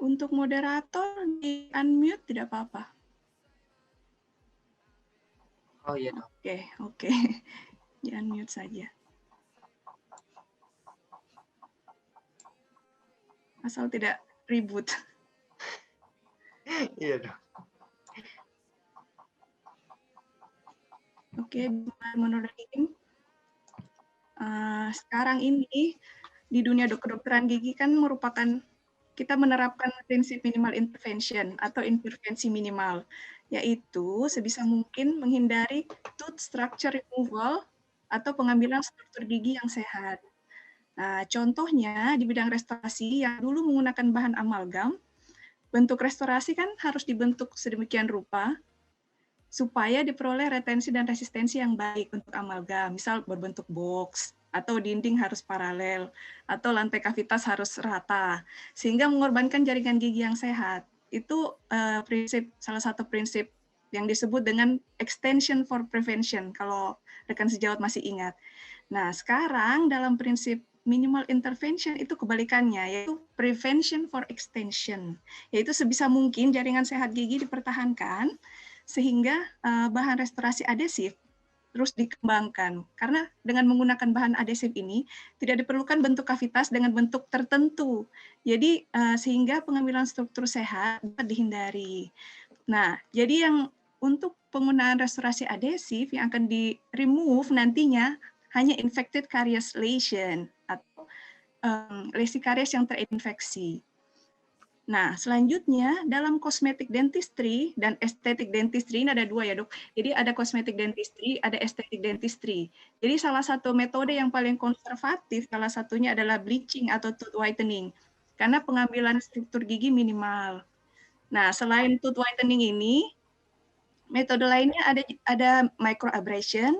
Untuk moderator di unmute tidak apa-apa. Oh iya dok. Oke. Di unmute saja. Asal tidak ribut. Iya dok. Oke, menurut Kim, sekarang ini di dunia kedokteran gigi kan merupakan kita menerapkan prinsip minimal intervention atau intervensi minimal, yaitu sebisa mungkin menghindari tooth structure removal atau pengambilan struktur gigi yang sehat. Nah, contohnya di bidang restorasi yang dulu menggunakan bahan amalgam, bentuk restorasi kan harus dibentuk sedemikian rupa supaya diperoleh retensi dan resistensi yang baik untuk amalgam, misal berbentuk box, atau dinding harus paralel, atau lantai kavitas harus rata, sehingga mengorbankan jaringan gigi yang sehat. Itu salah satu prinsip yang disebut dengan extension for prevention, kalau rekan sejawat masih ingat. Nah, sekarang dalam prinsip minimal intervention itu kebalikannya, yaitu prevention for extension, yaitu sebisa mungkin jaringan sehat gigi dipertahankan, sehingga bahan restorasi adesif terus dikembangkan. Karena dengan menggunakan bahan adesif ini, tidak diperlukan bentuk kavitas dengan bentuk tertentu. Jadi, sehingga pengambilan struktur sehat dapat dihindari. Nah, jadi yang untuk penggunaan restorasi adesif yang akan di-remove nantinya hanya infected caries lesion atau lesi karies yang terinfeksi. Nah, selanjutnya dalam cosmetic dentistry dan aesthetic dentistry, ini ada dua ya dok. Jadi ada cosmetic dentistry, ada aesthetic dentistry. Jadi salah satu metode yang paling konservatif, salah satunya adalah bleaching atau tooth whitening. Karena pengambilan struktur gigi minimal. Nah, selain tooth whitening ini, metode lainnya ada microabrasion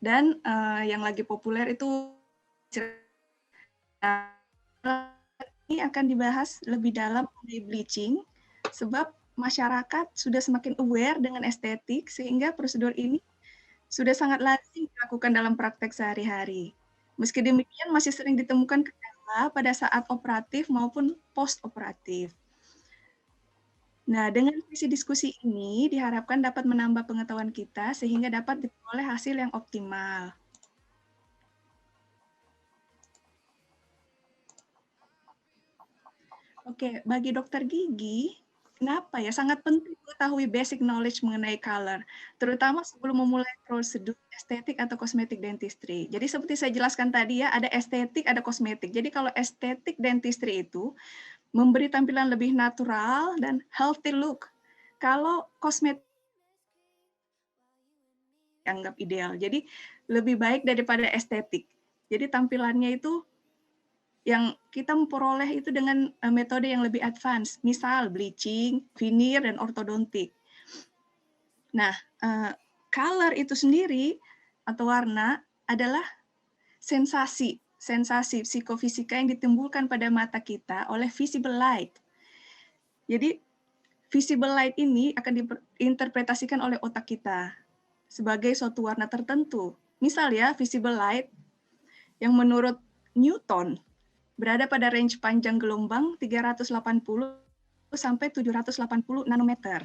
dan yang lagi populer itu ini akan dibahas lebih dalam mengenai bleaching, sebab masyarakat sudah semakin aware dengan estetik, sehingga prosedur ini sudah sangat lazim dilakukan dalam praktek sehari-hari. Meski demikian, masih sering ditemukan kendala pada saat operatif maupun post-operatif. Nah, dengan sesi diskusi ini diharapkan dapat menambah pengetahuan kita sehingga dapat diperoleh hasil yang optimal. Oke, bagi dokter gigi, kenapa ya sangat penting mengetahui basic knowledge mengenai color, terutama sebelum memulai prosedur estetik atau kosmetik dentistry. Jadi seperti saya jelaskan tadi ya, ada estetik, ada kosmetik. Jadi kalau estetik dentistry itu memberi tampilan lebih natural dan healthy look. Kalau kosmetik dianggap ideal. Jadi lebih baik daripada estetik. Jadi tampilannya itu yang kita memperoleh itu dengan metode yang lebih advance, misal bleaching, veneer, dan ortodontik. Nah, color itu sendiri atau warna adalah sensasi psikofisika yang ditimbulkan pada mata kita oleh visible light. Jadi, visible light ini akan diinterpretasikan oleh otak kita sebagai suatu warna tertentu. Misal ya, visible light yang menurut Newton berada pada range panjang gelombang 380 sampai 780 nanometer.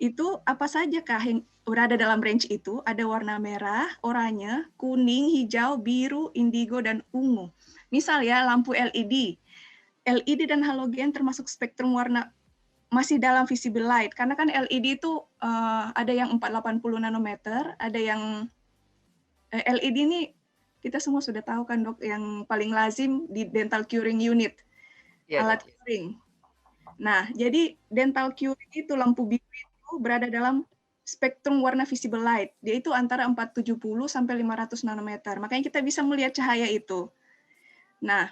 Itu apa sajakah yang berada dalam range itu? Ada warna merah, oranye, kuning, hijau, biru, indigo, dan ungu. Misal ya, lampu LED. LED dan halogen termasuk spektrum warna masih dalam visible light. Karena kan LED itu ada yang 480 nanometer, ada yang LED ini kita semua sudah tahu kan dok, yang paling lazim di dental curing unit, alat curing. Nah, jadi dental curing itu lampu biru itu berada dalam spektrum warna visible light. Dia itu antara 470 sampai 500 nanometer. Makanya kita bisa melihat cahaya itu. Nah,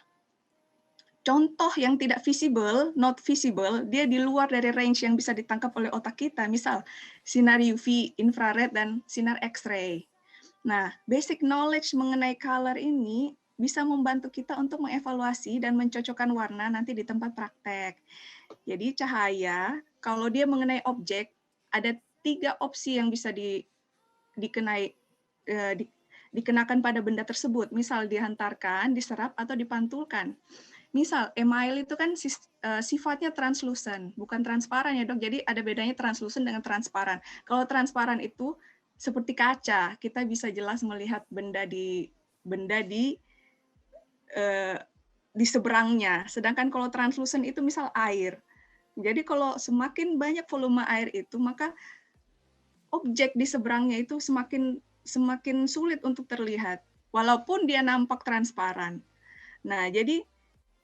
contoh yang tidak visible, not visible, dia di luar dari range yang bisa ditangkap oleh otak kita. Misal, sinar UV, infrared, dan sinar X-ray. Nah, basic knowledge mengenai color ini bisa membantu kita untuk mengevaluasi dan mencocokkan warna nanti di tempat praktek. Jadi cahaya, kalau dia mengenai objek, ada 3 opsi yang bisa dikenakan pada benda tersebut. Misal dihantarkan, diserap, atau dipantulkan. Misal email itu kan sifatnya translucent, bukan transparan ya dok. Jadi ada bedanya translucent dengan transparan. Kalau transparan itu seperti kaca, kita bisa jelas melihat benda di di seberangnya. Sedangkan kalau translucent itu misal air. Jadi kalau semakin banyak volume air itu, maka objek di seberangnya itu semakin sulit untuk terlihat, walaupun dia nampak transparan. Nah, jadi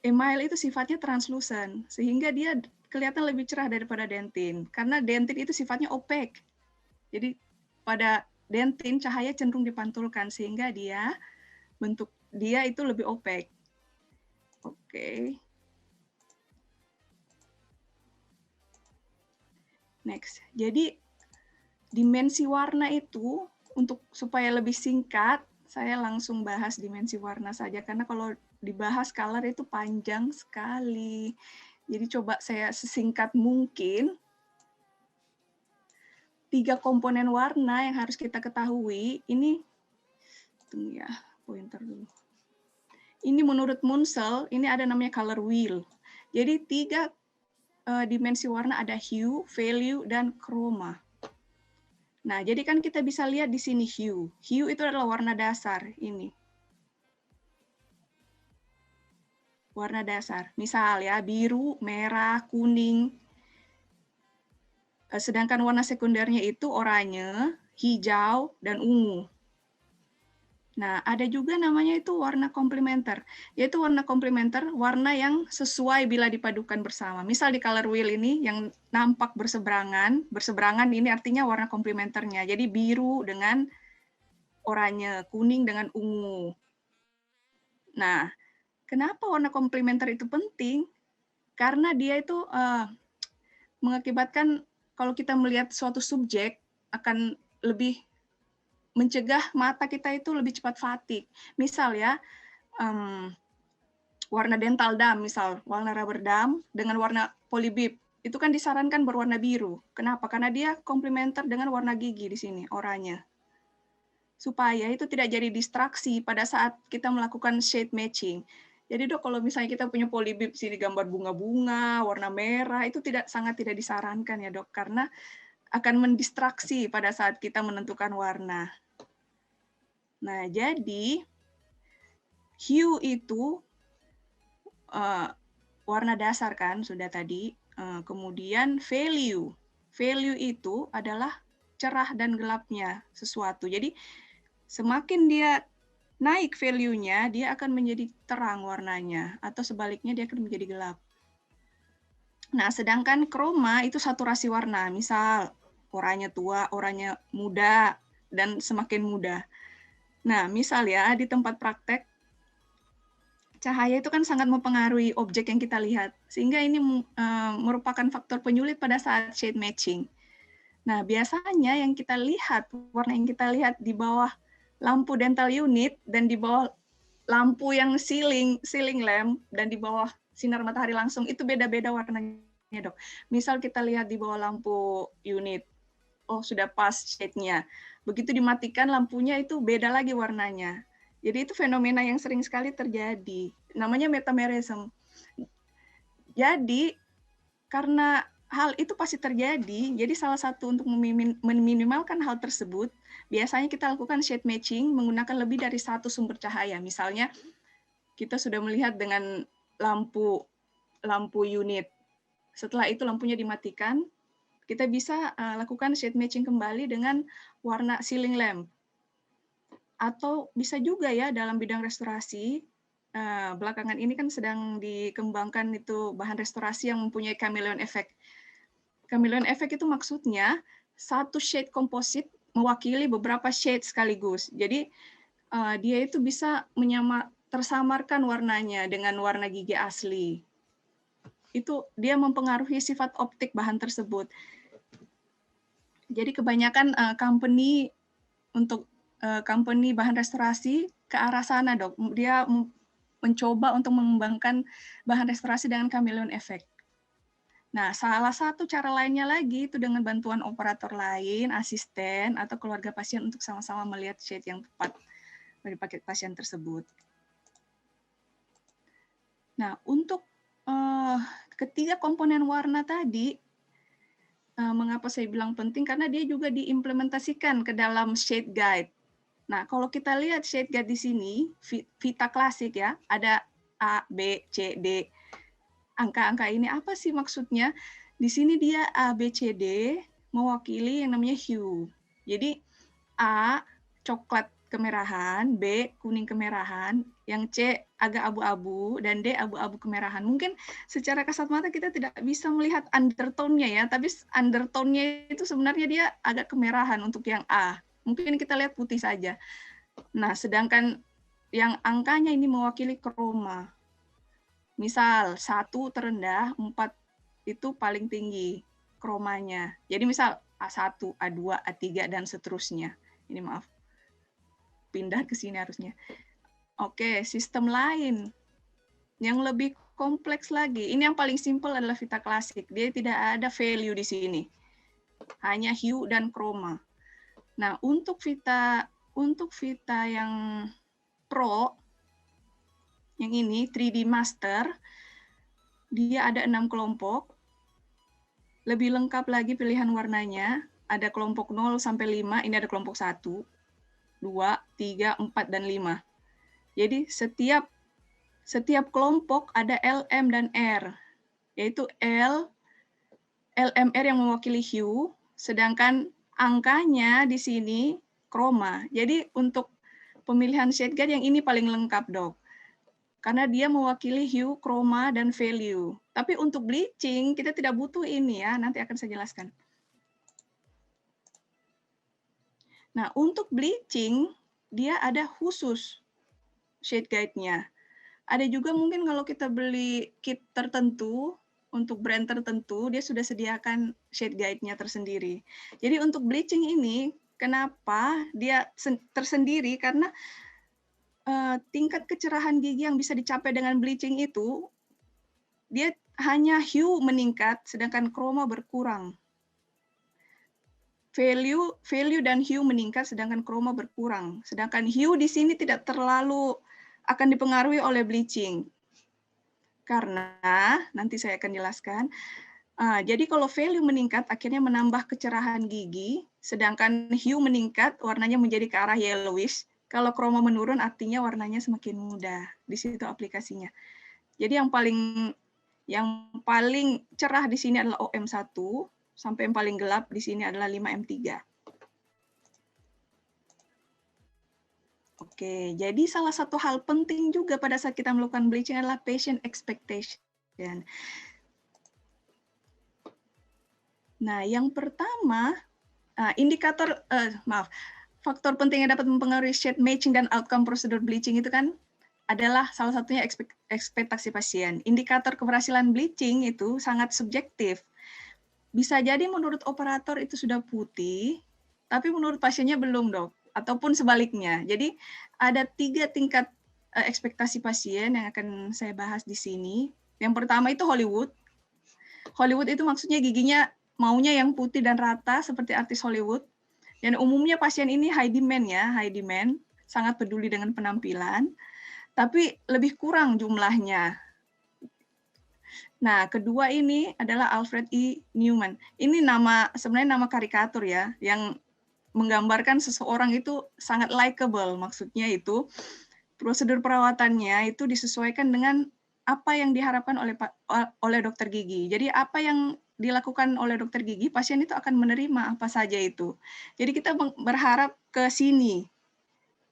email itu sifatnya translucent, sehingga dia kelihatan lebih cerah daripada dentin. Karena dentin itu sifatnya opaque. Jadi pada dentin cahaya cenderung dipantulkan, sehingga bentuk dia itu lebih opaque. Oke. Next. Jadi dimensi warna itu supaya lebih singkat, saya langsung bahas dimensi warna saja karena kalau dibahas color itu panjang sekali. Jadi coba saya sesingkat mungkin. 3 komponen warna yang harus kita ketahui. Ini tunggu ya, pointer dulu. Ini menurut Munsell, ini ada namanya color wheel. Jadi 3 dimensi warna ada hue, value, dan chroma. Nah, jadi kan kita bisa lihat di sini hue. Hue itu adalah warna dasar ini. Warna dasar. Misal ya, biru, merah, kuning. Sedangkan warna sekundernya itu oranye, hijau, dan ungu. Nah, ada juga namanya itu warna komplementer. Yaitu warna komplementer, warna yang sesuai bila dipadukan bersama. Misal di color wheel ini yang nampak berseberangan ini artinya warna komplementernya. Jadi biru dengan oranye, kuning dengan ungu. Nah, kenapa warna komplementer itu penting? Karena dia itu mengakibatkan kalau kita melihat suatu subjek akan lebih mencegah mata kita itu lebih cepat fatigue. Misal ya, warna dental dam, misal warna rubber dam dengan warna polybib, itu kan disarankan berwarna biru. Kenapa? Karena dia komplementer dengan warna gigi di sini, oranye. Supaya itu tidak jadi distraksi pada saat kita melakukan shade matching. Jadi dok, kalau misalnya kita punya polybib sini gambar bunga-bunga, warna merah, itu sangat tidak disarankan ya dok, karena akan mendistraksi pada saat kita menentukan warna. Nah, jadi hue itu warna dasar kan, sudah tadi. Kemudian value. Value itu adalah cerah dan gelapnya sesuatu. Jadi semakin dia naik value-nya, dia akan menjadi terang warnanya. Atau sebaliknya dia akan menjadi gelap. Nah, sedangkan chroma itu saturasi warna. Misal oranye tua, oranye muda, dan semakin muda. Nah, misal ya, di tempat praktek, cahaya itu kan sangat mempengaruhi objek yang kita lihat. Sehingga ini merupakan faktor penyulit pada saat shade matching. Nah, biasanya yang kita lihat, warna yang kita lihat di bawah lampu dental unit dan di bawah lampu yang ceiling lamp dan di bawah sinar matahari langsung, itu beda-beda warnanya, dok. Misal kita lihat di bawah lampu unit, oh sudah pas shade-nya. Begitu dimatikan lampunya itu beda lagi warnanya. Jadi itu fenomena yang sering sekali terjadi. Namanya metamerism. Jadi karena hal itu pasti terjadi, jadi salah satu untuk meminimalkan hal tersebut, biasanya kita lakukan shade matching menggunakan lebih dari satu sumber cahaya. Misalnya kita sudah melihat dengan lampu unit. Setelah itu lampunya dimatikan, kita bisa lakukan shade matching kembali dengan warna ceiling lamp. Atau bisa juga ya dalam bidang restorasi, belakangan ini kan sedang dikembangkan itu bahan restorasi yang mempunyai chameleon effect. Chameleon effect itu maksudnya satu shade komposit mewakili beberapa shade sekaligus. Jadi dia itu bisa tersamarkan warnanya dengan warna gigi asli. Itu dia mempengaruhi sifat optik bahan tersebut. Jadi kebanyakan company bahan restorasi ke arah sana, dok. Dia mencoba untuk mengembangkan bahan restorasi dengan chameleon effect. Nah, salah satu cara lainnya lagi itu dengan bantuan operator lain, asisten, atau keluarga pasien untuk sama-sama melihat shade yang tepat dari paket pasien tersebut. Nah, untuk ketiga komponen warna tadi, mengapa saya bilang penting? Karena dia juga diimplementasikan ke dalam shade guide. Nah, kalau kita lihat shade guide di sini, Vita klasik ya, ada A, B, C, D. Angka-angka ini apa sih maksudnya? Di sini dia A, B, C, D mewakili yang namanya hue. Jadi A coklat kemerahan, B kuning kemerahan, yang C agak abu-abu, dan D abu-abu kemerahan. Mungkin secara kasat mata kita tidak bisa melihat undertone-nya ya, tapi undertone-nya itu sebenarnya dia agak kemerahan untuk yang A. Mungkin kita lihat putih saja. Nah, sedangkan yang angkanya ini mewakili kroma. Misal 1 terendah, 4 itu paling tinggi kromanya. Jadi misal A1, A2, A3, dan seterusnya. Ini maaf, pindah ke sini harusnya. Oke, sistem lain yang lebih kompleks lagi. Ini yang paling simpel adalah Vita klasik. Dia tidak ada value di sini. Hanya hue dan chroma. Nah, untuk Vita yang Pro, yang ini 3D Master, dia ada 6 kelompok. Lebih lengkap lagi pilihan warnanya. Ada kelompok 0 sampai 5, ini ada kelompok 1, 2, 3, 4, dan 5. Jadi setiap kelompok ada LM dan R, yaitu LMR yang mewakili hue, sedangkan angkanya di sini chroma. Jadi untuk pemilihan shade guide yang ini paling lengkap, Dok. Karena dia mewakili hue, chroma, dan value. Tapi untuk bleaching, kita tidak butuh ini ya, nanti akan saya jelaskan. Nah, untuk bleaching, dia ada khusus shade guide-nya. Ada juga mungkin kalau kita beli kit tertentu, untuk brand tertentu, dia sudah sediakan shade guide-nya tersendiri. Jadi untuk bleaching ini, kenapa dia tersendiri? Karena tingkat kecerahan gigi yang bisa dicapai dengan bleaching itu, dia hanya hue meningkat, sedangkan chroma berkurang. Value dan hue meningkat, sedangkan chroma berkurang. Sedangkan hue di sini tidak terlalu akan dipengaruhi oleh bleaching. Karena, nanti saya akan jelaskan, jadi kalau value meningkat, akhirnya menambah kecerahan gigi, sedangkan hue meningkat, warnanya menjadi ke arah yellowish. Kalau chroma menurun, artinya warnanya semakin muda. Di situ aplikasinya. Jadi yang paling cerah di sini adalah OM1, sampai yang paling gelap di sini adalah 5M3. Oke, jadi salah satu hal penting juga pada saat kita melakukan bleaching adalah patient expectation. Nah, yang pertama, faktor penting yang dapat mempengaruhi shade matching dan outcome prosedur bleaching itu kan adalah salah satunya ekspektasi pasien. Indikator keberhasilan bleaching itu sangat subjektif. Bisa jadi menurut operator itu sudah putih, tapi menurut pasiennya belum, Dok. Ataupun sebaliknya. Jadi ada 3 tingkat ekspektasi pasien yang akan saya bahas di sini. Yang pertama itu Hollywood. Hollywood itu maksudnya giginya maunya yang putih dan rata seperti artis Hollywood. Dan umumnya pasien ini high demand ya, high demand, sangat peduli dengan penampilan, tapi lebih kurang jumlahnya. Nah, kedua ini adalah Alfred E. Newman. Ini sebenarnya nama karikatur ya, yang menggambarkan seseorang itu sangat likable. Maksudnya itu prosedur perawatannya itu disesuaikan dengan apa yang diharapkan oleh dokter gigi. Jadi apa yang dilakukan oleh dokter gigi, pasien itu akan menerima apa saja itu. Jadi kita berharap ke sini.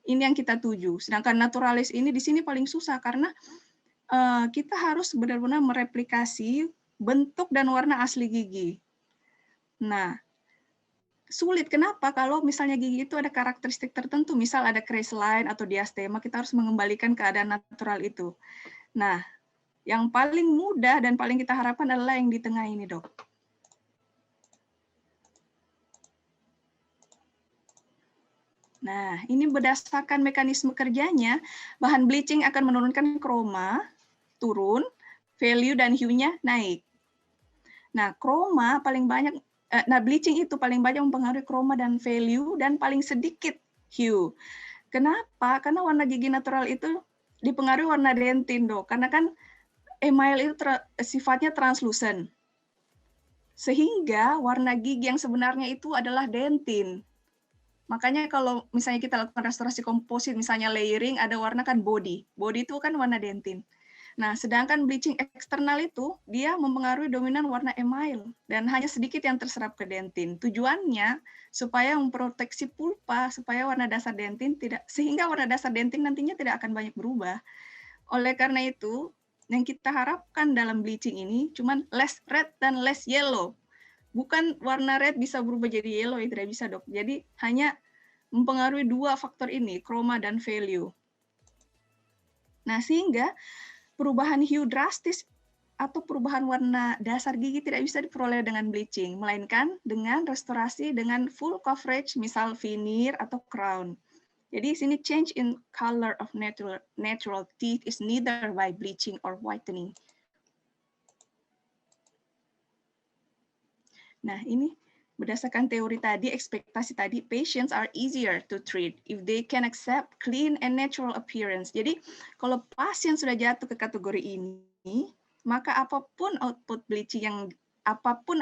Ini yang kita tuju. Sedangkan naturalis ini di sini paling susah karena kita harus benar-benar mereplikasi bentuk dan warna asli gigi. Nah, sulit. Kenapa? Kalau misalnya gigi itu ada karakteristik tertentu, misal ada crestline atau diastema, kita harus mengembalikan keadaan natural itu. Nah, yang paling mudah dan paling kita harapkan adalah yang di tengah ini, Dok. Nah, ini berdasarkan mekanisme kerjanya, bahan bleaching akan menurunkan chroma, turun, value dan hue-nya naik. Nah, chroma paling banyak, bleaching itu paling banyak mempengaruhi chroma dan value dan paling sedikit hue. Kenapa? Karena warna gigi natural itu dipengaruhi warna dentin, Dok. Karena kan email itu sifatnya translucent. Sehingga warna gigi yang sebenarnya itu adalah dentin. Makanya kalau misalnya kita lakukan restorasi komposit, misalnya layering, ada warna kan body. Body itu kan warna dentin. Nah, sedangkan bleaching eksternal itu, dia mempengaruhi dominan warna email. Dan hanya sedikit yang terserap ke dentin. Tujuannya, supaya memproteksi pulpa, supaya warna dasar dentin tidak, sehingga warna dasar dentin nantinya tidak akan banyak berubah. Oleh karena itu, yang kita harapkan dalam bleaching ini, cuman less red dan less yellow. Bukan warna red bisa berubah jadi yellow, tidak bisa dok. Jadi hanya mempengaruhi dua faktor ini, chroma dan value. Nah, sehingga perubahan hue drastis atau perubahan warna dasar gigi tidak bisa diperoleh dengan bleaching, melainkan dengan restorasi dengan full coverage, misal veneer atau crown. Jadi sini change in color of natural teeth is neither by bleaching or whitening. Nah, ini berdasarkan teori tadi, ekspektasi tadi, patients are easier to treat if they can accept clean and natural appearance. Jadi, kalau pasien sudah jatuh ke kategori ini, maka apapun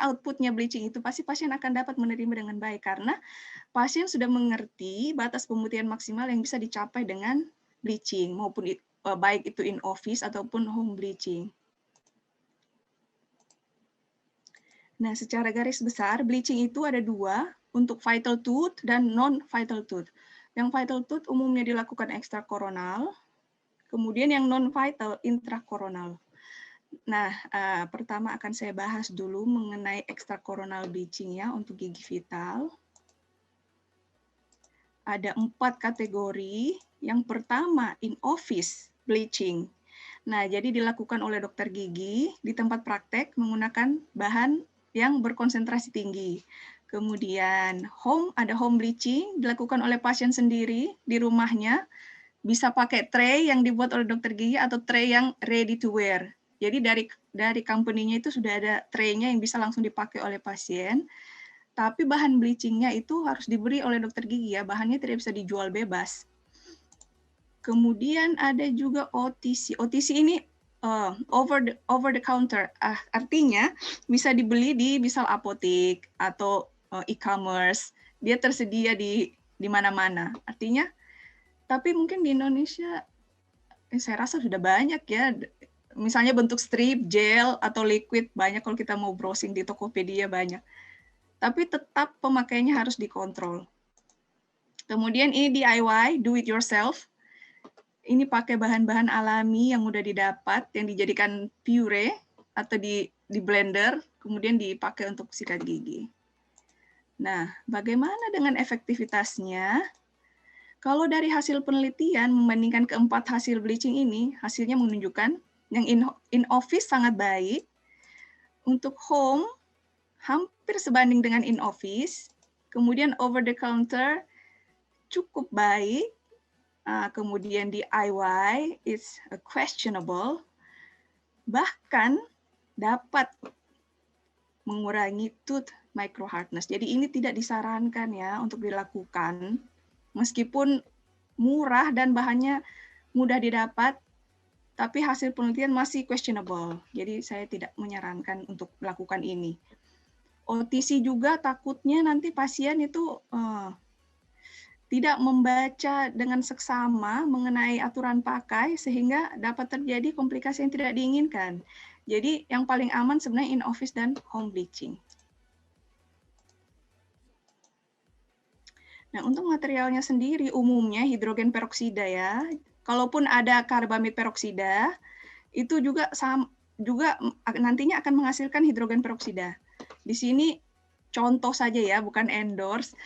outputnya bleaching itu, pasti pasien akan dapat menerima dengan baik karena pasien sudah mengerti batas pemutihan maksimal yang bisa dicapai dengan bleaching, maupun baik itu in office ataupun home bleaching. Nah, secara garis besar, bleaching itu ada dua, untuk vital tooth dan non-vital tooth. Yang vital tooth umumnya dilakukan ekstrakoronal, kemudian yang non-vital intrakoronal. Nah, pertama akan saya bahas dulu mengenai ekstrakoronal bleaching ya untuk gigi vital. Ada 4 kategori. Yang pertama, in-office bleaching. Nah, jadi dilakukan oleh dokter gigi di tempat praktek menggunakan bahan yang berkonsentrasi tinggi. Kemudian ada home bleaching dilakukan oleh pasien sendiri di rumahnya, bisa pakai tray yang dibuat oleh dokter gigi atau tray yang ready to wear. Jadi dari company-nya itu sudah ada tray-nya yang bisa langsung dipakai oleh pasien. Tapi bahan bleaching-nya itu harus diberi oleh dokter gigi ya, bahannya tidak bisa dijual bebas. Kemudian ada juga OTC. OTC ini over the counter, artinya bisa dibeli di misal apotek atau e-commerce. Dia tersedia di mana-mana. Artinya, tapi mungkin di Indonesia saya rasa sudah banyak ya. Misalnya bentuk strip, gel atau liquid banyak kalau kita mau browsing di Tokopedia banyak. Tapi tetap pemakaiannya harus dikontrol. Kemudian ini DIY, do it yourself. Ini pakai bahan-bahan alami yang mudah didapat, yang dijadikan puree atau di blender, kemudian dipakai untuk sikat gigi. Nah, bagaimana dengan efektivitasnya? Kalau dari hasil penelitian membandingkan keempat hasil bleaching ini, hasilnya menunjukkan yang in office sangat baik, untuk home hampir sebanding dengan in office, kemudian over the counter cukup baik, kemudian DIY is questionable, bahkan dapat mengurangi tooth micro hardness. Jadi ini tidak disarankan ya untuk dilakukan, meskipun murah dan bahannya mudah didapat, tapi hasil penelitian masih questionable. Jadi saya tidak menyarankan untuk melakukan ini. OTC juga takutnya nanti pasien itu tidak membaca dengan seksama mengenai aturan pakai sehingga dapat terjadi komplikasi yang tidak diinginkan. Jadi yang paling aman sebenarnya in office dan home bleaching. Nah, untuk materialnya sendiri umumnya hidrogen peroksida ya. Kalaupun ada karbamid peroksida, itu juga nantinya akan menghasilkan hidrogen peroksida. Di sini contoh saja ya, bukan endorse.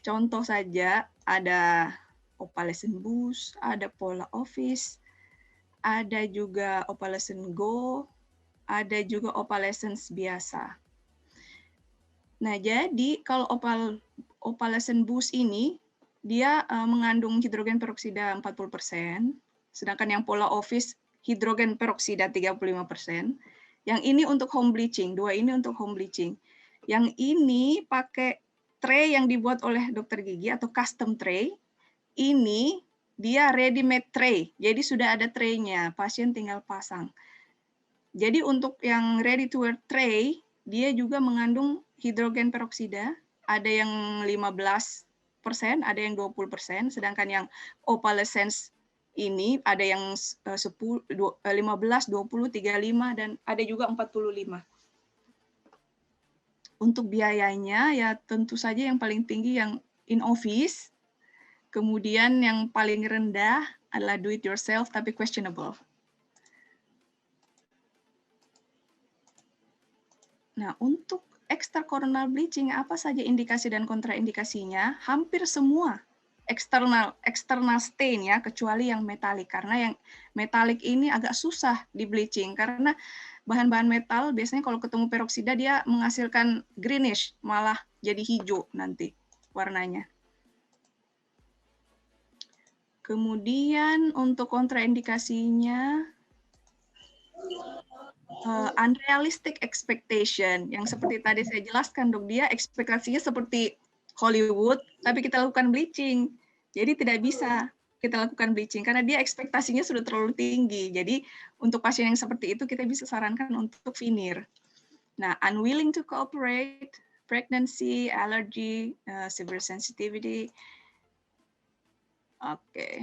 Contoh saja, ada Opalescent Boost, ada Pola Office, ada juga Opalescent Go, ada juga Opalescent biasa. Nah, jadi kalau Opalescent Boost ini, dia mengandung hidrogen peroksida 40%, sedangkan yang Pola Office hidrogen peroksida 35%. Yang ini untuk home bleaching, dua ini untuk home bleaching. Yang ini pakai tray yang dibuat oleh dokter gigi atau custom tray, ini dia ready made tray. Jadi sudah ada tray-nya, pasien tinggal pasang. Jadi untuk yang ready to wear tray, dia juga mengandung hidrogen peroksida, ada yang 15%, ada yang 20%, sedangkan yang opalescence ini ada yang 15, 20, 35, dan ada juga 45. Untuk biayanya ya tentu saja yang paling tinggi yang in office, kemudian yang paling rendah adalah do it yourself tapi questionable. Nah, untuk extracorneal bleaching apa saja indikasi dan kontraindikasinya? Hampir semua external stain ya, kecuali yang metalik, karena yang metalik ini agak susah di bleaching karena bahan-bahan metal biasanya kalau ketemu peroksida dia menghasilkan greenish, malah jadi hijau nanti warnanya. Kemudian untuk kontraindikasinya unrealistic expectation, yang seperti tadi saya jelaskan, Dok, dia ekspektasinya seperti Hollywood, tapi kita lakukan bleaching. Jadi tidak bisa kita lakukan bleaching karena dia ekspektasinya sudah terlalu tinggi. Jadi untuk pasien yang seperti itu kita bisa sarankan untuk veneer. Nah, unwilling to cooperate, pregnancy, allergy, severe sensitivity. Oke.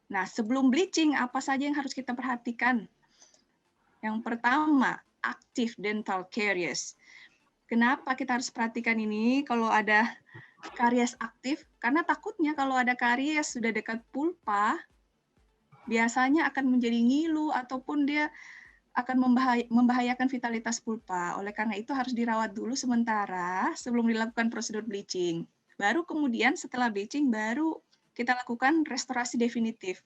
Nah, sebelum bleaching apa saja yang harus kita perhatikan? Yang pertama, active dental caries. Kenapa kita harus perhatikan ini kalau ada karies aktif? Karena takutnya kalau ada karies sudah dekat pulpa, biasanya akan menjadi ngilu ataupun dia akan membahayakan vitalitas pulpa. Oleh karena itu harus dirawat dulu sementara sebelum dilakukan prosedur bleaching. Baru kemudian setelah bleaching baru kita lakukan restorasi definitif.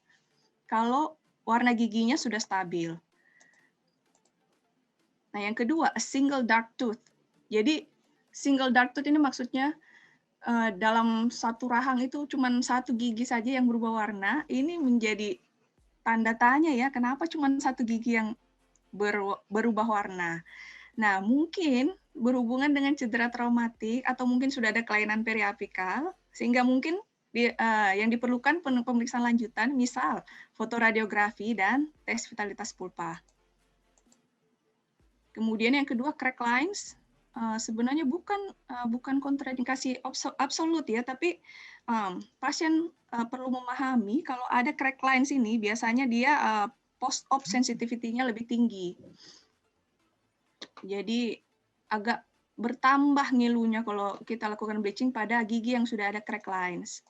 Kalau warna giginya sudah stabil. Nah, yang kedua, a single dark tooth. Jadi, single dark tooth ini maksudnya dalam satu rahang itu cuma satu gigi saja yang berubah warna. Ini menjadi tanda tanya ya, kenapa cuma satu gigi yang berubah warna. Nah, mungkin berhubungan dengan cedera traumatik atau mungkin sudah ada kelainan periapikal, sehingga mungkin yang diperlukan pemeriksaan lanjutan, misal fotoradiografi dan tes vitalitas pulpa. Kemudian yang kedua, crack lines. Sebenarnya bukan kontraindikasi absolut ya, tapi pasien perlu memahami kalau ada crack lines ini biasanya dia post-op sensitivity-nya lebih tinggi. Jadi agak bertambah ngilunya kalau kita lakukan bleaching pada gigi yang sudah ada crack lines.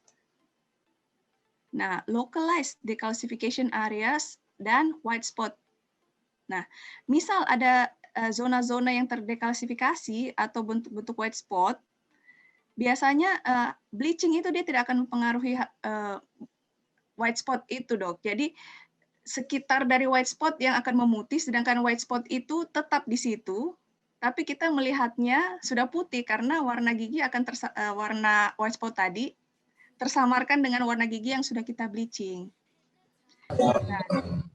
Nah, localized decalcification areas dan white spot. Nah, misal ada zona-zona yang terdekalsifikasi atau bentuk-bentuk white spot, biasanya bleaching itu dia tidak akan mempengaruhi white spot itu, Dok. Jadi sekitar dari white spot yang akan memutih, sedangkan white spot itu tetap di situ, tapi kita melihatnya sudah putih karena warna gigi akan warna white spot tadi tersamarkan dengan warna gigi yang sudah kita bleaching. Nah,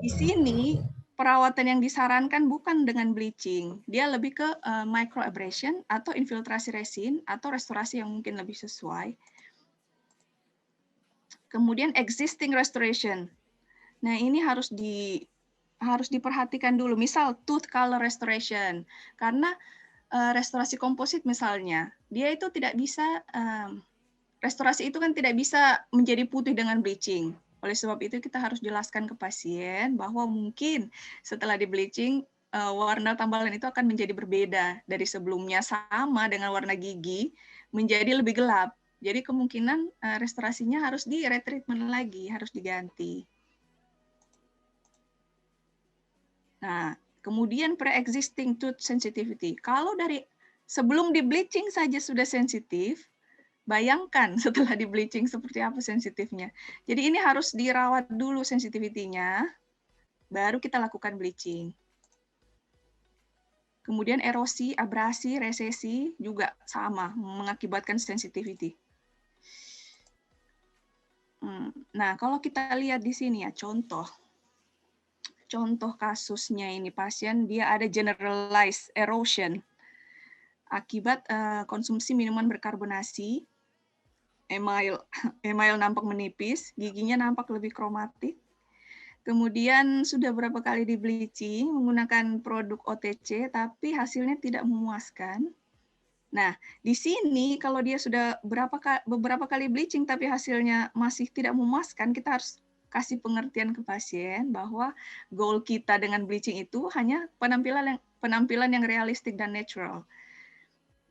di sini perawatan yang disarankan bukan dengan bleaching, dia lebih ke microabrasion atau infiltrasi resin atau restorasi yang mungkin lebih sesuai. Kemudian existing restoration. Nah, ini harus diperhatikan dulu. Misal tooth color restoration, karena restorasi komposit misalnya, dia itu tidak bisa restorasi itu kan tidak bisa menjadi putih dengan bleaching. Oleh sebab itu kita harus jelaskan ke pasien bahwa mungkin setelah di bleaching warna tambalan itu akan menjadi berbeda dari sebelumnya, sama dengan warna gigi menjadi lebih gelap. Jadi kemungkinan restorasinya harus di retreatment lagi, harus diganti. Nah, kemudian pre-existing tooth sensitivity. Kalau dari sebelum di bleaching saja sudah sensitif, bayangkan setelah di bleaching seperti apa sensitifnya. Jadi ini harus dirawat dulu sensitivity-nya, baru kita lakukan bleaching. Kemudian erosi, abrasi, resesi juga sama, mengakibatkan sensitivity. Nah, kalau kita lihat di sini ya, contoh kasusnya ini pasien, dia ada generalized erosion akibat konsumsi minuman berkarbonasi, email nampak menipis, giginya nampak lebih kromatik, Kemudian sudah berapa kali di bleaching menggunakan produk OTC, tapi hasilnya tidak memuaskan. Nah, di sini kalau dia sudah beberapa kali bleaching tapi hasilnya masih tidak memuaskan, kita harus kasih pengertian ke pasien bahwa goal kita dengan bleaching itu hanya penampilan yang realistik dan natural.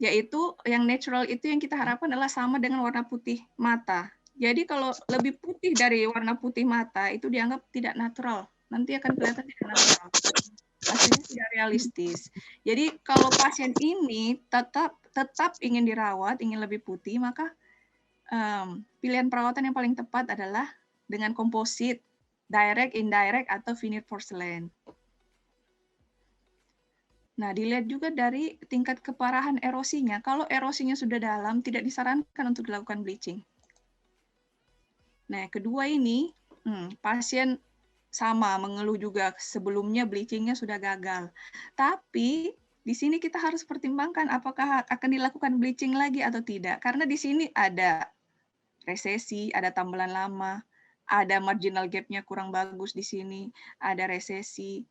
Yaitu yang natural itu yang kita harapkan adalah sama dengan warna putih mata. Jadi kalau lebih putih dari warna putih mata itu dianggap tidak natural. Nanti akan kelihatan tidak natural. Hasilnya tidak realistis. Jadi kalau pasien ini tetap ingin dirawat, ingin lebih putih, maka pilihan perawatan yang paling tepat adalah dengan komposit, direct, indirect, atau veneer porcelain. Nah, dilihat juga dari tingkat keparahan erosinya. Kalau erosinya sudah dalam, tidak disarankan untuk dilakukan bleaching. Nah, kedua ini, pasien sama mengeluh juga sebelumnya bleachingnya sudah gagal. Tapi di sini kita harus pertimbangkan apakah akan dilakukan bleaching lagi atau tidak. Karena di sini ada resesi, ada tambelan lama, ada marginal gap-nya kurang bagus di sini, ada resesi,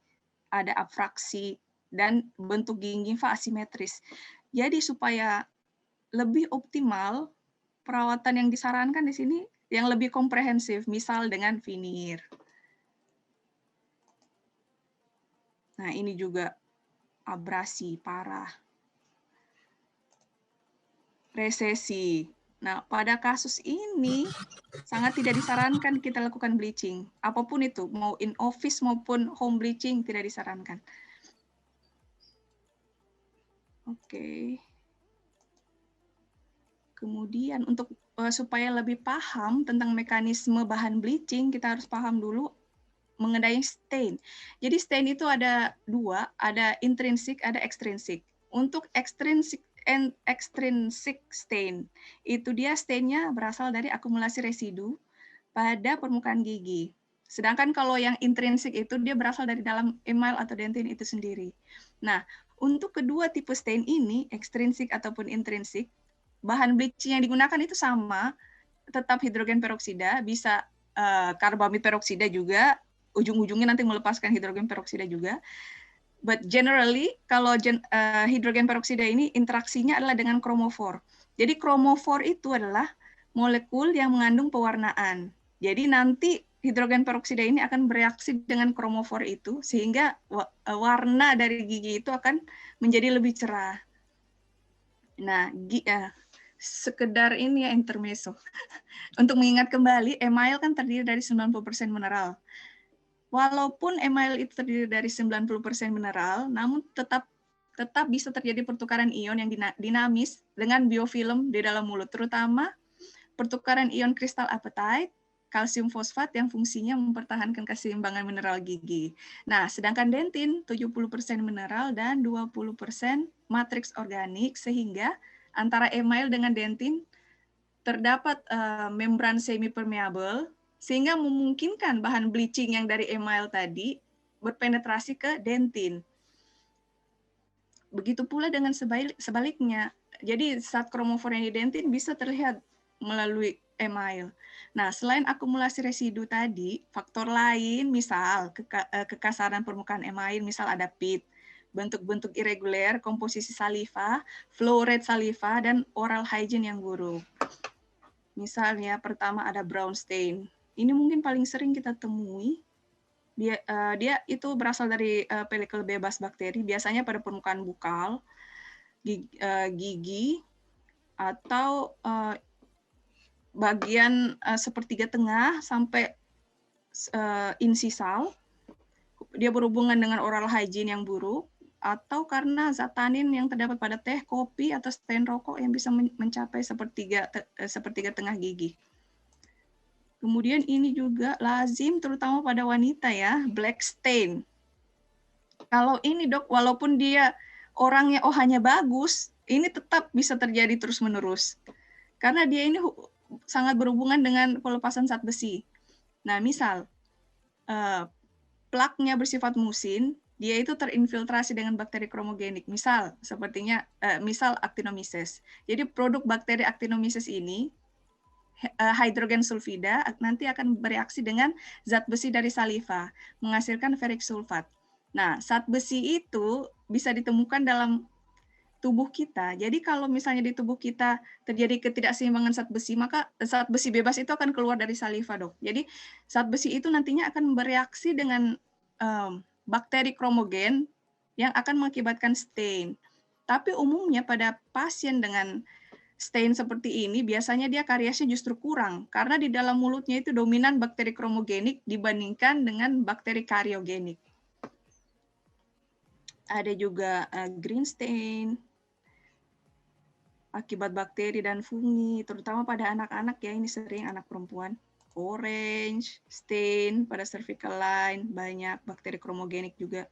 ada abfraksi, dan bentuk gingiva asimetris. Jadi supaya lebih optimal, perawatan yang disarankan di sini yang lebih komprehensif, misal dengan veneer. Nah, ini juga abrasi parah. Resesi. Nah, pada kasus ini sangat tidak disarankan kita lakukan bleaching. Apapun itu, mau in office maupun home bleaching tidak disarankan. Oke. Kemudian untuk supaya lebih paham tentang mekanisme bahan bleaching, kita harus paham dulu mengenai stain. Jadi stain itu ada dua, ada intrinsik, ada ekstrinsik. Untuk extrinsic stain, itu dia stainnya berasal dari akumulasi residu pada permukaan gigi. Sedangkan kalau yang intrinsik itu dia berasal dari dalam email atau dentin itu sendiri. Nah, untuk kedua tipe stain ini, ekstrinsik ataupun intrinsik, bahan bleaching yang digunakan itu sama, tetap hidrogen peroksida, bisa karbamid peroksida juga, ujung-ujungnya nanti melepaskan hidrogen peroksida juga. But generally, kalau hidrogen peroksida ini interaksinya adalah dengan kromofor. Jadi kromofor itu adalah molekul yang mengandung pewarnaan. Jadi nanti hidrogen peroksida ini akan bereaksi dengan kromofor itu, sehingga warna dari gigi itu akan menjadi lebih cerah. Nah, sekedar ini ya intermezzo. Untuk mengingat kembali, email kan terdiri dari 90% mineral. Walaupun email itu terdiri dari 90% mineral, namun tetap bisa terjadi pertukaran ion yang dinamis dengan biofilm di dalam mulut, terutama pertukaran ion kristal apatite, kalsium fosfat yang fungsinya mempertahankan keseimbangan mineral gigi. Nah, sedangkan dentin 70% mineral dan 20% matriks organik, sehingga antara email dengan dentin terdapat membran semi-permeable, sehingga memungkinkan bahan bleaching yang dari email tadi berpenetrasi ke dentin. Begitu pula dengan sebaliknya. Jadi saat kromofor yang di dentin bisa terlihat melalui email. Nah, selain akumulasi residu tadi, faktor lain misal kekasaran permukaan email, misal ada pit, bentuk-bentuk irregular, komposisi saliva, flow rate saliva, dan oral hygiene yang buruk. Misalnya pertama ada brown stain. Ini mungkin paling sering kita temui. Dia itu berasal dari pelikel bebas bakteri, biasanya pada permukaan bukal, gigi, atau bagian sepertiga tengah sampai insisal. Dia berhubungan dengan oral hygiene yang buruk, atau karena zat tanin yang terdapat pada teh, kopi, atau stain rokok yang bisa mencapai sepertiga tengah gigi. Kemudian ini juga lazim terutama pada wanita ya, black stain. Kalau ini dok, walaupun dia orangnya hanya bagus, ini tetap bisa terjadi terus-menerus. Karena dia ini sangat berhubungan dengan pelepasan zat besi. Nah misal, plaknya bersifat musin, dia itu terinfiltrasi dengan bakteri kromogenik. Misal, misal Actinomyces. Jadi produk bakteri Actinomyces ini, hidrogen sulfida nanti akan bereaksi dengan zat besi dari saliva, menghasilkan ferric sulfat. Nah, zat besi itu bisa ditemukan dalam tubuh kita. Jadi kalau misalnya di tubuh kita terjadi ketidakseimbangan zat besi, maka zat besi bebas itu akan keluar dari saliva, Dok. Jadi zat besi itu nantinya akan bereaksi dengan bakteri kromogen yang akan mengakibatkan stain. Tapi umumnya pada pasien dengan stain seperti ini, biasanya dia kariesnya justru kurang, karena di dalam mulutnya itu dominan bakteri kromogenik dibandingkan dengan bakteri kariogenik. Ada juga green stain, akibat bakteri dan fungi, terutama pada anak-anak ya, ini sering anak perempuan. Orange, stain pada cervical line, banyak bakteri kromogenik juga,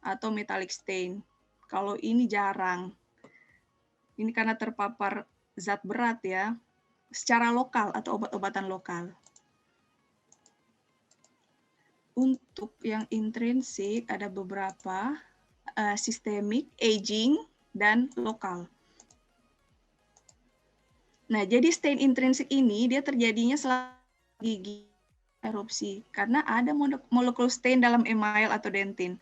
atau metallic stain. Kalau ini jarang, ini karena terpapar zat berat ya, secara lokal atau obat-obatan lokal. Untuk yang intrinsik ada beberapa, sistemik, aging, dan lokal. Nah, jadi stain intrinsik ini dia terjadinya selama gigi erupsi karena ada molekul stain dalam email atau dentin.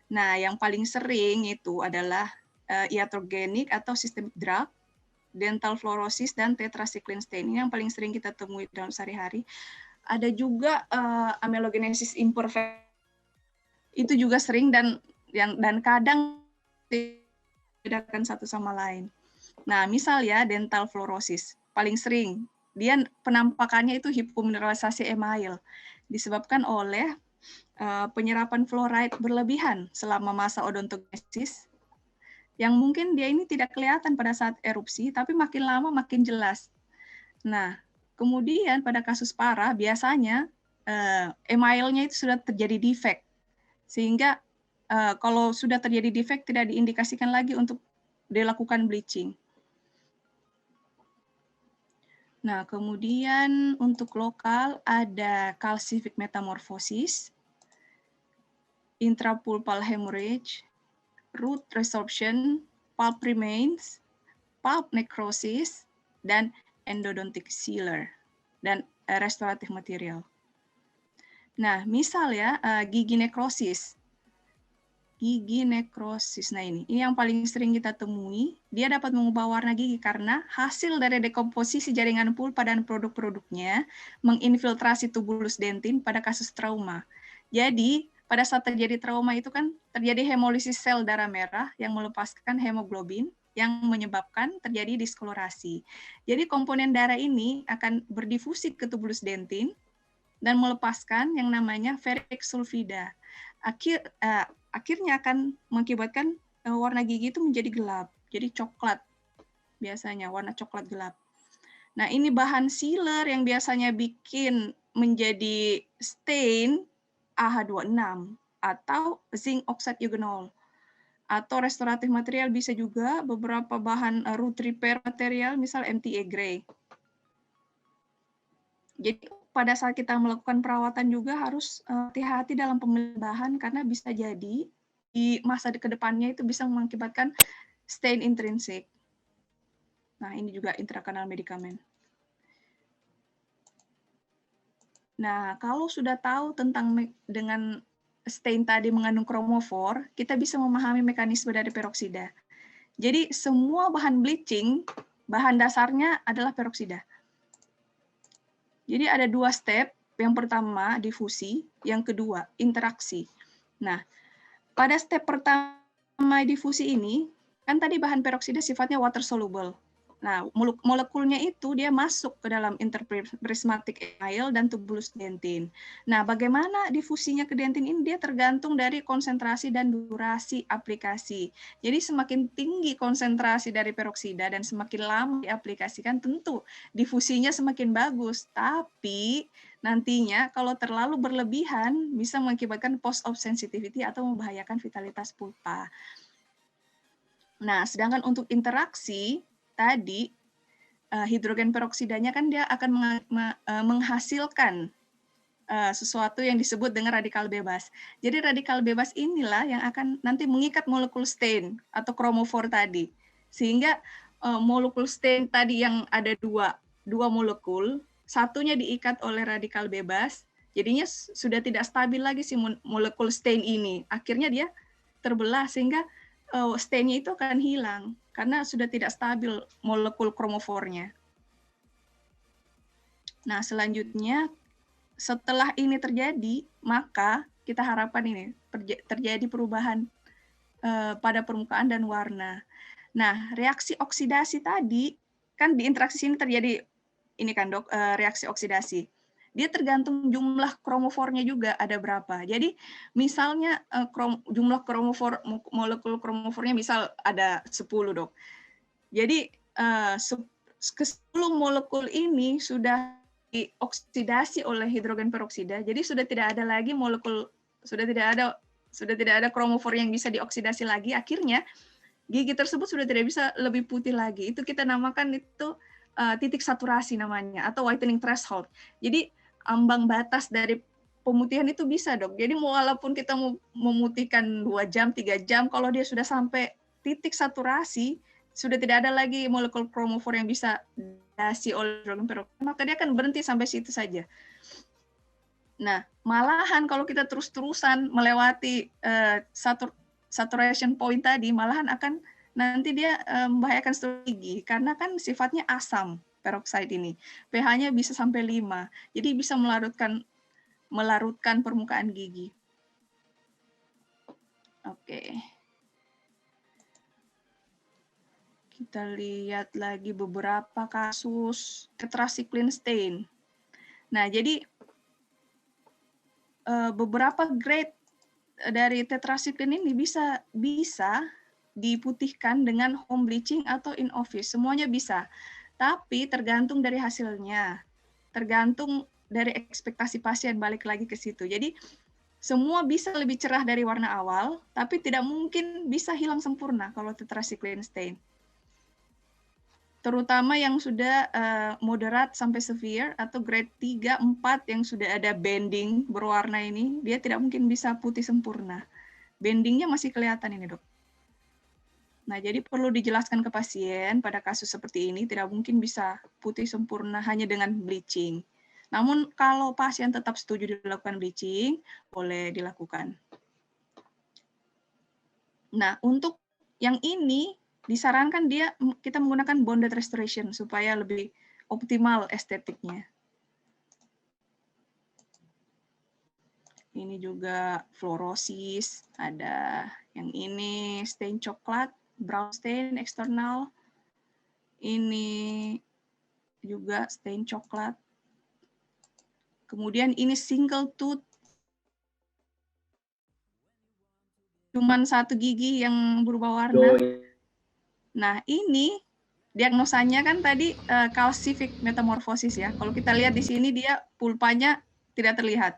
Nah, yang paling sering itu adalah iatrogenik atau systemic drug, dental fluorosis, dan tetracycline stain. Ini yang paling sering kita temui dalam sehari-hari. Ada juga amelogenesis imperfect. Itu juga sering dan kadang dibedakan satu sama lain. Nah, misal ya dental fluorosis, paling sering dia penampakannya itu hipomineralisasi email disebabkan oleh penyerapan fluoride berlebihan selama masa odontogenesis yang mungkin dia ini tidak kelihatan pada saat erupsi, tapi makin lama makin jelas. Nah, kemudian pada kasus parah biasanya emailnya itu sudah terjadi defect, sehingga kalau sudah terjadi defect tidak diindikasikan lagi untuk dilakukan bleaching. Nah, kemudian untuk lokal ada calcific metamorphosis, intrapulpal hemorrhage, root resorption, pulp remains, pulp necrosis, dan endodontic sealer, dan restoratif material. Nah, misal ya, gigi nekrosis. Gigi nekrosis. Nah ini yang paling sering kita temui. Dia dapat mengubah warna gigi karena hasil dari dekomposisi jaringan pulpa dan produk-produknya menginfiltrasi tubulus dentin pada kasus trauma. Jadi pada saat terjadi trauma itu kan terjadi hemolisis sel darah merah yang melepaskan hemoglobin yang menyebabkan terjadi diskolorasi. Jadi komponen darah ini akan berdifusi ke tubulus dentin dan melepaskan yang namanya ferric sulfida. Akhirnya akan mengakibatkan warna gigi itu menjadi gelap, jadi coklat biasanya, warna coklat gelap. Nah, ini bahan sealer yang biasanya bikin menjadi stain AH26 atau zinc oxide eugenol. Atau restoratif material bisa juga beberapa bahan root repair material, misal MTA Gray. Jadi pada saat kita melakukan perawatan juga harus hati-hati dalam pemilihan bahan karena bisa jadi di masa ke depannya itu bisa mengakibatkan stain intrinsik. Nah, ini juga intrakanal medikamen. Nah, kalau sudah tahu tentang dengan stain tadi mengandung kromofor, kita bisa memahami mekanisme dari peroksida. Jadi semua bahan bleaching, bahan dasarnya adalah peroksida. Jadi ada dua step, yang pertama difusi, yang kedua interaksi. Nah, pada step pertama difusi ini, kan tadi bahan peroksida sifatnya water soluble. Nah, molekulnya itu dia masuk ke dalam interprismatic email dan tubulus dentin. Nah, bagaimana difusinya ke dentin ini dia tergantung dari konsentrasi dan durasi aplikasi. Jadi semakin tinggi konsentrasi dari peroksida dan semakin lama diaplikasikan, tentu difusinya semakin bagus. Tapi nantinya kalau terlalu berlebihan bisa mengakibatkan post-op sensitivity atau membahayakan vitalitas pulpa. Nah, sedangkan untuk interaksi tadi hidrogen peroksidanya kan dia akan menghasilkan sesuatu yang disebut dengan radikal bebas. Jadi radikal bebas inilah yang akan nanti mengikat molekul stain atau kromofor tadi. Sehingga molekul stain tadi yang ada dua molekul satunya diikat oleh radikal bebas, jadinya sudah tidak stabil lagi si molekul stain ini. Akhirnya dia terbelah sehingga stain-nya itu akan hilang karena sudah tidak stabil molekul kromofornya. Nah, selanjutnya setelah ini terjadi, maka kita harapkan ini terjadi perubahan pada permukaan dan warna. Nah, reaksi oksidasi tadi kan di interaksi ini terjadi ini kan dok, reaksi oksidasi. Dia tergantung jumlah kromofornya juga ada berapa. Jadi misalnya jumlah kromofor molekul kromofornya misal ada 10 dok. Jadi ke 10 molekul ini sudah dioksidasi oleh hidrogen peroksida. Jadi sudah tidak ada lagi molekul, sudah tidak ada kromofor yang bisa dioksidasi lagi. Akhirnya gigi tersebut sudah tidak bisa lebih putih lagi. Itu kita namakan itu titik saturasi namanya, atau whitening threshold. Jadi ambang batas dari pemutihan itu bisa dok. Jadi walaupun kita mau memutihkan 2 jam, 3 jam, kalau dia sudah sampai titik saturasi, sudah tidak ada lagi molekul kromofor yang bisa dioksidasi oleh hidrogen peroksida, maka dia akan berhenti sampai situ saja. Nah, malahan kalau kita terus-terusan melewati saturation point tadi, malahan akan nanti dia membahayakan struktur gigi karena kan sifatnya asam peroksida ini. pH-nya bisa sampai 5. Jadi bisa melarutkan permukaan gigi. Oke. Kita lihat lagi beberapa kasus tetrasiklin stain. Nah, jadi beberapa grade dari tetrasiklin ini bisa diputihkan dengan home bleaching atau in office, semuanya bisa. Tapi tergantung dari hasilnya, tergantung dari ekspektasi pasien, balik lagi ke situ. Jadi semua bisa lebih cerah dari warna awal, tapi tidak mungkin bisa hilang sempurna kalau tetrasiklin stain. Terutama yang sudah moderat sampai severe atau grade 3, 4 yang sudah ada banding berwarna ini, dia tidak mungkin bisa putih sempurna. Bandingnya masih kelihatan ini dok. Nah, jadi perlu dijelaskan ke pasien pada kasus seperti ini tidak mungkin bisa putih sempurna hanya dengan bleaching. Namun kalau pasien tetap setuju dilakukan bleaching, boleh dilakukan. Nah, untuk yang ini disarankan kita menggunakan bonded restoration supaya lebih optimal estetiknya. Ini juga fluorosis, ada yang ini stain coklat, brown stain eksternal. Ini juga stain coklat. Kemudian ini single tooth, cuman satu gigi yang berubah warna. Nah, ini diagnosanya kan tadi calcific metamorphosis ya. Kalau kita lihat di sini dia pulpanya tidak terlihat.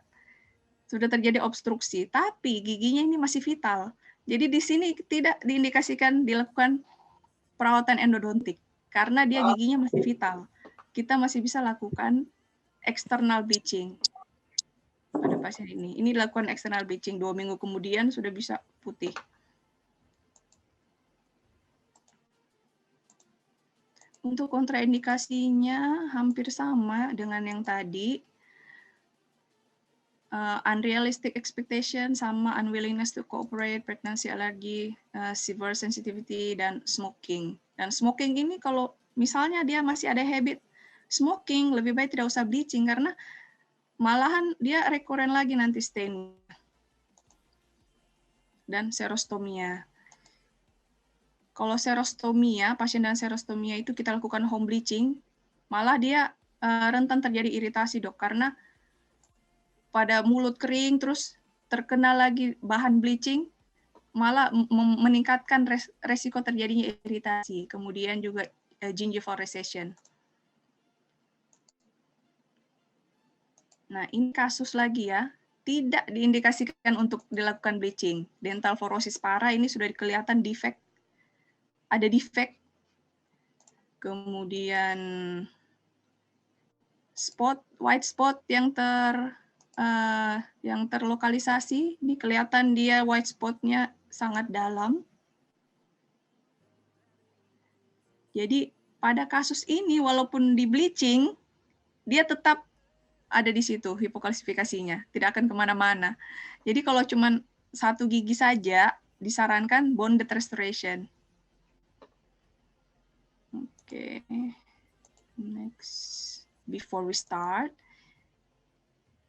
Sudah terjadi obstruksi, tapi giginya ini masih vital. Jadi di sini tidak diindikasikan dilakukan perawatan endodontik karena dia giginya masih vital. Kita masih bisa lakukan external bleaching pada pasien ini. Ini dilakukan external bleaching 2 minggu kemudian sudah bisa putih. Untuk kontraindikasinya hampir sama dengan yang tadi. Unrealistic expectation sama unwillingness to cooperate, pregnancy allergy, severe sensitivity, dan smoking. Dan smoking ini kalau misalnya dia masih ada habit smoking, lebih baik tidak usah bleaching karena malahan dia recurrent lagi nanti stain dan serostomia. Kalau serostomia, pasien dengan serostomia itu kita lakukan home bleaching, malah dia rentan terjadi iritasi dok, karena pada mulut kering terus terkena lagi bahan bleaching, malah meningkatkan resiko terjadinya iritasi. Kemudian juga gingival recession. Nah, ini kasus lagi ya, tidak diindikasikan untuk dilakukan bleaching. Dental fluorosis parah ini sudah kelihatan defect, ada defect. Kemudian white spot yang terlokalisasi, ini kelihatan dia white spot-nya sangat dalam. Jadi pada kasus ini walaupun di bleaching, dia tetap ada di situ hipokalsifikasinya, tidak akan kemana-mana. Jadi kalau cuma satu gigi saja, disarankan bonded restoration. Oke, next. Before we start.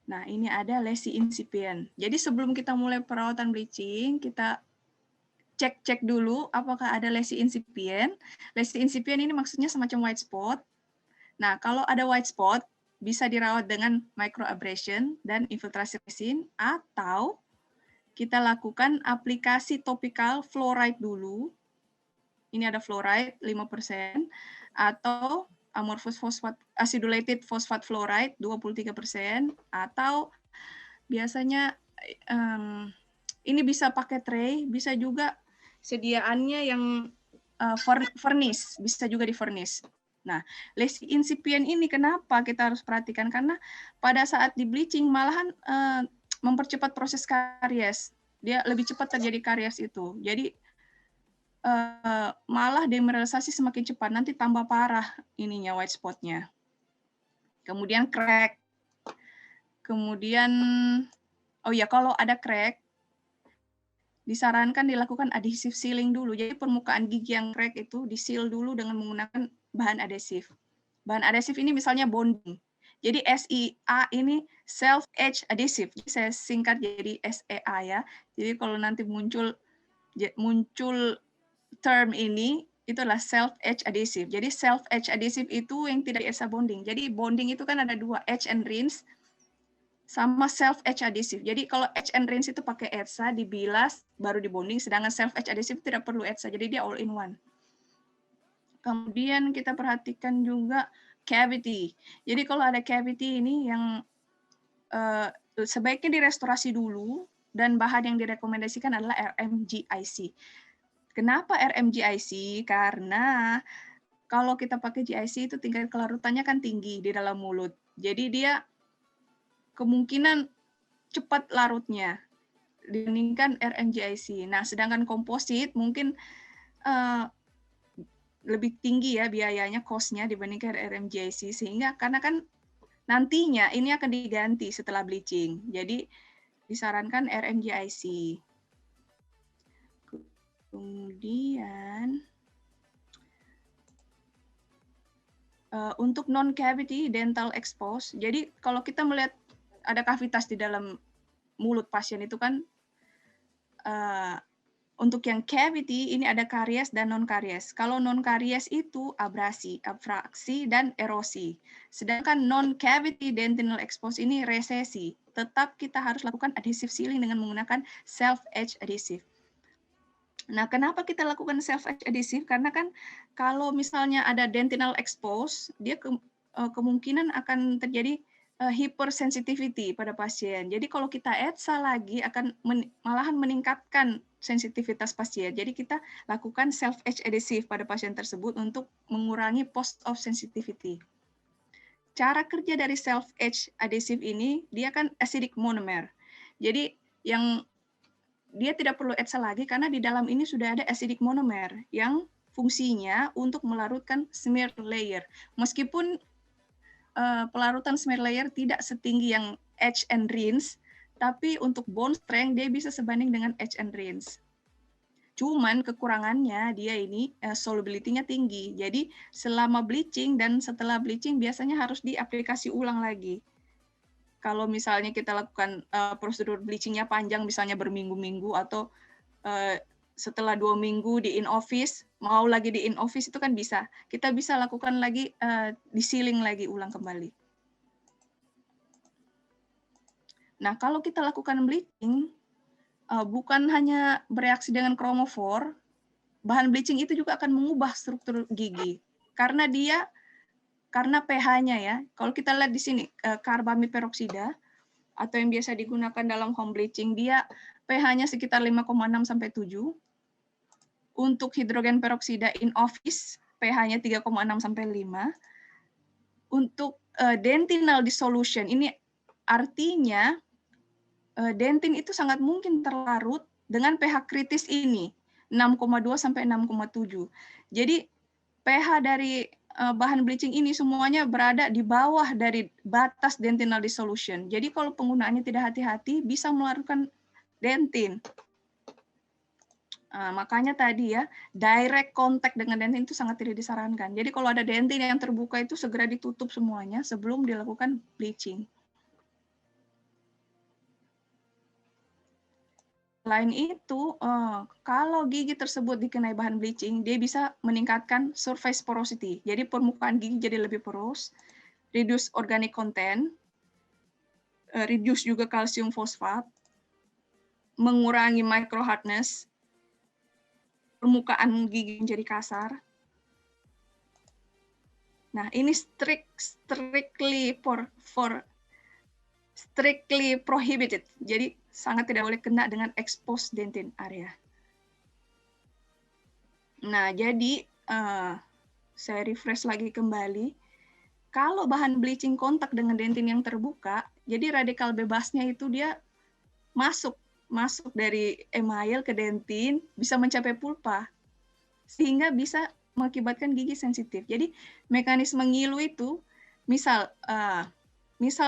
Nah, ini ada lesi insipient. Jadi sebelum kita mulai perawatan bleaching, kita cek dulu apakah ada lesi insipient. Lesi insipient ini maksudnya semacam white spot. Nah, kalau ada white spot, bisa dirawat dengan microabrasion dan infiltrasi resin, atau kita lakukan aplikasi topikal fluoride dulu. Ini ada fluoride 5%, atau amorphous phosphate acidulated phosphate fluoride 23%, atau biasanya ini bisa pakai tray, bisa juga sediaannya yang furnace, bisa juga di furnace. Nah, lesi insipient ini kenapa kita harus perhatikan? Karena pada saat di bleaching malahan mempercepat proses karies. Dia lebih cepat terjadi karies itu. Jadi malah demineralisasi semakin cepat. Nanti tambah parah ininya white spot-nya. Kemudian crack. Kemudian, oh ya, kalau ada crack, disarankan dilakukan adhesive sealing dulu. Jadi permukaan gigi yang crack itu di-seal dulu dengan menggunakan bahan adhesif. Bahan adhesif ini misalnya bonding. Jadi SEA ini self edge adhesive. Jadi saya singkat jadi SEA ya. Jadi kalau nanti muncul term ini, itulah self edge adhesive. Jadi self edge adhesive itu yang tidak ESA bonding. Jadi bonding itu kan ada dua, edge and rinse sama self edge adhesive. Jadi kalau edge and rinse itu pakai ESA, dibilas, baru dibonding, sedangkan self edge adhesive tidak perlu ESA, jadi dia all in one. Kemudian kita perhatikan juga cavity. Jadi kalau ada cavity ini yang sebaiknya direstorasi dulu, dan bahan yang direkomendasikan adalah RMGIC. Kenapa RMGIC? Karena kalau kita pakai GIC itu tingkat kelarutannya kan tinggi di dalam mulut. Jadi dia kemungkinan cepat larutnya dibandingkan RMGIC. Nah, sedangkan komposit mungkin lebih tinggi ya biayanya, cost-nya dibandingkan RMGIC, sehingga karena kan nantinya ini akan diganti setelah bleaching. Jadi disarankan RMGIC. Kemudian untuk non-cavity dental expose, jadi kalau kita melihat ada kavitas di dalam mulut pasien itu kan untuk yang cavity ini ada karies dan non-karies. Kalau non-karies itu abrasi, abfraksi, dan erosi. Sedangkan non-cavity dentinal expose ini resesi. Tetap kita harus lakukan adhesive sealing dengan menggunakan self-edge adhesive. Nah, kenapa kita lakukan self-edge adhesive? Karena kan kalau misalnya ada dentinal expose, dia kemungkinan akan terjadi hypersensitivity pada pasien. Jadi kalau kita ETSA lagi akan malahan meningkatkan sensitivitas pasien. Jadi kita lakukan self-edge adhesive pada pasien tersebut untuk mengurangi post-op sensitivity. Cara kerja dari self-edge adhesive ini, dia kan acidic monomer. Jadi yang dia tidak perlu ETSA lagi karena di dalam ini sudah ada acidic monomer yang fungsinya untuk melarutkan smear layer. Meskipun pelarutan smear layer tidak setinggi yang edge and rinse, tapi untuk bone strength dia bisa sebanding dengan edge and rinse. Cuman kekurangannya dia ini solubility-nya tinggi. Jadi selama bleaching dan setelah bleaching biasanya harus diaplikasi ulang lagi. Kalau misalnya kita lakukan prosedur bleachingnya panjang, misalnya berminggu-minggu atau setelah 2 minggu di in-office, mau lagi di in-office itu kan bisa. Kita bisa lakukan lagi, di-sealing lagi ulang kembali. Nah, kalau kita lakukan bleaching, bukan hanya bereaksi dengan chromophore, bahan bleaching itu juga akan mengubah struktur gigi. Karena pH-nya ya, kalau kita lihat di sini, karbamid peroksida, atau yang biasa digunakan dalam home bleaching, dia pH-nya sekitar 5,6 sampai 7. Untuk hidrogen peroksida in office, pH-nya 3,6 sampai 5. Untuk dentinal dissolution, ini artinya dentin itu sangat mungkin terlarut dengan pH kritis ini, 6,2 sampai 6,7. Jadi pH dari bahan bleaching ini semuanya berada di bawah dari batas dentinal dissolution. Jadi kalau penggunaannya tidak hati-hati bisa melarutkan dentin. Makanya tadi ya, direct contact dengan dentin itu sangat tidak disarankan. Jadi kalau ada dentin yang terbuka itu segera ditutup semuanya sebelum dilakukan bleaching. Selain itu, kalau gigi tersebut dikenai bahan bleaching, dia bisa meningkatkan surface porosity. Jadi permukaan gigi jadi lebih poros, reduce organic content, reduce juga kalsium fosfat, mengurangi micro hardness, permukaan gigi menjadi kasar. Nah, ini strictly prohibited. Jadi sangat tidak boleh kena dengan exposed dentin area. Nah, jadi saya refresh lagi kembali. Kalau bahan bleaching kontak dengan dentin yang terbuka, jadi radikal bebasnya itu dia masuk dari email ke dentin, bisa mencapai pulpa, sehingga bisa mengakibatkan gigi sensitif. Jadi mekanisme ngilu itu, misal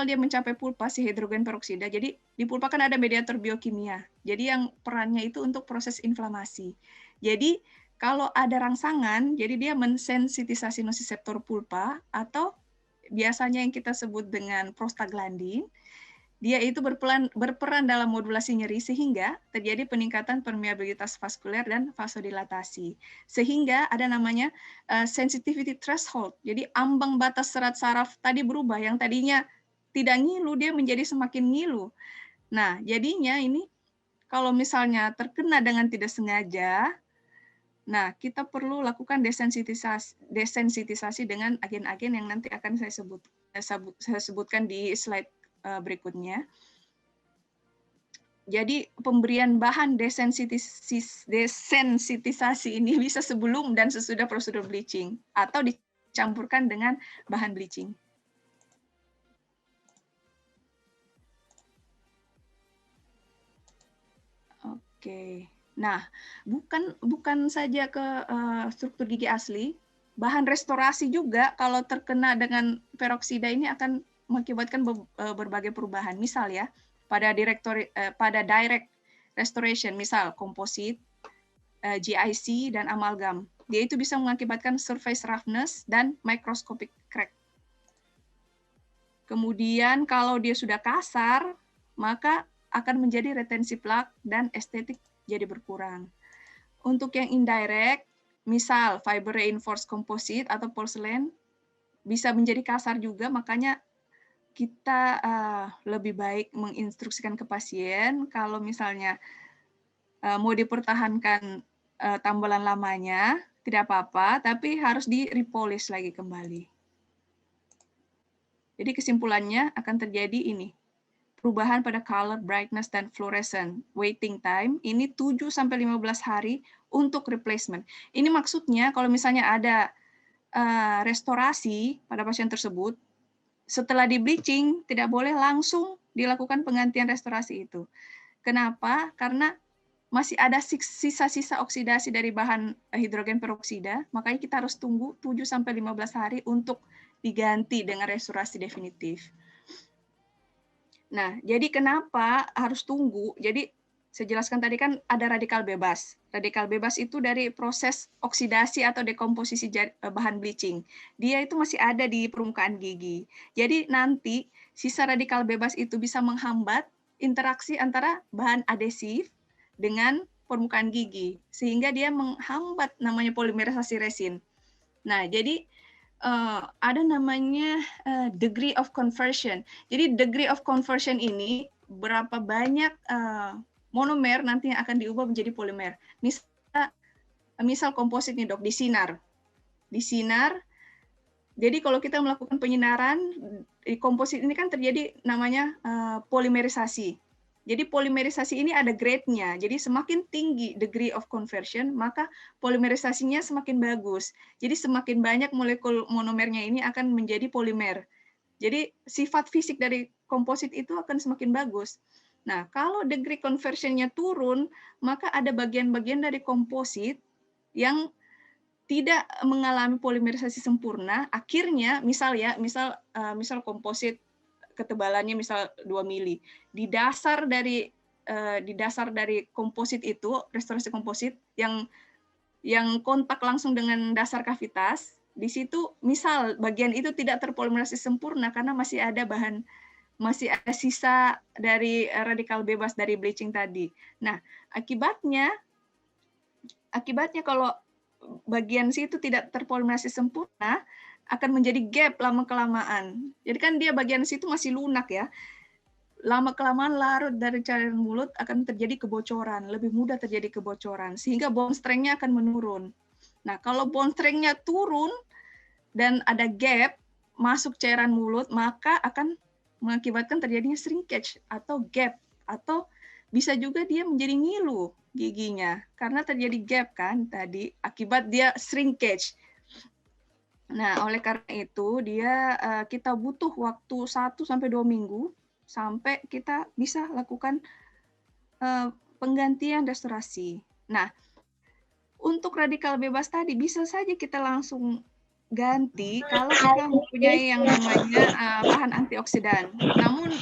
dia mencapai pulpa si hidrogen peroksida, jadi di pulpa kan ada mediator biokimia, jadi yang perannya itu untuk proses inflamasi. Jadi kalau ada rangsangan, jadi dia mensensitisasi nociceptor pulpa, atau biasanya yang kita sebut dengan prostaglandin, dia itu berperan dalam modulasi nyeri sehingga terjadi peningkatan permeabilitas vaskuler dan vasodilatasi. Sehingga ada namanya sensitivity threshold. Jadi ambang batas serat saraf tadi berubah, yang tadinya tidak ngilu dia menjadi semakin ngilu. Nah, jadinya ini kalau misalnya terkena dengan tidak sengaja, nah kita perlu lakukan desensitisasi dengan agen-agen yang nanti akan saya sebutkan di slide berikutnya. Jadi pemberian bahan desensitisasi ini bisa sebelum dan sesudah prosedur bleaching atau dicampurkan dengan bahan bleaching. Oke. Nah, bukan saja ke struktur gigi asli, bahan restorasi juga kalau terkena dengan peroksida ini akan mengakibatkan berbagai perubahan. Misal ya, pada direct restoration, misal komposit, GIC, dan amalgam. Dia itu bisa mengakibatkan surface roughness dan microscopic crack. Kemudian kalau dia sudah kasar, maka akan menjadi retensi plak dan estetik jadi berkurang. Untuk yang indirect, misal fiber reinforced composite atau porcelain, bisa menjadi kasar juga, makanya kita lebih baik menginstruksikan ke pasien kalau misalnya mau dipertahankan tambelan lamanya, tidak apa-apa, tapi harus di-repolish lagi kembali. Jadi kesimpulannya akan terjadi ini, perubahan pada color, brightness, dan fluorescent. Waiting time ini 7-15 hari untuk replacement. Ini maksudnya kalau misalnya ada restorasi pada pasien tersebut, setelah di bleaching tidak boleh langsung dilakukan penggantian restorasi itu. Kenapa? Karena masih ada sisa-sisa oksidasi dari bahan hidrogen peroksida, makanya kita harus tunggu 7-15 hari untuk diganti dengan restorasi definitif. Nah, jadi kenapa harus tunggu? Jadi saya jelaskan tadi kan ada radikal bebas. Radikal bebas itu dari proses oksidasi atau dekomposisi bahan bleaching. Dia itu masih ada di permukaan gigi. Jadi nanti sisa radikal bebas itu bisa menghambat interaksi antara bahan adesif dengan permukaan gigi. Sehingga dia menghambat namanya polimerisasi resin. Nah, jadi ada namanya degree of conversion. Jadi degree of conversion ini berapa banyak monomer nanti yang akan diubah menjadi polimer. Misal komposit nih dok, di sinar. Jadi kalau kita melakukan penyinaran, komposit ini kan terjadi namanya polimerisasi. Jadi polimerisasi ini ada grade-nya. Jadi semakin tinggi degree of conversion, maka polimerisasinya semakin bagus. Jadi semakin banyak molekul monomernya ini akan menjadi polimer. Jadi sifat fisik dari komposit itu akan semakin bagus. Nah, kalau degree conversion-nya turun, maka ada bagian-bagian dari komposit yang tidak mengalami polimerisasi sempurna, akhirnya misal komposit ketebalannya misal 2 mili. Di dasar dari komposit itu, restorasi komposit yang kontak langsung dengan dasar kavitas, di situ misal bagian itu tidak terpolimerisasi sempurna karena masih ada sisa dari radikal bebas dari bleaching tadi. Nah, akibatnya kalau bagian situ tidak terpolimerisasi sempurna, akan menjadi gap lama-kelamaan. Jadi kan dia bagian situ masih lunak ya. Lama-kelamaan larut dari cairan mulut akan terjadi kebocoran, lebih mudah terjadi kebocoran, sehingga bone strength-nya akan menurun. Nah, kalau bone strength-nya turun dan ada gap masuk cairan mulut, maka akan mengakibatkan terjadinya shrinkage atau gap, atau bisa juga dia menjadi ngilu giginya karena terjadi gap kan tadi akibat dia shrinkage. Nah, oleh karena itu kita butuh waktu 1-2 minggu sampai kita bisa lakukan penggantian restorasi. Nah, untuk radikal bebas tadi bisa saja kita langsung ganti kalau kita mempunyai yang namanya bahan antioksidan. Namun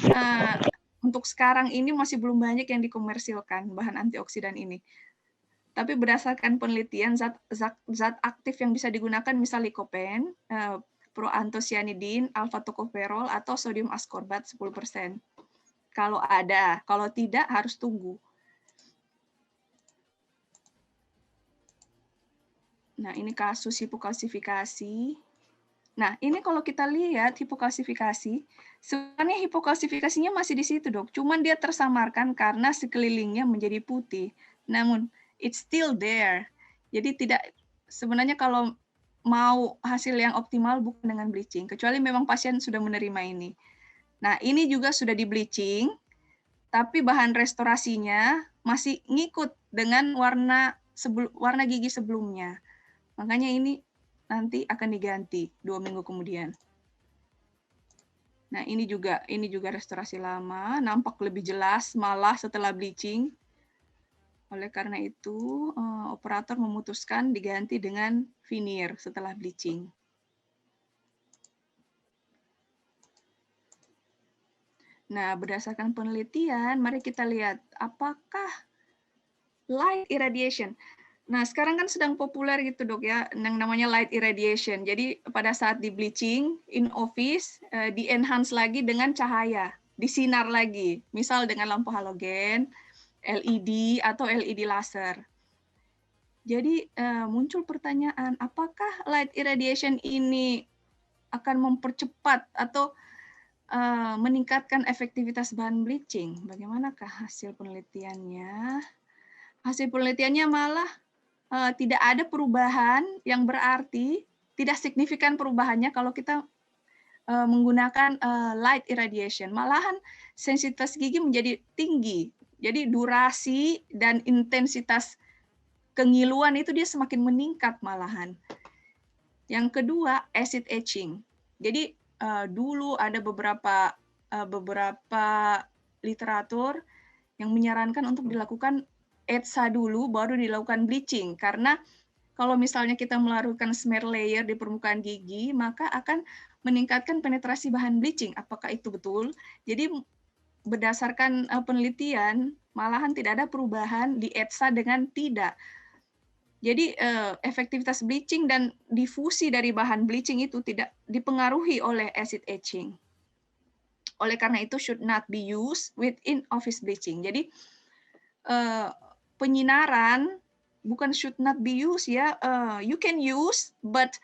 untuk sekarang ini masih belum banyak yang dikomersilkan bahan antioksidan ini. Tapi berdasarkan penelitian zat aktif yang bisa digunakan misal lycopene, proanthocyanidin, alpha tocopherol atau sodium ascorbat 10%. Kalau ada, kalau tidak harus tunggu. Nah, ini kasus hipokalsifikasi. Nah, ini kalau kita lihat hipokalsifikasi, sebenarnya hipokalsifikasinya masih di situ, Dok. Cuman dia tersamarkan karena sekelilingnya menjadi putih. Namun, it's still there. Jadi sebenarnya kalau mau hasil yang optimal bukan dengan bleaching, kecuali memang pasien sudah menerima ini. Nah, ini juga sudah di bleaching, tapi bahan restorasinya masih ngikut dengan warna gigi sebelumnya. Makanya ini nanti akan diganti 2 minggu kemudian. Nah, ini juga restorasi lama, nampak lebih jelas malah setelah bleaching. Oleh karena itu, operator memutuskan diganti dengan veneer setelah bleaching. Nah, berdasarkan penelitian, mari kita lihat apakah light irradiation. Nah, sekarang kan sedang populer gitu, Dok ya, yang namanya light irradiation. Jadi pada saat di bleaching in office di-enhance lagi dengan cahaya, disinar lagi. Misal dengan lampu halogen, LED atau LED laser. Jadi muncul pertanyaan, apakah light irradiation ini akan mempercepat atau meningkatkan efektivitas bahan bleaching? Bagaimanakah hasil penelitiannya? Hasil penelitiannya malah tidak ada perubahan yang berarti, tidak signifikan perubahannya kalau kita menggunakan light irradiation. Malahan sensitivitas gigi menjadi tinggi. Jadi durasi dan intensitas kengiluan itu dia semakin meningkat malahan. Yang kedua, acid etching. Jadi dulu ada beberapa literatur yang menyarankan untuk dilakukan ETSA dulu baru dilakukan bleaching, karena kalau misalnya kita melakukan smear layer di permukaan gigi maka akan meningkatkan penetrasi bahan bleaching. Apakah itu betul? Jadi berdasarkan penelitian malahan tidak ada perubahan di ETSA dengan tidak. Jadi efektivitas bleaching dan difusi dari bahan bleaching itu tidak dipengaruhi oleh acid etching. Oleh karena itu should not be used within office bleaching. Jadi penyinaran bukan should not be used ya, you can use but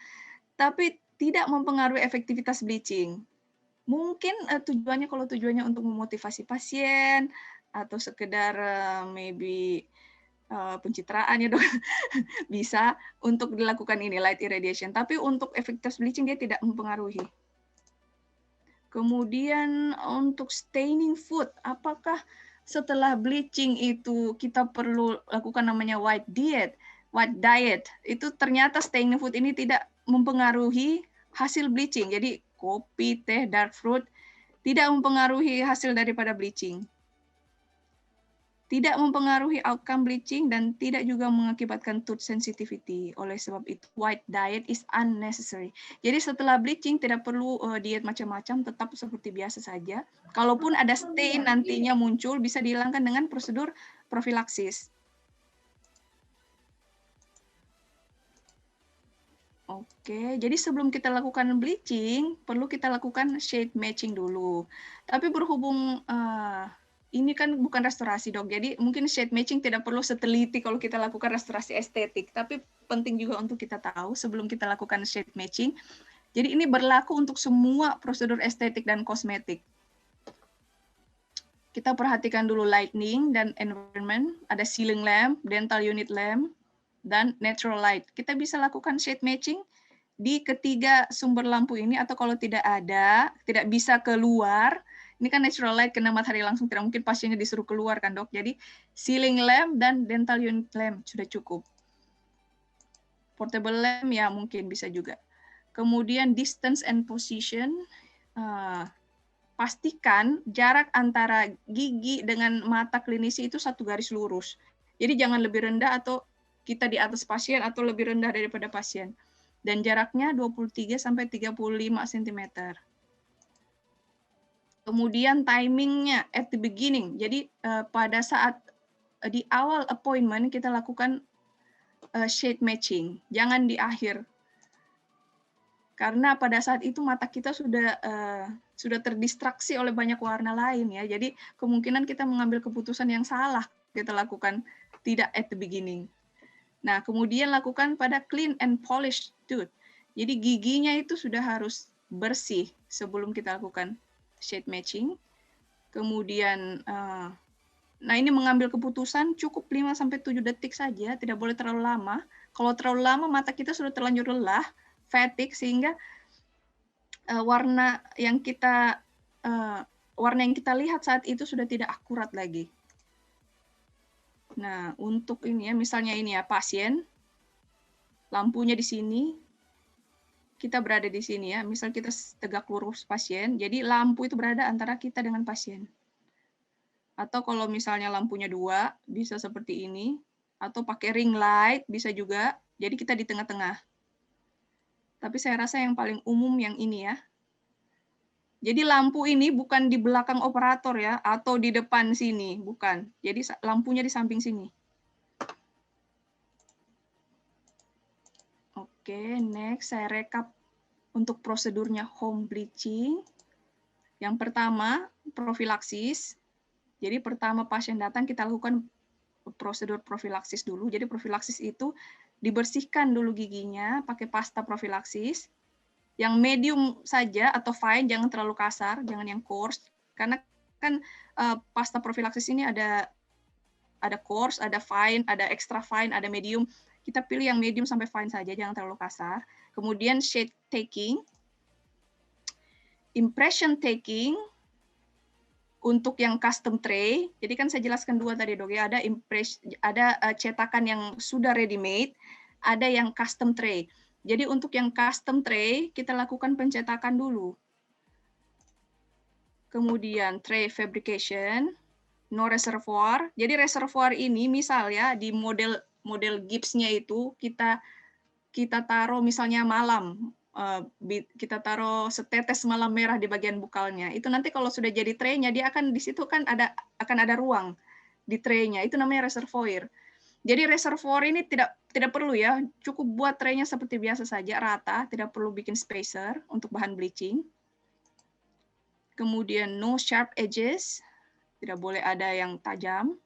tapi tidak mempengaruhi efektivitas bleaching. Mungkin tujuannya untuk memotivasi pasien atau sekedar maybe pencitraan ya, Dok. Bisa untuk dilakukan ini light irradiation, tapi untuk efektivitas bleaching dia tidak mempengaruhi. Kemudian untuk staining food, apakah setelah bleaching itu kita perlu lakukan namanya white diet? Itu ternyata staining food ini tidak mempengaruhi hasil bleaching. Jadi kopi, teh, dark fruit tidak mempengaruhi hasil daripada bleaching. tidak mempengaruhi outcome bleaching dan tidak juga mengakibatkan tooth sensitivity. Oleh sebab itu, white diet is unnecessary. Jadi setelah bleaching tidak perlu diet macam-macam, tetap seperti biasa saja. Kalaupun ada stain nantinya muncul, bisa dihilangkan dengan prosedur profilaksis. Oke, jadi sebelum kita lakukan bleaching, perlu kita lakukan shade matching dulu. Tapi berhubung ini kan bukan restorasi dok, jadi mungkin shade matching tidak perlu seteliti kalau kita lakukan restorasi estetik, tapi penting juga untuk kita tahu sebelum kita lakukan shade matching. Jadi ini berlaku untuk semua prosedur estetik dan kosmetik. Kita perhatikan dulu lighting dan environment, ada ceiling lamp, dental unit lamp, dan natural light. Kita bisa lakukan shade matching di ketiga sumber lampu ini, atau kalau tidak ada, tidak bisa keluar, ini kan natural light kena matahari langsung, tidak mungkin pasiennya disuruh keluar kan dok. Jadi ceiling lamp dan dental unit lamp sudah cukup. Portable lamp ya mungkin bisa juga. Kemudian distance and position, pastikan jarak antara gigi dengan mata klinisi itu satu garis lurus. Jadi jangan lebih rendah atau kita di atas pasien atau lebih rendah daripada pasien. Dan jaraknya 23-35 cm. Kemudian timingnya at the beginning. Jadi pada saat di awal appointment kita lakukan shade matching, jangan di akhir. Karena pada saat itu mata kita sudah terdistraksi oleh banyak warna lain ya. Jadi kemungkinan kita mengambil keputusan yang salah kita lakukan tidak at the beginning. Nah, kemudian lakukan pada clean and polished tooth. Jadi giginya itu sudah harus bersih sebelum kita lakukan shade matching. Kemudian, nah ini mengambil keputusan cukup 5-7 detik saja, tidak boleh terlalu lama. Kalau terlalu lama mata kita sudah terlanjur lelah, fatigue, sehingga warna yang kita lihat saat itu sudah tidak akurat lagi. Nah, untuk ini ya, misalnya ini ya, pasien, lampunya di sini, kita berada di sini ya, misal kita tegak lurus pasien, jadi lampu itu berada antara kita dengan pasien. Atau kalau misalnya lampunya 2, bisa seperti ini, atau pakai ring light, bisa juga, jadi kita di tengah-tengah. Tapi saya rasa yang paling umum yang ini ya. Jadi lampu ini bukan di belakang operator ya, atau di depan sini, bukan. Jadi lampunya di samping sini. Oke, next saya rekap untuk prosedurnya home bleaching. Yang pertama, profilaksis. Jadi pertama pasien datang kita lakukan prosedur profilaksis dulu. Jadi profilaksis itu dibersihkan dulu giginya pakai pasta profilaksis. Yang medium saja atau fine, jangan terlalu kasar, jangan yang coarse. Karena kan pasta profilaksis ini ada coarse, ada fine, ada extra fine, ada medium. Kita pilih yang medium sampai fine saja, jangan terlalu kasar. Kemudian shade taking, impression taking, untuk yang custom tray. Jadi kan saya jelaskan 2 tadi dok ya, ada cetakan yang sudah ready made, ada yang custom tray. Jadi untuk yang custom tray kita lakukan pencetakan dulu. Kemudian tray fabrication, no reservoir. Jadi reservoir ini misal ya di model gipsnya itu kita taruh misalnya malam, kita taruh setetes malam merah di bagian bukalnya. Itu nanti kalau sudah jadi tray-nya, dia akan di situ kan akan ada ruang di tray-nya. Itu namanya reservoir. Jadi reservoir ini tidak perlu ya, cukup buat tray-nya seperti biasa saja, rata, tidak perlu bikin spacer untuk bahan bleaching. Kemudian no sharp edges, tidak boleh ada yang tajam.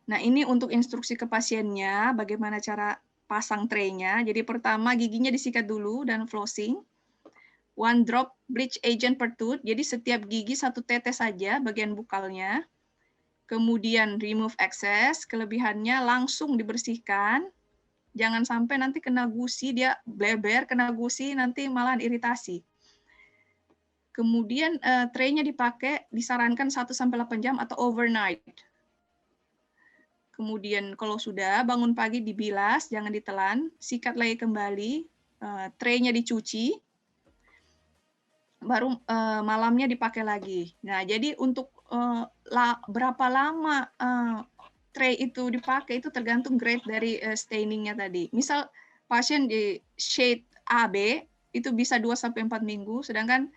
Nah, ini untuk instruksi ke pasiennya, bagaimana cara pasang tray-nya. Jadi pertama giginya disikat dulu dan flossing. 1 drop bleach agent per tooth. Jadi setiap gigi 1 tetes saja bagian bukalnya. Kemudian remove excess, kelebihannya langsung dibersihkan. Jangan sampai nanti kena gusi, dia bleber, kena gusi, nanti malahan iritasi. Kemudian tray-nya dipakai, disarankan 1-8 jam atau overnight. Kemudian kalau sudah bangun pagi dibilas, jangan ditelan, sikat lagi kembali, tray-nya dicuci, baru malamnya dipakai lagi. Nah, jadi untuk berapa lama tray itu dipakai itu tergantung grade dari staining-nya tadi. Misal pasien di shade AB itu bisa 2-4 minggu, sedangkan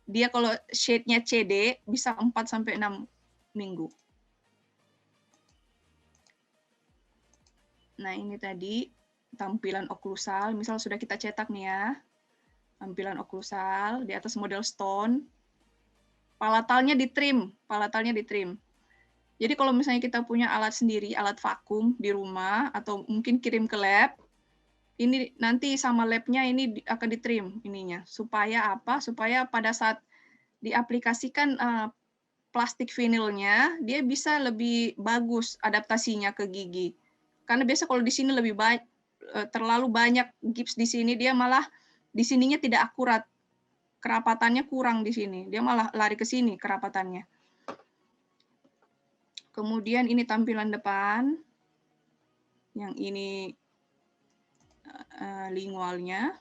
dia kalau shade-nya CD bisa 4-6 minggu. Nah, ini tadi tampilan oklusal, misal sudah kita cetak nih ya, tampilan oklusal di atas model stone, palatalnya ditrim. Jadi kalau misalnya kita punya alat sendiri, alat vakum di rumah, atau mungkin kirim ke lab, ini nanti sama labnya ini akan ditrim ininya. Supaya apa? Supaya pada saat diaplikasikan plastik vinilnya, dia bisa lebih bagus adaptasinya ke gigi. Karena biasa kalau di sini lebih baik, terlalu banyak gips di sini, dia malah di sininya tidak akurat. Kerapatannya kurang di sini. Dia malah lari ke sini kerapatannya. Kemudian ini tampilan depan. Yang ini lingualnya.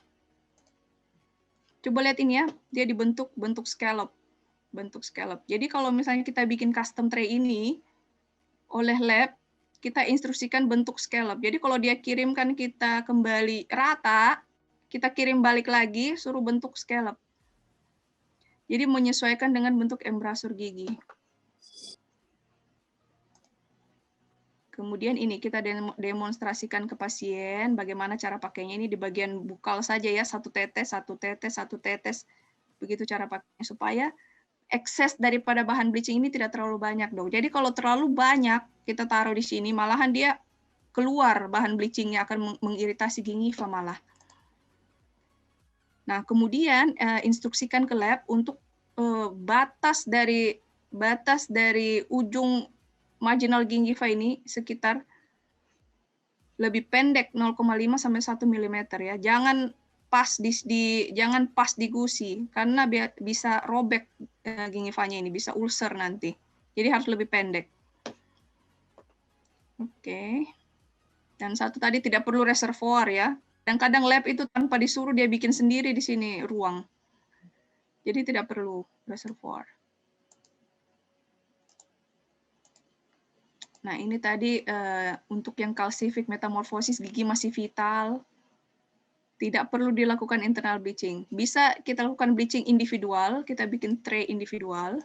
Coba lihat ini ya, dia dibentuk bentuk scallop. Jadi kalau misalnya kita bikin custom tray ini oleh lab, kita instruksikan bentuk scallop. Jadi kalau dia kirimkan kita kembali rata, kita kirim balik lagi, suruh bentuk scallop. Jadi menyesuaikan dengan bentuk embrasur gigi. Kemudian ini kita demonstrasikan ke pasien bagaimana cara pakainya. Ini di bagian bukal saja ya, satu tetes. Begitu cara pakainya supaya ekses daripada bahan bleaching ini tidak terlalu banyak, dong. Jadi kalau terlalu banyak kita taruh di sini, malahan dia keluar bahan bleachingnya, akan mengiritasi gingiva malah. Nah, kemudian instruksikan ke lab untuk batas dari ujung marginal gingiva ini sekitar lebih pendek 0,5 sampai 1 mm ya. Jangan pas di gusi karena bisa robek gingivanya ini, bisa ulcer nanti. Jadi harus lebih pendek. Oke. Dan satu tadi tidak perlu reservoir ya. Kadang-kadang lab itu tanpa disuruh dia bikin sendiri di sini ruang. Jadi tidak perlu reservoir. Nah, ini tadi untuk yang calcific metamorphosis gigi masih vital, tidak perlu dilakukan internal bleaching. Bisa kita lakukan bleaching individual, kita bikin tray individual,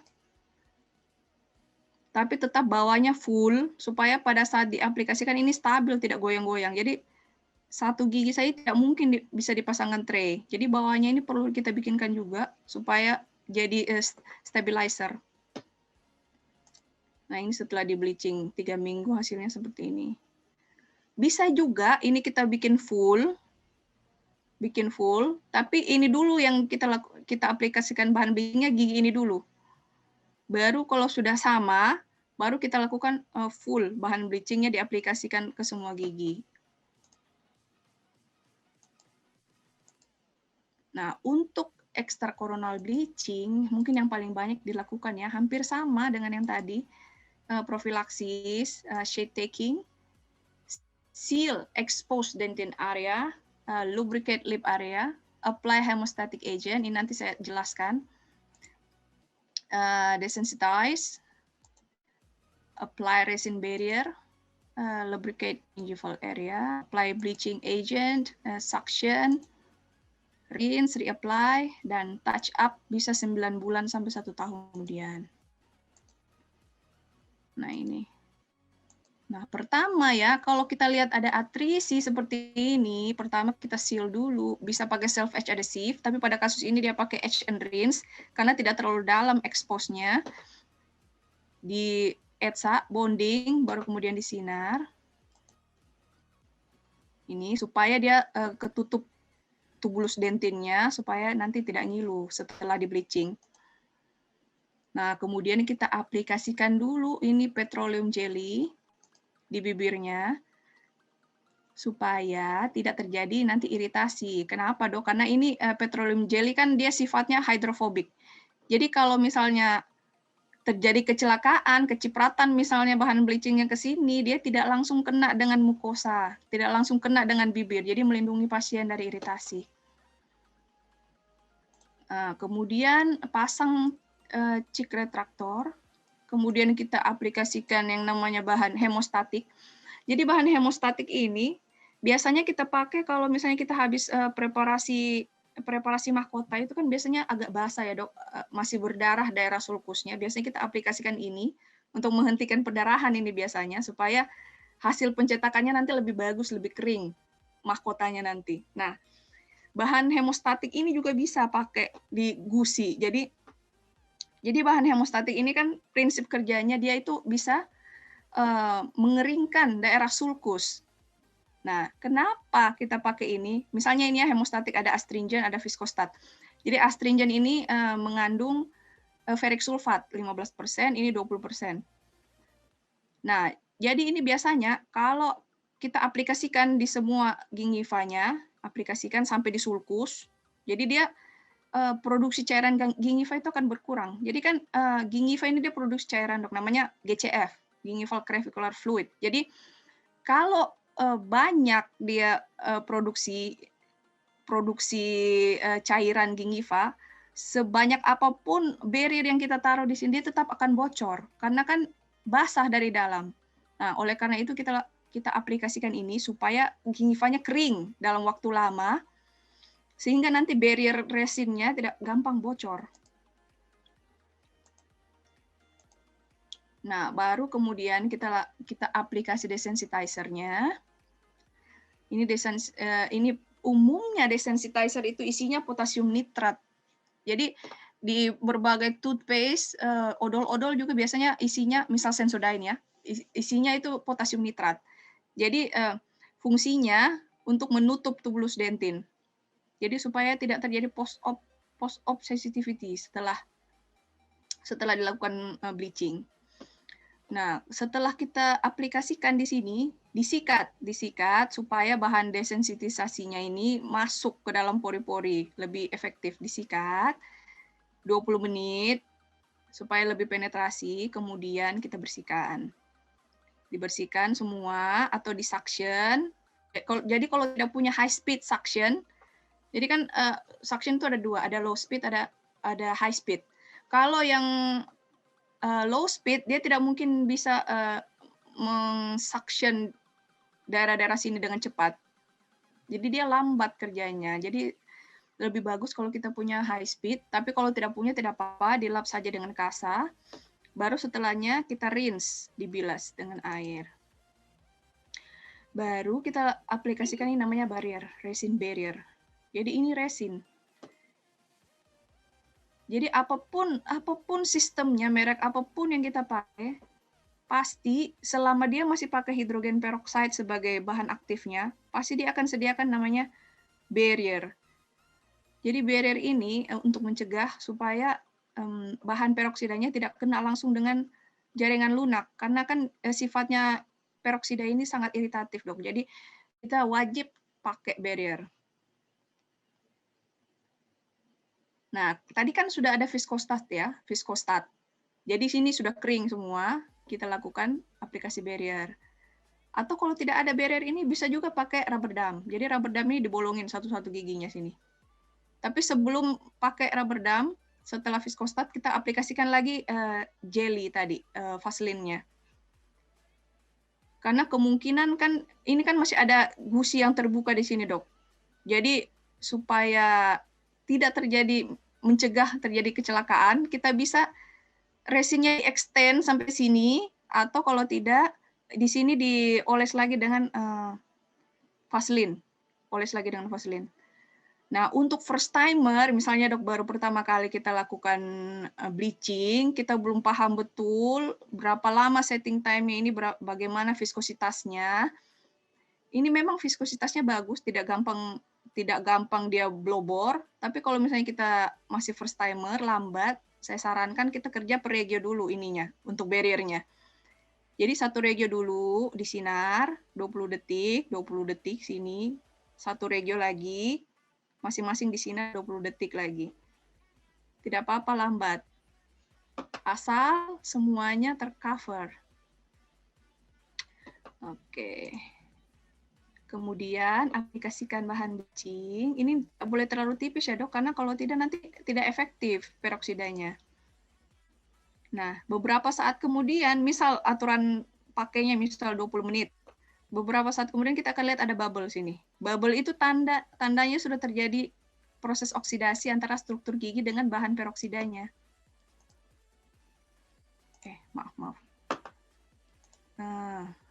tapi tetap bawahnya full, supaya pada saat diaplikasikan ini stabil, tidak goyang-goyang. Jadi, satu gigi saya tidak mungkin bisa dipasangkan tray. Jadi, bawahnya ini perlu kita bikinkan juga, supaya jadi stabilizer. Nah, ini setelah di bleaching 3 minggu hasilnya seperti ini. Bisa juga ini kita bikin full, tapi ini dulu yang kita aplikasikan bahan bleachingnya gigi ini dulu. Baru kalau sudah sama, baru kita lakukan full bahan bleachingnya diaplikasikan ke semua gigi. Nah, untuk extracoronal bleaching, mungkin yang paling banyak dilakukan ya, hampir sama dengan yang tadi, prophylaxis, shade taking, seal exposed dentin area, lubricate lip area, apply hemostatic agent, ini nanti saya jelaskan, desensitize, apply resin barrier, lubricate gingival area, apply bleaching agent, suction, rinse, reapply, dan touch up bisa 9 bulan sampai 1 tahun kemudian. Nah, ini. Nah, pertama ya, kalau kita lihat ada atrisi seperti ini, pertama kita seal dulu. Bisa pakai self-etch adhesive, tapi pada kasus ini dia pakai etch and rinse, karena tidak terlalu dalam expose-nya. Di etsa, bonding, baru kemudian disinar. Ini supaya dia ketutup tubulus dentinnya, supaya nanti tidak ngilu setelah di bleaching. Nah, kemudian kita aplikasikan dulu ini petroleum jelly di bibirnya, supaya tidak terjadi nanti iritasi. Kenapa, Dok? Karena ini petroleum jelly kan dia sifatnya hydrophobic. Jadi kalau misalnya terjadi kecelakaan, kecipratan misalnya bahan bleachingnya ke sini, dia tidak langsung kena dengan mukosa, tidak langsung kena dengan bibir, jadi melindungi pasien dari iritasi. Kemudian pasang cheek retraktor. kemudian kita aplikasikan yang namanya bahan hemostatik. Jadi bahan hemostatik ini biasanya kita pakai kalau misalnya kita habis preparasi mahkota itu kan biasanya agak basah ya dok, masih berdarah daerah sulkusnya. Biasanya kita aplikasikan ini untuk menghentikan perdarahan ini biasanya supaya hasil pencetakannya nanti lebih bagus, lebih kering mahkotanya nanti. Nah, bahan hemostatik ini juga bisa pakai di gusi. Jadi bahan hemostatik ini kan prinsip kerjanya dia itu bisa mengeringkan daerah sulkus. Nah, kenapa kita pakai ini? Misalnya ini ya hemostatik ada astringen, ada viskostat. Jadi astringen ini mengandung ferric sulfat 15%, ini 20%. Nah, jadi ini biasanya kalau kita aplikasikan di semua gingivanya, aplikasikan sampai di sulkus, jadi dia produksi cairan gingiva itu akan berkurang. Jadi kan gingiva ini dia produksi cairan dok, namanya GCF, gingival crevicular fluid. Jadi kalau banyak dia produksi cairan gingiva, sebanyak apapun barrier yang kita taruh di sini dia tetap akan bocor karena kan basah dari dalam. Nah, oleh karena itu kita aplikasikan ini supaya gingivanya kering dalam waktu lama sehingga nanti barrier resinnya tidak gampang bocor. Nah, baru kemudian kita aplikasi desensitizer-nya. Ini umumnya desensitizer itu isinya potasium nitrat. Jadi di berbagai toothpaste, odol-odol juga biasanya isinya, misal Sensodyne ya, isinya itu potasium nitrat. Jadi fungsinya untuk menutup tubulus dentin. Jadi supaya tidak terjadi post-op sensitivity setelah dilakukan bleaching. Nah, setelah kita aplikasikan di sini, disikat supaya bahan desensitisasinya ini masuk ke dalam pori-pori, lebih efektif. Disikat 20 menit supaya lebih penetrasi, kemudian kita bersihkan. Dibersihkan semua atau disuction. Jadi kalau tidak punya high speed suction, jadi kan suction itu ada dua, ada low speed, ada high speed. Kalau yang low speed, dia tidak mungkin bisa mengsuction daerah-daerah sini dengan cepat. Jadi dia lambat kerjanya. Jadi lebih bagus kalau kita punya high speed, tapi kalau tidak punya tidak apa-apa, dilap saja dengan kasa. Baru setelahnya kita rinse, dibilas dengan air. Baru kita aplikasikan ini namanya barrier, resin barrier. Jadi ini resin. Jadi apapun sistemnya, merek apapun yang kita pakai, pasti selama dia masih pakai hidrogen peroksida sebagai bahan aktifnya, pasti dia akan sediakan namanya barrier. Jadi barrier ini untuk mencegah supaya bahan peroksidanya tidak kena langsung dengan jaringan lunak, karena kan sifatnya peroksida ini sangat iritatif dok. Jadi kita wajib pakai barrier. Nah, tadi kan sudah ada viskostat ya, viskostat. Jadi sini sudah kering semua, kita lakukan aplikasi barrier. Atau kalau tidak ada barrier ini bisa juga pakai rubber dam. Jadi rubber dam ini dibolongin satu-satu giginya sini. Tapi sebelum pakai rubber dam, setelah viskostat kita aplikasikan lagi jelly tadi, Vaseline-nya. Karena kemungkinan kan ini kan masih ada gusi yang terbuka di sini, Dok. Jadi supaya tidak mencegah terjadi kecelakaan, kita bisa resinnya extend sampai sini, atau kalau tidak di sini dioles lagi dengan Vaseline. Oles lagi dengan Vaseline. Nah, untuk first timer, misalnya dok baru pertama kali kita lakukan bleaching, kita belum paham betul berapa lama setting time-nya ini, bagaimana viskositasnya. Ini memang viskositasnya bagus, tidak gampang dia blobor, tapi kalau misalnya kita masih first timer, lambat, saya sarankan kita kerja per regio dulu ininya, untuk barrier-nya. Jadi satu regio dulu disinar, 20 detik sini, satu regio lagi, masing-masing di sini 20 detik lagi. Tidak apa-apa lambat. Asal semuanya tercover. Oke. Kemudian aplikasikan bahan bleaching. Ini tidak boleh terlalu tipis ya dok, karena kalau tidak nanti tidak efektif peroksidanya. Nah, beberapa saat kemudian, misal aturan pakainya misal 20 menit. Beberapa saat kemudian kita akan lihat ada bubble sini. Bubble itu tandanya sudah terjadi proses oksidasi antara struktur gigi dengan bahan peroksidanya. Maaf.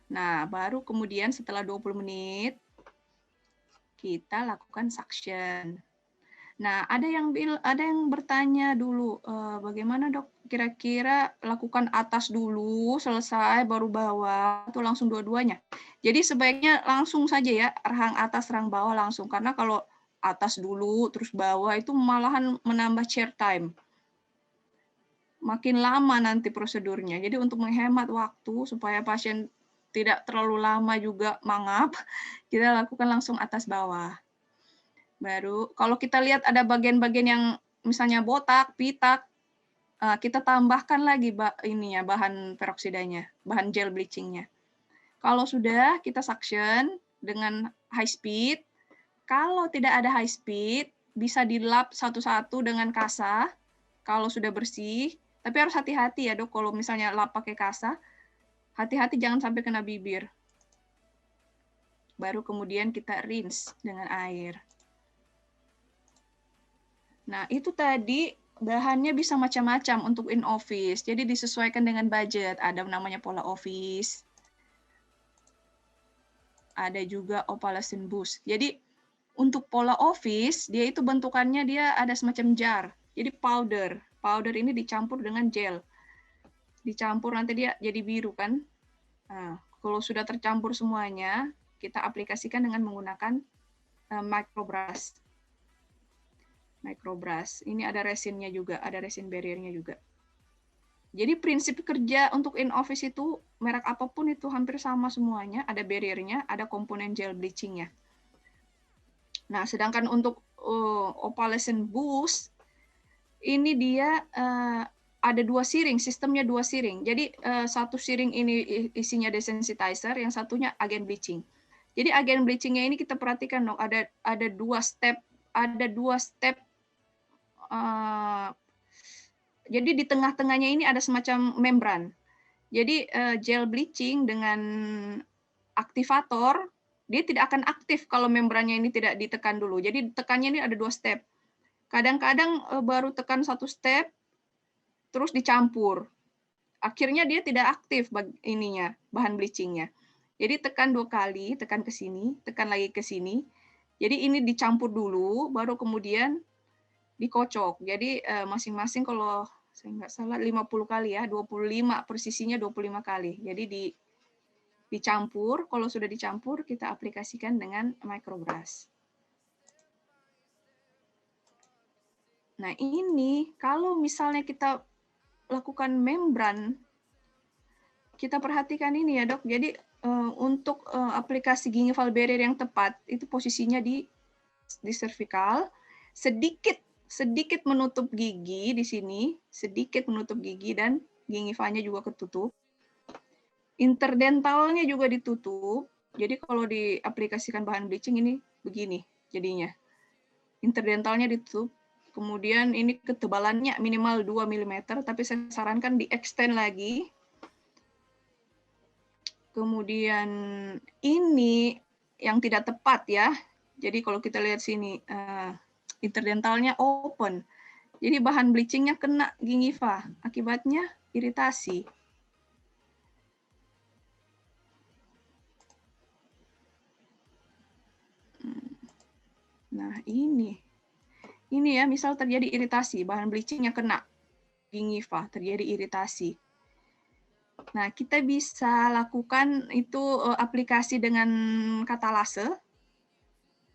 Nah, baru kemudian setelah 20 menit, kita lakukan suction. Nah, ada yang bertanya dulu, bagaimana dok? Kira-kira lakukan atas dulu, selesai, baru bawah, atau langsung dua-duanya? Jadi sebaiknya langsung saja ya, rahang atas, rahang bawah langsung. Karena kalau atas dulu, terus bawah, itu malahan menambah chair time. Makin lama nanti prosedurnya. Jadi untuk menghemat waktu, supaya pasien tidak terlalu lama juga mangap, kita lakukan langsung atas bawah. Baru kalau kita lihat ada bagian-bagian yang misalnya botak, pitak, kita tambahkan lagi bahan peroksidanya, bahan gel bleachingnya. Kalau sudah, kita suction dengan high speed. Kalau tidak ada high speed, bisa dilap satu-satu dengan kasa. Kalau sudah bersih, tapi harus hati-hati ya dok, kalau misalnya lap pakai kasa, hati-hati jangan sampai kena bibir. Baru kemudian kita rinse dengan air. Nah, itu tadi bahannya bisa macam-macam untuk in office. Jadi disesuaikan dengan budget. Ada namanya pola office. Ada juga opalescent boost. Jadi untuk pola office, dia itu bentukannya dia ada semacam jar. Jadi powder. Powder ini dicampur dengan gel. Dicampur nanti dia jadi biru kan. Nah, kalau sudah tercampur semuanya, kita aplikasikan dengan menggunakan microbrush. Microbrush. Ini ada resinnya juga, ada resin barriernya juga. Jadi prinsip kerja untuk in office itu merek apapun itu hampir sama semuanya, ada barriernya, ada komponen gel bleachingnya. Nah, sedangkan untuk opalescent boost ini dia ada 2 siring, sistemnya 2 siring. Jadi satu siring ini isinya desensitizer, yang satunya agen bleaching. Jadi agen bleachingnya ini kita perhatikan dong, ada 2 step, jadi di tengah-tengahnya ini ada semacam membran. Jadi gel bleaching dengan aktivator, dia tidak akan aktif kalau membrannya ini tidak ditekan dulu. Jadi tekannya ini ada 2 step. Kadang-kadang baru tekan 1 step, terus dicampur. Akhirnya dia tidak aktif bahan bleachingnya. Jadi tekan 2 kali, tekan ke sini, tekan lagi ke sini. Jadi ini dicampur dulu, baru kemudian dikocok. Jadi masing-masing kalau saya nggak salah 50 kali ya, 25 persisinya 25 kali. Jadi dicampur, kalau sudah dicampur kita aplikasikan dengan microbrush. Nah ini kalau misalnya kita lakukan membran, kita perhatikan ini ya dok. Jadi untuk aplikasi gingival barrier yang tepat, itu posisinya di cervical, sedikit menutup gigi di sini, sedikit menutup gigi dan gingivanya juga ketutup. Interdentalnya juga ditutup. Jadi kalau diaplikasikan bahan bleaching ini begini jadinya. Interdentalnya ditutup. Kemudian ini ketebalannya minimal 2 mm, tapi saya sarankan di-extend lagi. Kemudian ini yang tidak tepat ya. Jadi kalau kita lihat sini, interdentalnya open. Jadi bahan bleachingnya kena gingiva, akibatnya iritasi. Nah ini ya misal terjadi iritasi, bahan bleachingnya kena gingiva, terjadi iritasi. Nah kita bisa lakukan itu aplikasi dengan katalase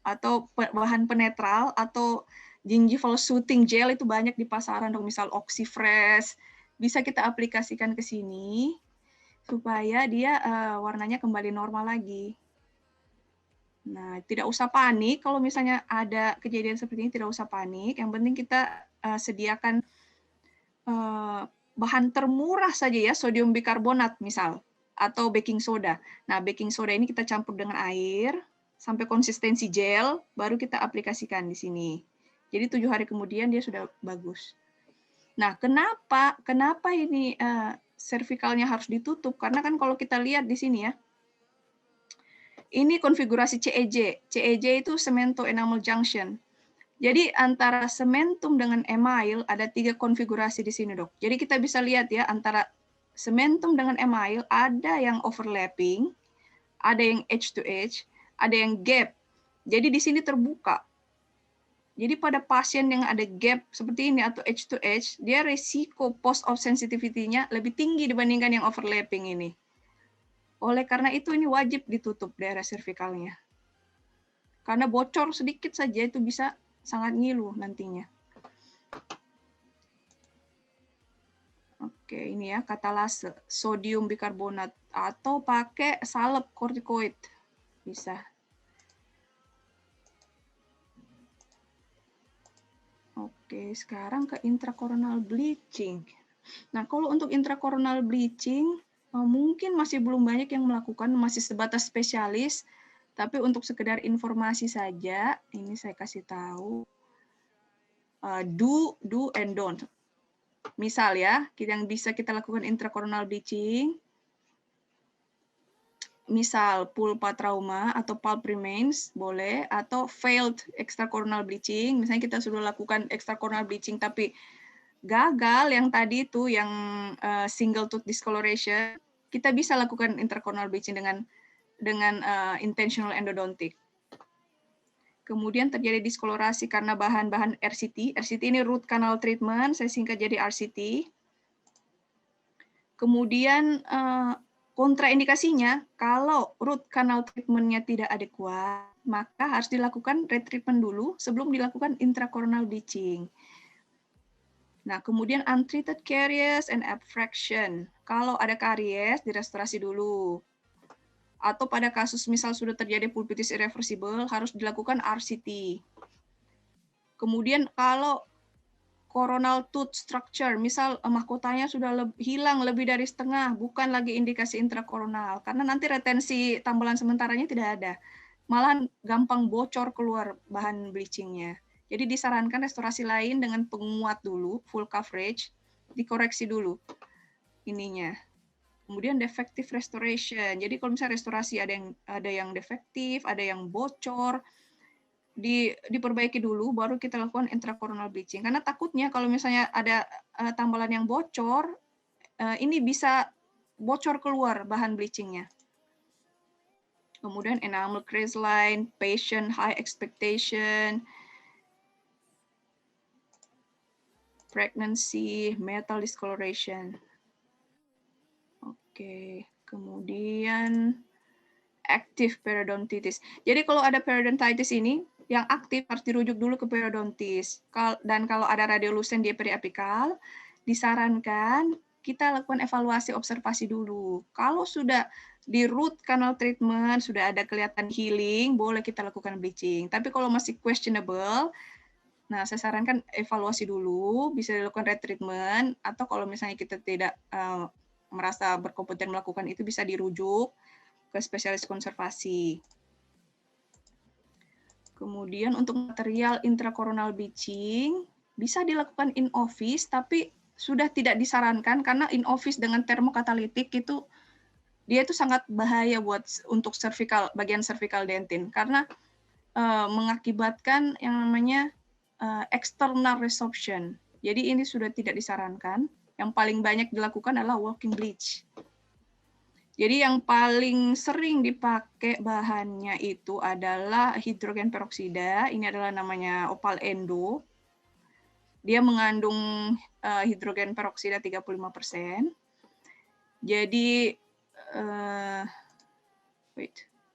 atau bahan penetral atau gingival soothing gel, itu banyak di pasaran dong, misal Oxyfresh, bisa kita aplikasikan ke sini supaya dia warnanya kembali normal lagi. Nah, tidak usah panik kalau misalnya ada kejadian seperti ini, tidak usah panik. Yang penting kita sediakan bahan termurah saja ya, sodium bikarbonat misal, atau baking soda. Nah, baking soda ini kita campur dengan air sampai konsistensi gel, baru kita aplikasikan di sini. Jadi 7 hari kemudian dia sudah bagus. Nah, kenapa ini cervicalnya harus ditutup? Karena kan kalau kita lihat di sini ya, ini konfigurasi CEJ. CEJ itu cemento enamel junction. Jadi antara sementum dengan email ada 3 konfigurasi di sini, Dok. Jadi kita bisa lihat ya, antara sementum dengan email ada yang overlapping, ada yang edge to edge, ada yang gap. Jadi di sini terbuka. Jadi pada pasien yang ada gap seperti ini atau edge to edge, dia resiko post-op sensitivity-nya lebih tinggi dibandingkan yang overlapping ini. Oleh karena itu ini wajib ditutup daerah cervicalnya. Karena bocor sedikit saja itu bisa sangat ngilu nantinya. Oke, ini ya katalase, sodium bikarbonat atau pakai salep kortikoid bisa. Oke, sekarang ke intracoronal bleaching. Nah, kalau untuk intracoronal bleaching mungkin masih belum banyak yang melakukan, masih sebatas spesialis. Tapi untuk sekedar informasi saja, ini saya kasih tahu do and don't. Misal ya, yang bisa kita lakukan intracoronal bleaching, misal pulpa trauma atau pulp remains boleh, atau failed extracoronal bleaching, misalnya kita sudah lakukan extracoronal bleaching tapi gagal yang tadi itu yang single tooth discoloration, kita bisa lakukan intracoronal bleaching dengan intentional endodontic. Kemudian terjadi diskolorasi karena bahan-bahan RCT. RCT ini root canal treatment, saya singkat jadi RCT. Kemudian kontraindikasinya, kalau root canal treatment-nya tidak adekuat, maka harus dilakukan retreatment dulu sebelum dilakukan intracoronal bleaching. Nah, kemudian untreated caries and abfraction. Kalau ada karies, direstorasi dulu. Atau pada kasus misal sudah terjadi pulpitis irreversible, harus dilakukan RCT. Kemudian kalau coronal tooth structure, misal mahkotanya sudah hilang lebih dari setengah, bukan lagi indikasi intrakoronal, karena nanti retensi tambelan sementaranya tidak ada. Malah gampang bocor keluar bahan bleachingnya. Jadi disarankan restorasi lain dengan penguat dulu, full coverage, dikoreksi dulu ininya. Kemudian defective restoration. Jadi kalau misalnya restorasi ada yang defektif, ada yang bocor, diperbaiki dulu, baru kita lakukan intracoronal bleaching. Karena takutnya kalau misalnya ada tambalan yang bocor, ini bisa bocor keluar bahan bleachingnya. Kemudian enamel crystalline, patient high expectation, pregnancy, metal discoloration. Oke, kemudian active periodontitis. Jadi kalau ada periodontitis ini, yang aktif harus dirujuk dulu ke periodontis. Dan kalau ada radiolucent di periapikal, disarankan kita lakukan evaluasi observasi dulu. Kalau sudah di root canal treatment, sudah ada kelihatan healing, boleh kita lakukan bleaching. Tapi kalau masih questionable, nah saya sarankan evaluasi dulu, bisa dilakukan retreatment, atau kalau misalnya kita tidak merasa berkompeten melakukan itu, bisa dirujuk ke spesialis konservasi. Kemudian untuk material intracoronal bleaching bisa dilakukan in office, tapi sudah tidak disarankan karena in office dengan termokatalitik itu dia itu sangat bahaya untuk bagian cervical dentin karena mengakibatkan yang namanya external resorption. Jadi ini sudah tidak disarankan. Yang paling banyak dilakukan adalah walking bleach. Jadi yang paling sering dipakai bahannya itu adalah hidrogen peroksida. Ini adalah namanya opal endo. Dia mengandung hidrogen peroksida 35%. Jadi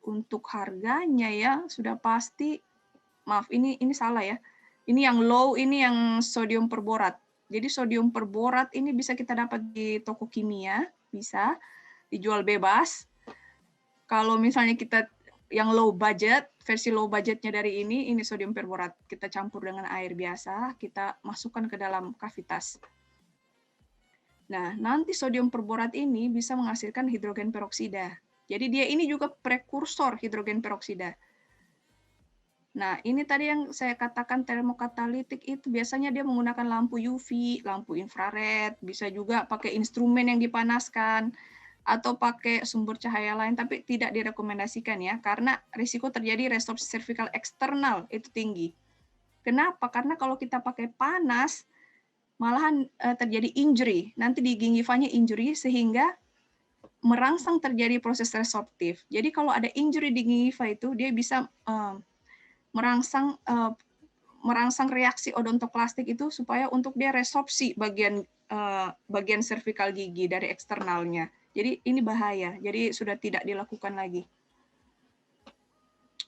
untuk harganya ya sudah pasti, maaf ini salah ya. Ini yang low, ini yang sodium perborat. Jadi sodium perborat ini bisa kita dapat di toko kimia, bisa dijual bebas. Kalau misalnya kita yang low budget, versi low budgetnya dari ini sodium perborat. Kita campur dengan air biasa, kita masukkan ke dalam kavitas. Nah, nanti sodium perborat ini bisa menghasilkan hidrogen peroksida. Jadi dia ini juga prekursor hidrogen peroksida. Nah, ini tadi yang saya katakan termokatalitik itu biasanya dia menggunakan lampu UV, lampu infrared, bisa juga pakai instrumen yang dipanaskan, atau pakai sumber cahaya lain, tapi tidak direkomendasikan ya, karena risiko terjadi resorpsi cervical eksternal itu tinggi. Kenapa? Karena kalau kita pakai panas, malahan terjadi injury, nanti di gingivanya injury, sehingga merangsang terjadi proses resorptif. Jadi kalau ada injury di gingiva itu, dia bisa merangsang reaksi odontoklastik itu supaya untuk dia resorpsi bagian cervical gigi dari eksternalnya. Jadi ini bahaya. Jadi sudah tidak dilakukan lagi.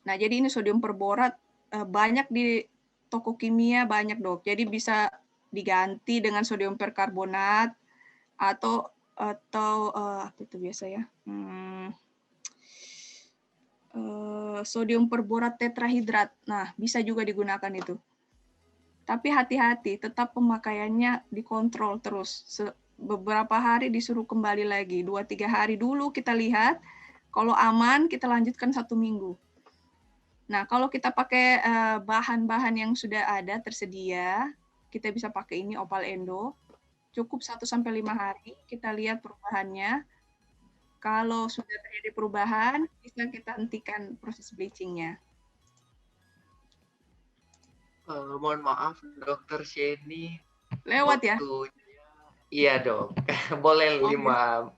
Nah, jadi ini sodium perborat banyak di toko kimia banyak, Dok. Jadi bisa diganti dengan sodium perkarbonat atau apa itu biasa ya? Sodium perborat tetrahidrat. Nah, bisa juga digunakan itu. Tapi hati-hati, tetap pemakaiannya dikontrol terus. Beberapa hari disuruh kembali lagi, 2-3 hari dulu kita lihat. Kalau aman, kita lanjutkan 1 minggu. Nah, kalau kita pakai bahan-bahan yang sudah ada tersedia, kita bisa pakai ini Opal Endo. Cukup 1-5 hari, kita lihat perubahannya. Kalau sudah terjadi perubahan, bisa kita hentikan proses bleaching-nya. Mohon maaf, Dokter Sheni. Lewat ya? Iya dok. Boleh 5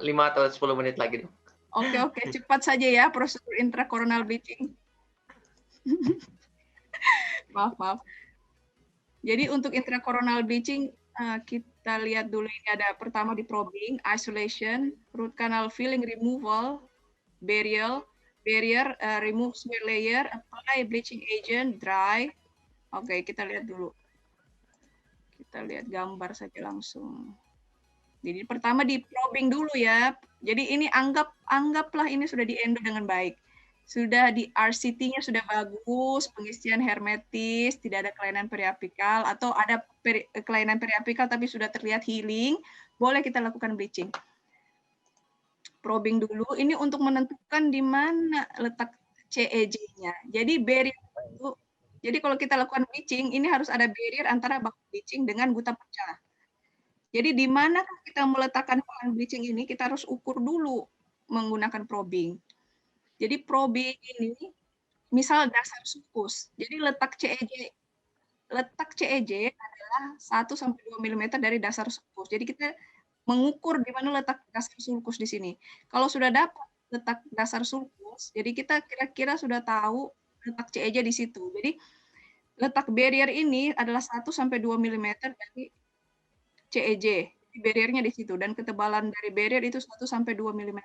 atau 10 menit lagi dok. Oke, cepat saja ya prosedur intracoronal bleaching. Maaf. Jadi untuk intracoronal bleaching kita lihat dulu ini ada pertama di probing, isolation, root canal filling removal, barrier, remove smear layer, apply bleaching agent, dry. Oke, kita lihat dulu. Kita lihat gambar saja langsung. Jadi pertama di probing dulu ya. Jadi ini anggaplah ini sudah di-endo dengan baik. Sudah di RCT-nya sudah bagus, pengisian hermetis, tidak ada kelainan periapikal, atau ada kelainan periapikal tapi sudah terlihat healing, boleh kita lakukan bleaching. Probing dulu, ini untuk menentukan di mana letak CEJ-nya. Jadi barrier itu, jadi kalau kita lakukan bleaching, ini harus ada barrier antara baku bleaching dengan guta pecah. Jadi di mana kita meletakkan bahan bleaching ini, kita harus ukur dulu menggunakan probing. Jadi probing ini, misal dasar sulcus. Jadi letak CEJ adalah 1-2 mm dari dasar sulcus. Jadi kita mengukur di mana letak dasar sulcus di sini. Kalau sudah dapat letak dasar sulcus, jadi kita kira-kira sudah tahu letak CEJ di situ. Jadi letak barrier ini adalah 1-2 mm dari CEJ. Barriernya di situ dan ketebalan dari barrier itu 1-2 mm.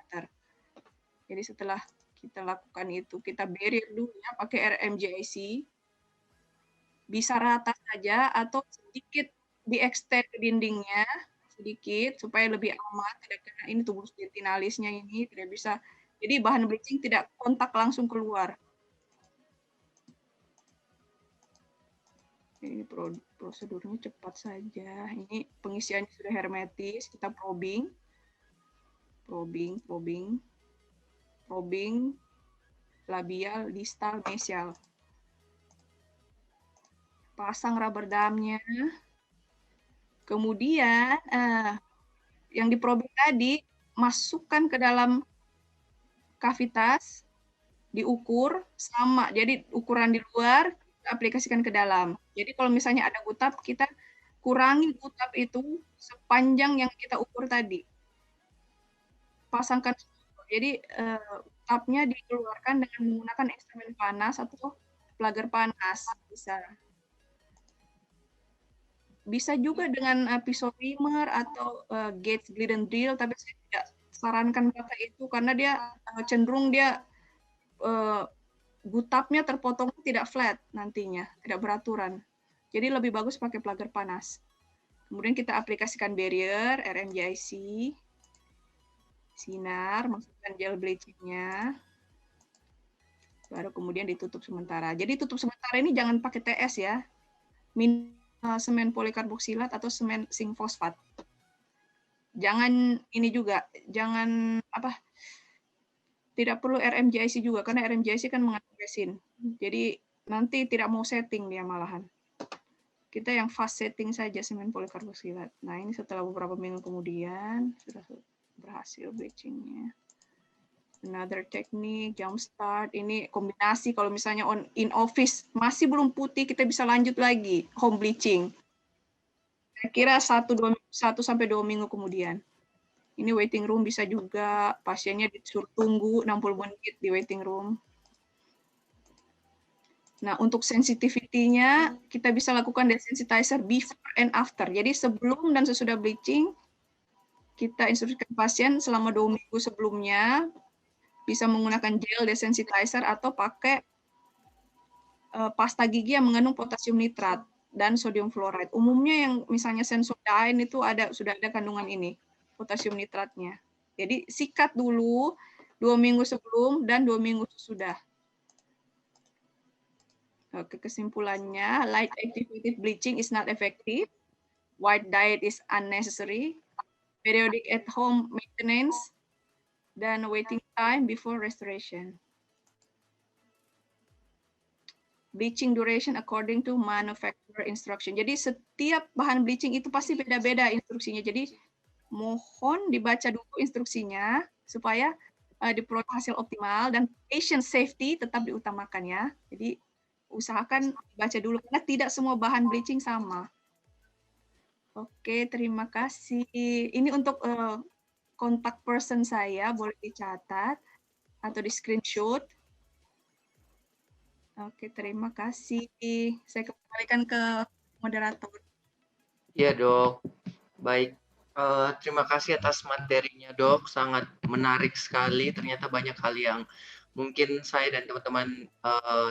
Jadi setelah kita lakukan itu, kita barrier dulu ya pakai RMJIC. Bisa rata saja atau sedikit di-extend ke dindingnya sedikit supaya lebih aman, tidak kena ini tubus dentinalisnya ini tidak bisa. Jadi bahan bleaching tidak kontak langsung keluar. Ini prosedurnya cepat saja. Ini pengisiannya sudah hermetis, kita probing, labial, distal, mesial. Pasang rubber dam-nya. Kemudian yang diprobing tadi masukkan ke dalam kavitas, diukur sama. Jadi ukuran di luar aplikasikan ke dalam. Jadi kalau misalnya ada gutap, kita kurangi gutap itu sepanjang yang kita ukur tadi. Pasangkan. Jadi gutapnya dikeluarkan dengan menggunakan instrumen panas atau plugger panas bisa. Bisa juga dengan pisau trimmer atau gauge glidden drill, tapi saya tidak sarankan pakai itu karena dia cenderung dia gutapnya terpotong tidak flat nantinya, tidak beraturan. Jadi lebih bagus pakai plugger panas. Kemudian kita aplikasikan barrier, RMJIC, sinar, masukkan gel bleaching-nya, baru kemudian ditutup sementara. Jadi tutup sementara ini jangan pakai TS ya, semen polikarboksilat atau semen zinc fosfat. Jangan ini juga, jangan Tidak perlu RMJIC juga, karena RMJIC kan mengandung resin. Jadi nanti tidak mau setting dia malahan. Kita yang fast setting saja semen polikarboksilat. Nah, ini setelah beberapa minggu kemudian sudah berhasil bleachingnya. Another technique, jump start. Ini kombinasi kalau misalnya in office masih belum putih, kita bisa lanjut lagi home bleaching. Saya kira 1-2 minggu kemudian. Ini waiting room bisa juga, pasiennya disuruh tunggu 60 menit di waiting room. Nah, untuk sensitivity-nya, kita bisa lakukan desensitizer before and after. Jadi sebelum dan sesudah bleaching, kita instruksikan pasien selama 2 minggu sebelumnya, bisa menggunakan gel desensitizer atau pakai pasta gigi yang mengandung potasium nitrat dan sodium fluoride. Umumnya yang misalnya Sensodyne itu sudah ada kandungan ini, potasium nitratnya. Jadi sikat dulu 2 minggu sebelum dan 2 minggu sesudah. Oke, kesimpulannya, light activated bleaching is not effective, white diet is unnecessary, periodic at home maintenance, dan waiting time before restoration. Bleaching duration according to manufacturer instruction. Jadi setiap bahan bleaching itu pasti beda-beda instruksinya. Jadi mohon dibaca dulu instruksinya supaya diperoleh hasil optimal dan patient safety tetap diutamakan ya. Jadi usahakan baca dulu karena tidak semua bahan bleaching sama. Oke, terima kasih. Ini untuk kontak person saya, boleh dicatat atau di screenshot. Oke, terima kasih. Saya kembalikan ke moderator. Iya dok, baik. Terima kasih atas materinya dok, sangat menarik sekali. Ternyata banyak hal yang mungkin saya dan teman-teman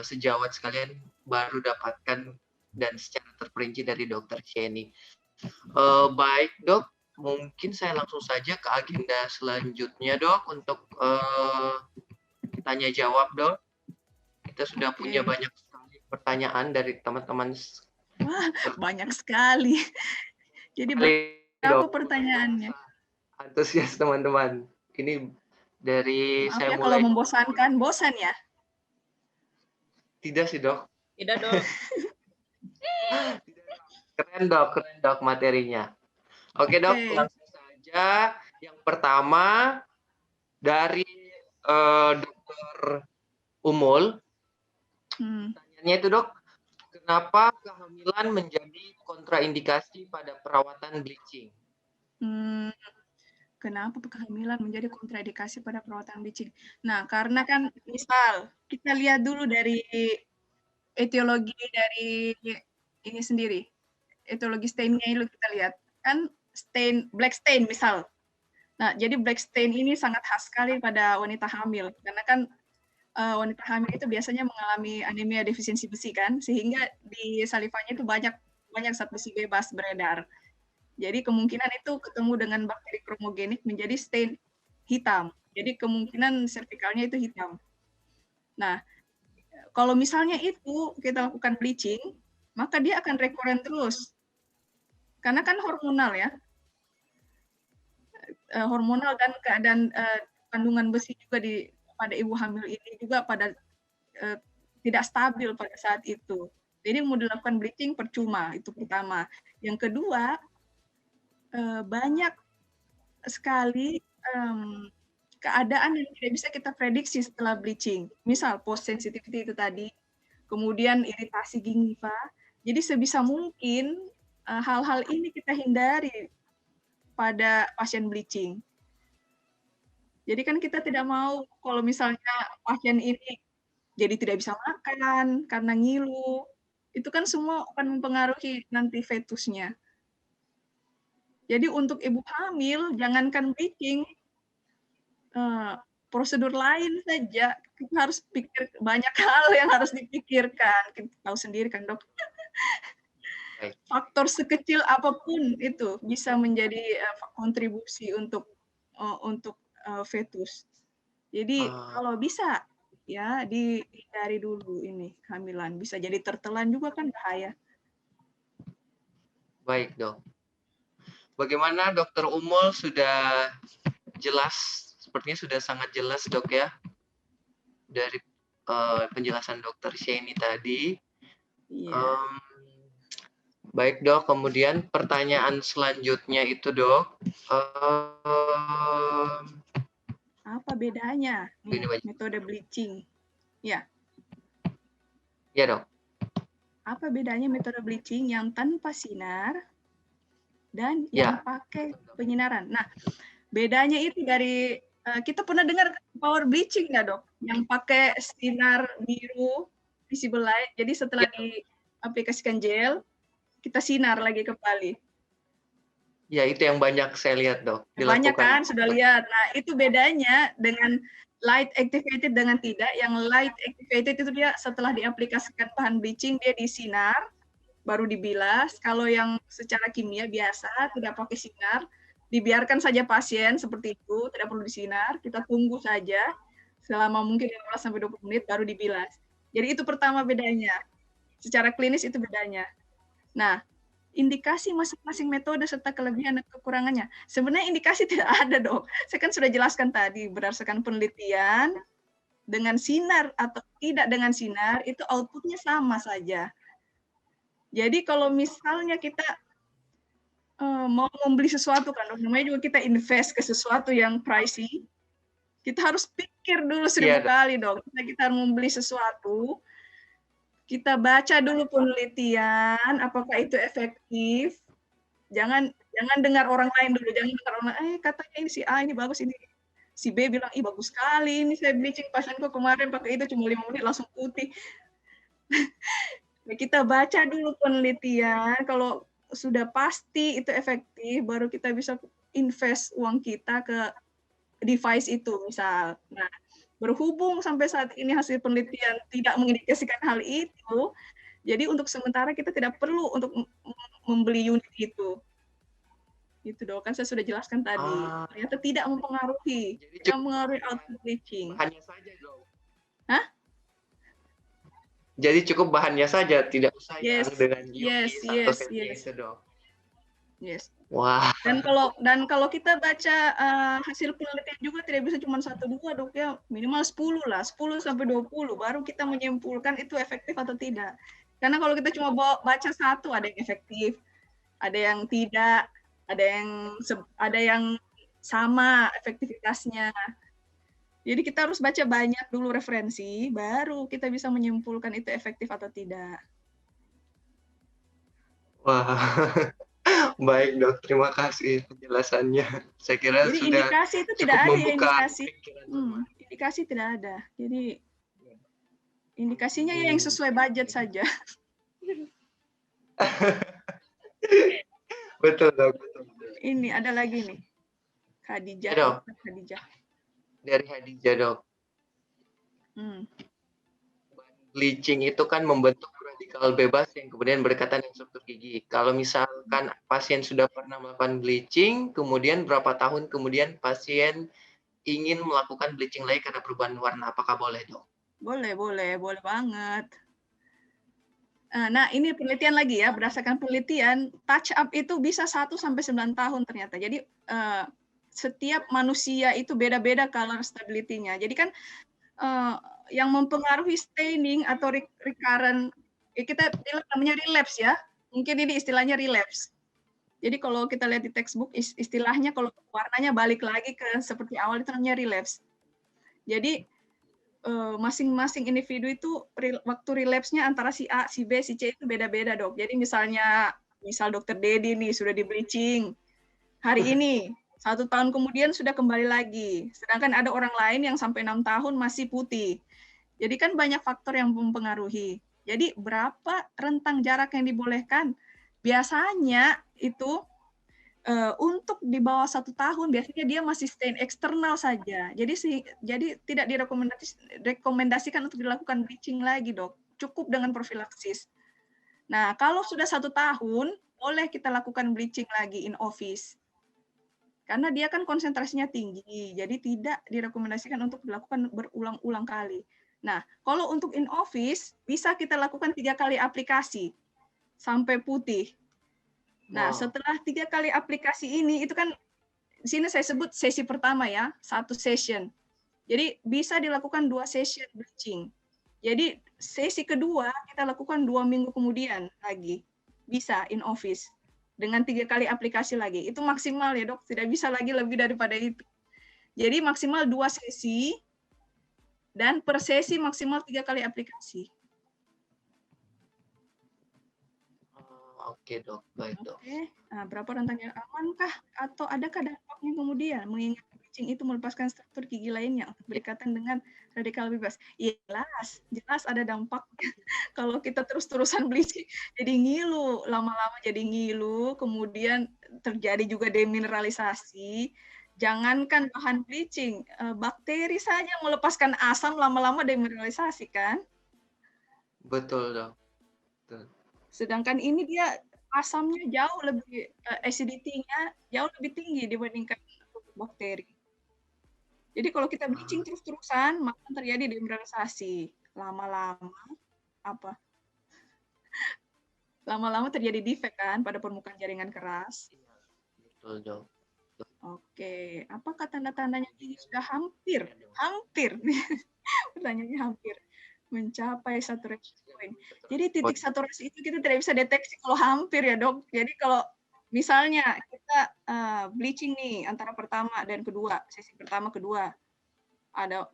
sejawat sekalian baru dapatkan dan secara terperinci dari Dokter Sheni. Baik dok, mungkin saya langsung saja ke agenda selanjutnya dok untuk tanya jawab dok. Kita sudah punya banyak sekali pertanyaan dari teman-teman. Wah, banyak sekali. Jadi berapa pertanyaannya? Antusias teman-teman. Ini dari Maaf saya ya mulai. kalau membosankan, bosan ya? Tidak sih dok. Tidak dok. Keren dok materinya. Oke dok, langsung saja. Yang pertama dari Dokter Umul. Pertanyaannya itu dok, kenapa kehamilan menjadi kontraindikasi pada perawatan bleaching? Kenapa kehamilan menjadi kontraindikasi pada perawatan bleaching? Nah, karena kan misal kita lihat dulu dari etiologi dari ini sendiri. Etiologi stainnya itu kita lihat. Kan stain, black stain misal. Nah, jadi black stain ini sangat khas sekali pada wanita hamil. Karena kan wanita hamil itu biasanya mengalami anemia defisiensi besi kan, sehingga di salivanya itu banyak zat besi bebas beredar. Jadi kemungkinan itu ketemu dengan bakteri kromogenik menjadi stain hitam. Jadi kemungkinan cervicalnya itu hitam. Nah, kalau misalnya itu kita lakukan bleaching, maka dia akan recurrent terus. Karena kan hormonal ya. Hormonal dan keadaan kandungan besi juga pada ibu hamil ini juga tidak stabil pada saat itu. Jadi mau dilakukan bleaching percuma, itu pertama. Yang kedua, banyak sekali keadaan yang tidak bisa kita prediksi setelah bleaching. Misal post sensitivity itu tadi, kemudian iritasi gingiva. Jadi sebisa mungkin hal-hal ini kita hindari pada pasien bleaching. Jadi kan kita tidak mau kalau misalnya pasien ini jadi tidak bisa makan karena ngilu, itu kan semua akan mempengaruhi nanti fetusnya. Jadi untuk ibu hamil, jangankan bleaching, prosedur lain saja, kita harus pikir banyak hal yang harus dipikirkan. Kita tahu sendiri kan dok. Faktor sekecil apapun itu bisa menjadi kontribusi untuk fetus. Jadi kalau bisa ya dihindari dulu ini kehamilan. Bisa jadi tertelan juga kan bahaya. Baik dok. Bagaimana Dokter Umul sudah jelas, sepertinya sudah sangat jelas dok ya, dari penjelasan Dokter Sheni tadi. Iya. Baik dok, kemudian pertanyaan selanjutnya itu dok, Apa bedanya ini nih metode bleaching? Ya, ya dok. apa bedanya metode bleaching yang tanpa sinar dan yang Ya. pakai penyinaran? Nah, bedanya itu dari kita pernah dengar power bleaching nggak dok? Yang pakai sinar biru visible light. Jadi setelah Ya, diaplikasikan gel, kita sinar lagi kembali. ya itu yang banyak saya lihat dok. Banyak Dilakukan. kan sudah lihat. Nah itu bedanya dengan light activated dengan tidak. Yang light activated itu dia setelah diaplikasikan bahan bleaching dia disinar baru dibilas. Kalau yang secara kimia biasa tidak pakai sinar, dibiarkan saja pasien seperti itu, tidak perlu disinar, kita tunggu saja selama mungkin 15 sampai 20 menit baru dibilas. Jadi itu pertama bedanya. Secara klinis itu bedanya. Nah, indikasi masing-masing metode serta kelebihan dan kekurangannya. Sebenarnya indikasi tidak ada, dok. Saya kan sudah jelaskan tadi, berdasarkan penelitian, dengan sinar atau tidak dengan sinar, itu outputnya sama saja. Jadi kalau misalnya kita mau membeli sesuatu kan, namanya juga kita invest ke sesuatu yang pricey, kita harus pikir dulu 1000 kali dong. Kita harus membeli sesuatu, kita baca dulu penelitian, apakah itu efektif. Jangan dengar orang lain dulu, jangan dengar orang lain, katanya ini si A ini bagus, ini si B bilang, ih bagus sekali, ini saya bleaching pasienku kemarin pakai itu cuma 5 menit langsung putih. Kita baca dulu penelitian, kalau sudah pasti itu efektif, baru kita bisa invest uang kita ke device itu misal. Nah, berhubung sampai saat ini hasil penelitian tidak mengindikasikan hal itu, jadi untuk sementara kita tidak perlu untuk membeli unit itu. Gitu dong, kan saya sudah jelaskan tadi. Ternyata tidak mempengaruhi, tidak mempengaruhi output bleaching. Bahannya saja dong. Hah? Jadi cukup bahannya saja, tidak usah yang dengan yes, atau itu dong. Yes. Wah. Dan kalau kita baca hasil penelitian juga tidak bisa cuma 1-2 dok ya, minimal 10 lah, 10 sampai 20 baru kita menyimpulkan itu efektif atau tidak. Karena kalau kita cuma baca satu, ada yang efektif, ada yang tidak, ada yang sama efektivitasnya. Jadi kita harus baca banyak dulu referensi, baru kita bisa menyimpulkan itu efektif atau tidak. Wah, baik dok, terima kasih penjelasannya. Saya kira jadi sudah indikasi itu cukup tidak ada membuka ya indikasi tidak ada. Jadi indikasinya ya yang sesuai budget saja. Betul dok. Betul. Ini ada lagi nih, Khadijah. Ya, dok. Khadijah. Dari Khadijah dok. Bleaching itu kan membentuk radikal bebas yang kemudian berkaitan dengan struktur gigi. Kalau misalkan pasien sudah pernah melakukan bleaching, kemudian berapa tahun kemudian pasien ingin melakukan bleaching lagi karena perubahan warna, apakah boleh dok? Boleh banget. Nah, ini penelitian lagi ya, berdasarkan penelitian, touch up itu bisa 1 sampai 9 tahun ternyata. Jadi setiap manusia itu beda-beda color stability-nya. Jadi kan yang mempengaruhi staining atau recurrent, kita bilang namanya relapse ya. Mungkin ini istilahnya relapse. Jadi kalau kita lihat di textbook, istilahnya kalau warnanya balik lagi ke seperti awal itu namanya relapse. Jadi masing-masing individu itu waktu relapse-nya antara si A, si B, si C itu beda-beda dok. Jadi misal dokter Dedi nih sudah di bleaching hari ini, 1 tahun kemudian sudah kembali lagi. Sedangkan ada orang lain yang sampai 6 tahun masih putih. Jadi kan banyak faktor yang mempengaruhi. Jadi berapa rentang jarak yang dibolehkan? Biasanya itu untuk di bawah 1 tahun biasanya dia masih stain eksternal saja. Jadi tidak direkomendasikan untuk dilakukan bleaching lagi dok. Cukup dengan profilaksis. Nah kalau sudah 1 tahun boleh kita lakukan bleaching lagi in office. Karena dia kan konsentrasinya tinggi, jadi tidak direkomendasikan untuk dilakukan berulang-ulang kali. Nah, kalau untuk in office, bisa kita lakukan 3 kali aplikasi sampai putih. Nah, setelah 3 kali aplikasi ini, itu kan di sini saya sebut sesi pertama ya, 1 session. Jadi bisa dilakukan 2 sesi bleaching. Jadi sesi kedua kita lakukan 2 minggu kemudian lagi. Bisa in office. Dengan 3 kali aplikasi lagi. Itu maksimal ya dok, tidak bisa lagi lebih daripada itu. Jadi maksimal 2 sesi dan per sesi maksimal 3 kali aplikasi. Oke dok, baik dok. Oke, nah, berapa rentang yang amankah atau adakah dampaknya kemudian mengingat bleaching itu melepaskan struktur gigi lainnya untuk berikatan dengan radikal bebas? Ya, jelas ada dampaknya. Kalau kita terus-terusan bleaching, jadi ngilu, lama-lama jadi ngilu, kemudian terjadi juga demineralisasi. Jangankan bahan bleaching, bakteri saja melepaskan asam lama-lama demineralisasi kan? Betul dok. Betul. Sedangkan ini dia asamnya jauh lebih, acidity-nya jauh lebih tinggi dibandingkan bakteri. Jadi kalau kita bleaching terus-terusan, maka terjadi demineralisasi. Lama-lama apa? Lama-lama terjadi defek kan pada permukaan jaringan keras. Betul dok. Oke, apakah tanda-tandanya gigi sudah hampir pertanyaannya hampir mencapai saturation point. Jadi titik saturasi itu kita tidak bisa deteksi kalau hampir ya dok. Jadi kalau misalnya kita bleaching nih antara pertama dan kedua, sesi pertama kedua ada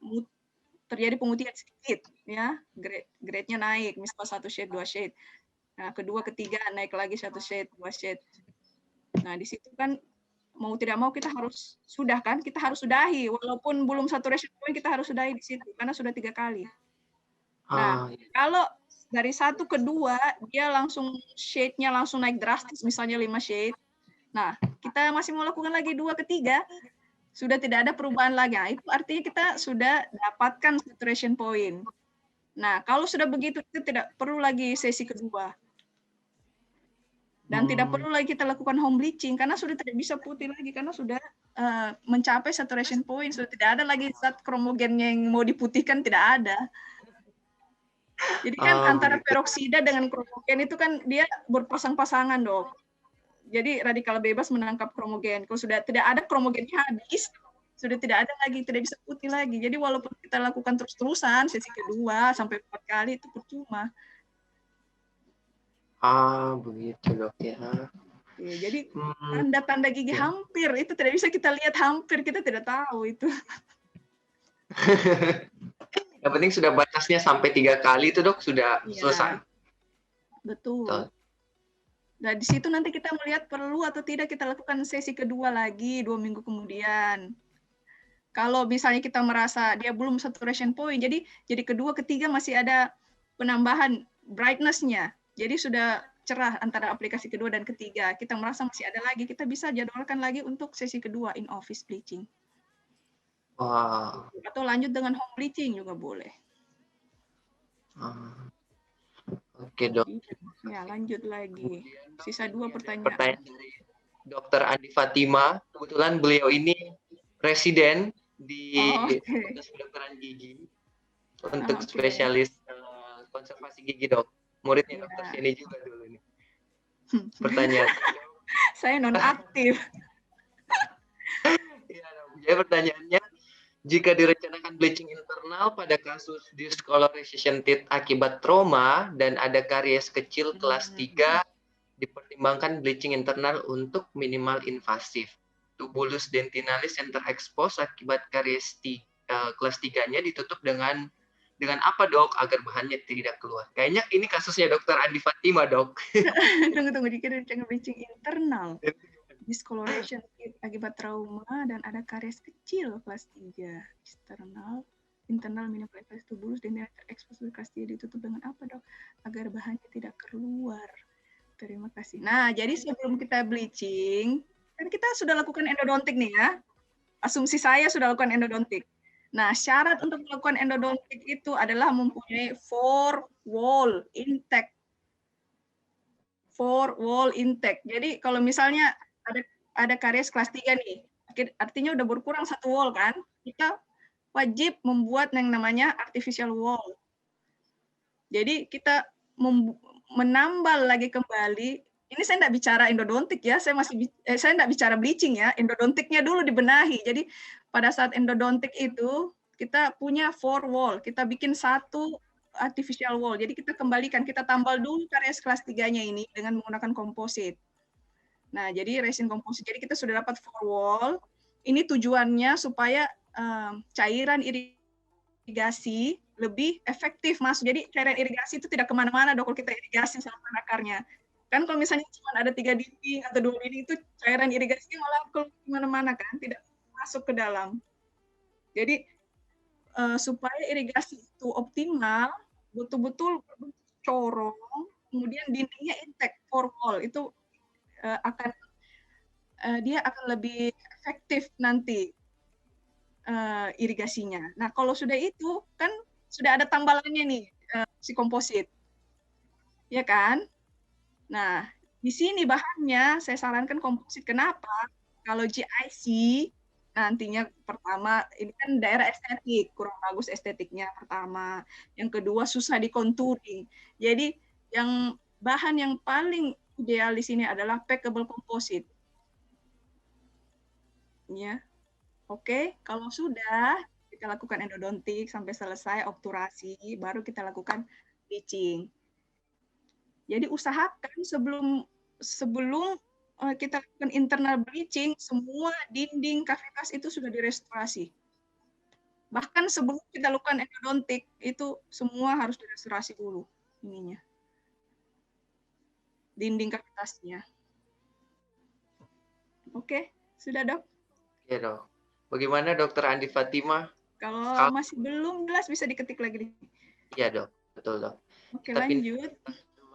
terjadi pemutihan sedikit ya, grade-nya naik, misalnya 1 shade, 2 shade. Nah, kedua, ketiga naik lagi 1 shade, 2 shade. Nah, di situ kan mau tidak mau kita harus sudahi walaupun belum saturation point kita harus sudahi di situ karena sudah 3 kali. Nah, kalau dari 1 ke 2 dia langsung shade-nya langsung naik drastis misalnya 5 shade. Nah, kita masih mau lakukan lagi 2 ke 3 sudah tidak ada perubahan lagi. Nah, itu artinya kita sudah dapatkan saturation point. Nah, kalau sudah begitu kita tidak perlu lagi sesi kedua. Dan tidak perlu lagi kita lakukan home bleaching karena sudah tidak bisa putih lagi karena sudah mencapai saturation point, sudah tidak ada lagi zat kromogen yang mau diputihkan, tidak ada. Jadi kan antara peroksida dengan kromogen itu kan dia berpasang-pasangan dok. Jadi radikal bebas menangkap kromogen. Kalau sudah tidak ada kromogennya habis, sudah tidak ada lagi, tidak bisa putih lagi. Jadi walaupun kita lakukan terus-terusan sesi kedua sampai 4 kali itu percuma. Begitu dok ya. Ya, jadi tanda-tanda gigi hampir itu tidak bisa kita lihat hampir, kita tidak tahu itu. Yang penting sudah batasnya sampai 3 kali itu dok sudah selesai. Betul. Nah di situ nanti kita melihat perlu atau tidak kita lakukan sesi kedua lagi 2 minggu kemudian. Kalau misalnya kita merasa dia belum saturation point, jadi kedua ketiga masih ada penambahan brightness-nya. Jadi sudah cerah antara aplikasi kedua dan ketiga. Kita merasa masih ada lagi, kita bisa jadwalkan lagi untuk sesi kedua in office bleaching. Atau lanjut dengan home bleaching juga boleh. Oke dok. Ya lanjut lagi. Sisa 2 pertanyaan. Pertanyaan dari Dr. Andi Fatima. Kebetulan beliau ini residen di Fakultas Kedokteran Gigi untuk spesialis konservasi gigi dok. Muridnya dokter Sheni juga dulu ini. Pertanyaan. Saya non aktif. Ya, jadi pertanyaannya, jika direncanakan bleaching internal pada kasus discolorization teeth akibat trauma dan ada karies kecil kelas 3, dipertimbangkan bleaching internal untuk minimal invasif. Tubulus dentinalis yang terekspos akibat karies kelas 3-nya ditutup dengan apa dok agar bahannya tidak keluar? Kayaknya ini kasusnya dokter Andi Fatima dok. Tunggu, jika direncanakan bleaching internal. Discoloration akibat trauma dan ada karies kecil kelas 3. Internal minimal invasif tubulus dan terekspos kelas 3 ditutup dengan apa dok? Agar bahannya tidak keluar. Terima kasih. Nah, jadi sebelum kita bleaching, kan kita sudah lakukan endodontik nih ya. Asumsi saya sudah lakukan endodontik. Nah, syarat untuk melakukan endodontik itu adalah mempunyai 4 wall intake. 4 wall intake. Jadi kalau misalnya ada karies kelas 3 nih, artinya udah berkurang 1 wall kan, kita wajib membuat yang namanya artificial wall. Jadi kita menambal lagi kembali. Ini saya tidak bicara endodontik ya, saya tidak bicara bleaching ya, endodontiknya dulu dibenahi. Jadi pada saat endodontik itu kita punya 4 wall, kita bikin 1 artificial wall. Jadi kita kembalikan, kita tambal dulu karet kelas 3-nya ini dengan menggunakan komposit. Nah, jadi resin komposit. Jadi kita sudah dapat 4 wall. Ini tujuannya supaya cairan irigasi lebih efektif masuk. Jadi cairan irigasi itu tidak kemana-mana dong kalau kita irigasi sama akarnya. Kan kalau misalnya cuma ada 3 dinding atau 2 dinding itu cairan irigasinya malah kemana-mana kan, tidak masuk ke dalam. Jadi supaya irigasi itu optimal, betul-betul corong, kemudian dindingnya intact, 4 wall itu dia akan lebih efektif nanti irigasinya. Nah, kalau sudah itu kan sudah ada tambalannya nih si komposit, ya kan? Nah, di sini bahannya saya sarankan komposit. Kenapa? Kalau GIC nantinya pertama ini kan daerah estetik, kurang bagus estetiknya pertama. Yang kedua susah dikonturing. Jadi yang bahan yang paling ideal di sini adalah packable composite. Ya. Oke, kalau sudah kita lakukan endodontik sampai selesai obturasi, baru kita lakukan bleaching. Jadi usahakan sebelum kita lakukan internal bleaching, semua dinding kavitas itu sudah direstorasi. Bahkan sebelum kita lakukan endodontik, itu semua harus direstorasi dulu ininya. Dinding kavitasnya. Oke, sudah dok? Iya dok. Bagaimana dokter Andi Fatima? Kalau masih belum jelas bisa diketik lagi. Iya dok, betul dok. Oke, lanjut.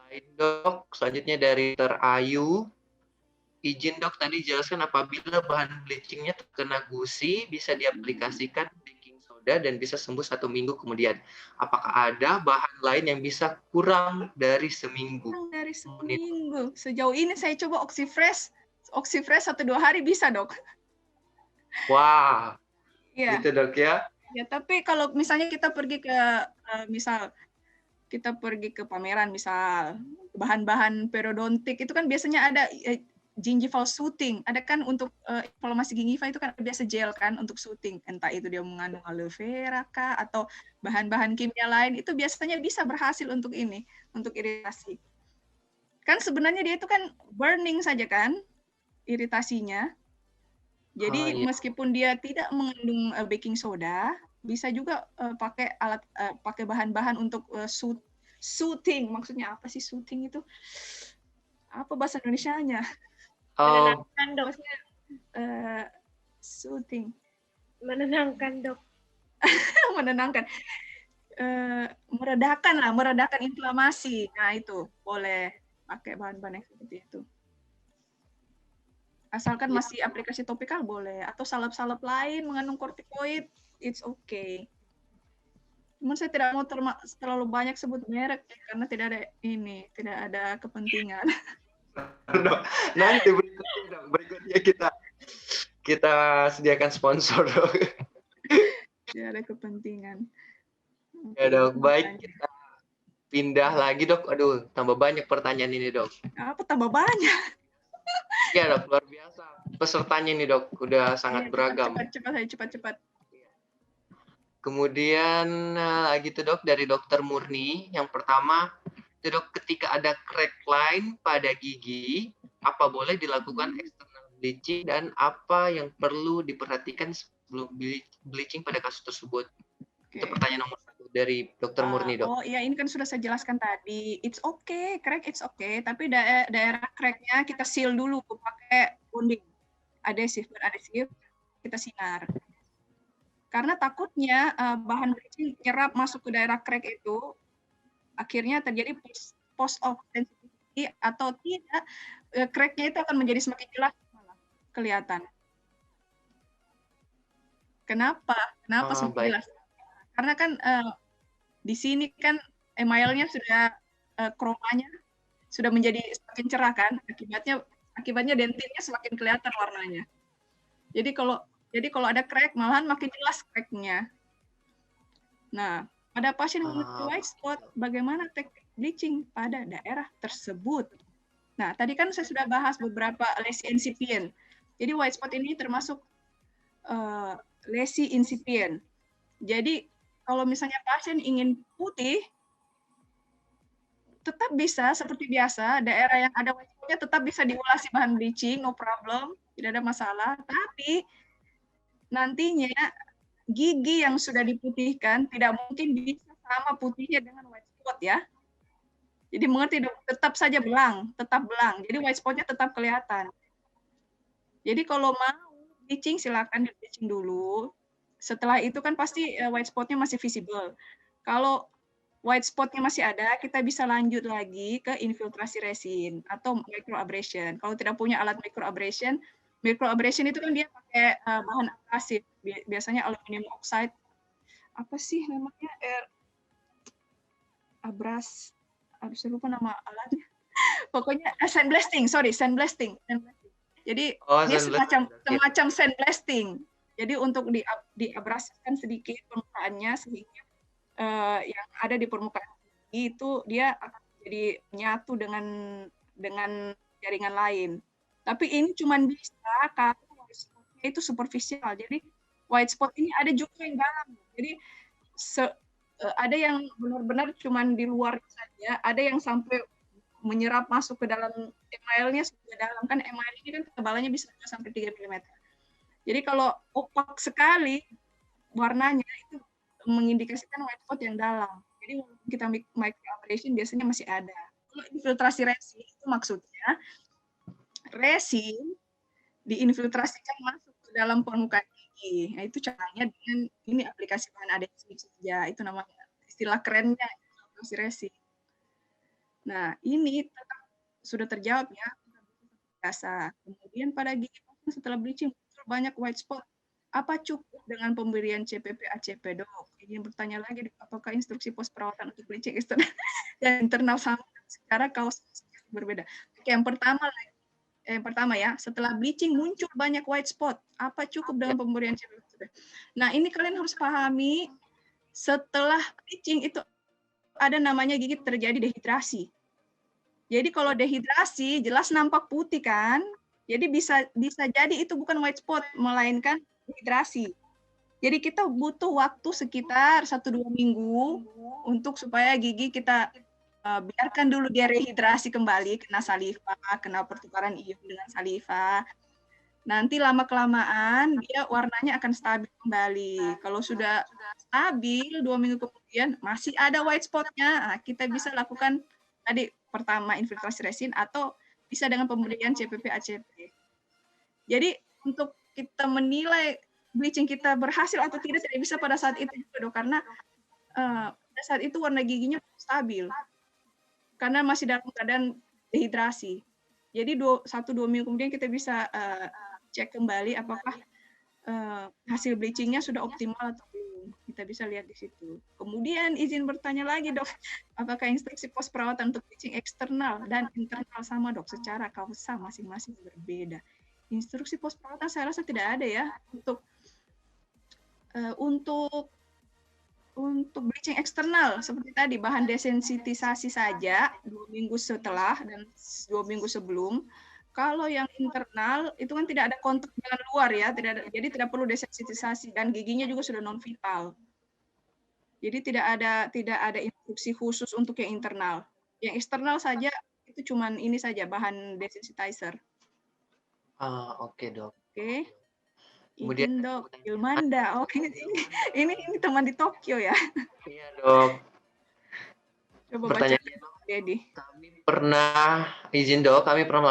Lain dok, selanjutnya dari Dr. Ayu. Izin dok, tadi jelaskan apabila bahan bleachingnya terkena gusi, bisa diaplikasikan baking soda dan bisa sembuh 1 minggu kemudian. Apakah ada bahan lain yang bisa kurang dari seminggu? Kurang dari seminggu. Sejauh ini saya coba Oxyfresh 1-2 hari bisa dok. Wah, ya. Gitu dok ya. Ya, tapi kalau misalnya kita pergi ke kita pergi ke pameran misal bahan-bahan periodontik itu kan biasanya ada gingival soothing, ada kan untuk inflamasi gingiva itu kan biasa gel kan untuk soothing, entah itu dia mengandung aloe vera kah atau bahan-bahan kimia lain, itu biasanya bisa berhasil untuk ini, untuk iritasi. Kan sebenarnya dia itu kan burning saja kan iritasinya. Jadi meskipun dia tidak mengandung baking soda, bisa juga pakai bahan-bahan untuk soothing. Maksudnya apa sih soothing itu? Apa bahasa Indonesianya? Menenangkan dok. Soothing. Menenangkan dok. Menenangkan. Meredakan inflamasi. Nah itu boleh pakai bahan-bahan yang seperti itu. Asalkan masih aplikasi topikal boleh, atau salep-salep lain mengandung kortikoid, it's okay. Namun saya tidak mau terlalu banyak sebut merek karena tidak ada kepentingan. Nanti berikutnya kita sediakan sponsor. Tidak ada kepentingan. Ya dok, baik, kita pindah lagi dok. Aduh, tambah banyak pertanyaan ini dok. Apa tambah banyak? Ya dok, luar biasa. Pesertanya nih dok, udah sangat beragam. Cepat. Kemudian lagi tuh dok dari Dokter Murni. Yang pertama, itu dok, ketika ada crack line pada gigi, apa boleh dilakukan external bleaching dan apa yang perlu diperhatikan sebelum bleaching pada kasus tersebut? Itu pertanyaan nomor 1 dari Dokter Murni dok. Oh iya, ini kan sudah saya jelaskan tadi. It's okay, crack it's okay. Tapi daerah cracknya kita seal dulu pakai bonding, adhesif, kita sinar. Karena takutnya bahan bleaching nyerap masuk ke daerah crack itu, akhirnya terjadi post-op sensitivity atau tidak, cracknya itu akan menjadi semakin jelas malah kelihatan. Kenapa semakin jelas? Karena kan di sini kan emailnya sudah kromanya sudah menjadi semakin cerah kan, akibatnya dentinnya semakin kelihatan warnanya. Jadi kalau ada crack malahan makin jelas cracknya. Nah, pada pasien yang memiliki white spot, bagaimana teknik bleaching pada daerah tersebut? Nah, tadi kan saya sudah bahas beberapa lesi insipient. Jadi white spot ini termasuk lesi insipient. Jadi kalau misalnya pasien ingin putih, tetap bisa seperti biasa, daerah yang ada white spot-nya tetap bisa diulasi bahan bleaching, no problem, tidak ada masalah. Tapi nantinya gigi yang sudah diputihkan tidak mungkin bisa sama putihnya dengan white spot ya. Jadi mengerti dong, tetap saja belang, tetap belang. Jadi white spot-nya tetap kelihatan. Jadi kalau mau bleaching silakan di bleaching dulu. Setelah itu kan pasti white spot-nya masih visible. Kalau white spot-nya masih ada, kita bisa lanjut lagi ke infiltrasi resin atau microabrasion. Kalau tidak punya alat microabrasion itu kan dia pakai bahan abrasif, biasanya aluminium oxide. Apa sih namanya? Saya lupa nama alatnya. Pokoknya sandblasting. Jadi dia semacam sandblasting. Jadi untuk diabrasifkan sedikit permukaannya sehingga yang ada di permukaan itu dia akan jadi menyatu dengan jaringan lain. Tapi ini cuma bisa kalau white spot-nya itu superficial. Jadi white spot ini ada juga yang dalam. Jadi ada yang benar-benar cuma di luar saja, ada yang sampai menyerap masuk ke dalam emailnya sudah dalam. Kan email ini kan ketebalannya bisa sampai 3 mm. Jadi kalau opak sekali warnanya itu mengindikasikan white spot yang dalam. Jadi kita microabrasion biasanya masih ada. Kalau infiltrasi resin itu maksudnya resin diinfiltrasikan masuk ke dalam permukaan gigi. Nah, itu caranya dengan ini aplikasi bahan adhesif saja. Itu namanya istilah kerennya infiltrasi resin. Nah, ini sudah terjawab ya. Biasa. Kemudian pada gigi setelah bleaching muncul banyak white spot. Apa cukup dengan pemberian CPP ACP, Dok? Ini bertanya lagi, apakah instruksi pos perawatan untuk bleaching eksternal dan internal sama secara kaos berbeda? Oke, yang pertama ya, setelah bleaching muncul banyak white spot. Apa cukup dengan pemberian CPP ACP? Nah, ini kalian harus pahami, setelah bleaching itu ada namanya gigi terjadi dehidrasi. Jadi kalau dehidrasi jelas nampak putih kan? Jadi bisa jadi itu bukan white spot, melainkan dehidrasi. Jadi kita butuh waktu sekitar 1-2 minggu untuk supaya gigi kita biarkan dulu dia rehidrasi kembali, kena saliva, kena pertukaran ion dengan saliva. Nanti lama-kelamaan dia warnanya akan stabil kembali. Kalau sudah stabil 2 minggu kemudian masih ada white spot-nya, kita bisa lakukan tadi pertama infiltrasi resin atau bisa dengan pemberian CPP ACP. Jadi untuk kita menilai bleaching kita berhasil atau tidak bisa pada saat itu juga, Dok, karena pada saat itu warna giginya stabil karena masih dalam keadaan dehidrasi. Jadi 1-2 minggu kemudian kita bisa cek kembali apakah hasil bleachingnya sudah optimal atau belum. Kita bisa lihat di situ. Kemudian izin bertanya lagi, Dok, apakah instruksi pos perawatan untuk bleaching eksternal dan internal sama, Dok? Secara kausa masing-masing berbeda. Instruksi pos perawatan saya rasa tidak ada ya untuk bleaching eksternal seperti tadi bahan desensitisasi saja 2 minggu setelah dan 2 minggu sebelum. Kalau yang internal itu kan tidak ada kontak dengan luar ya, jadi tidak perlu desensitisasi dan giginya juga sudah non vital. Jadi tidak ada instruksi khusus untuk yang internal. Yang eksternal saja itu cuman ini saja bahan desensitizer. Oke, Dok. Oke. Izin, Dok, Hilmanda. Oke, ini teman di Tokyo ya. Iya, Dok. Coba baca, Dedi. Kami pernah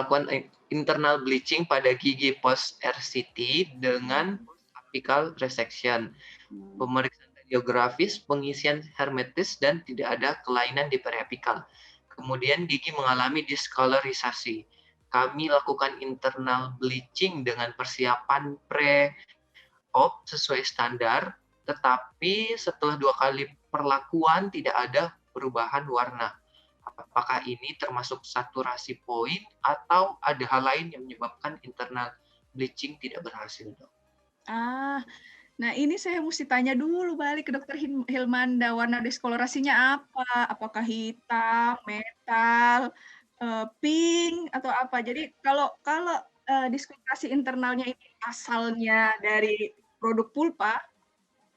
melakukan internal bleaching pada gigi post RCT dengan apical resection. Pemeriksaan radiografis, pengisian hermetis, dan tidak ada kelainan di periapikal. Kemudian gigi mengalami discolorisasi. Kami lakukan internal bleaching dengan persiapan pre-op sesuai standar, tetapi setelah 2 kali perlakuan tidak ada perubahan warna. Apakah ini termasuk saturasi poin atau ada hal lain yang menyebabkan internal bleaching tidak berhasil, Dok? Nah ini saya mesti tanya dulu balik ke Dokter Hilmanda, warna diskolorasinya apa? Apakah hitam, metal, pink atau apa? Jadi kalau diskolorasi internalnya ini asalnya dari produk pulpa,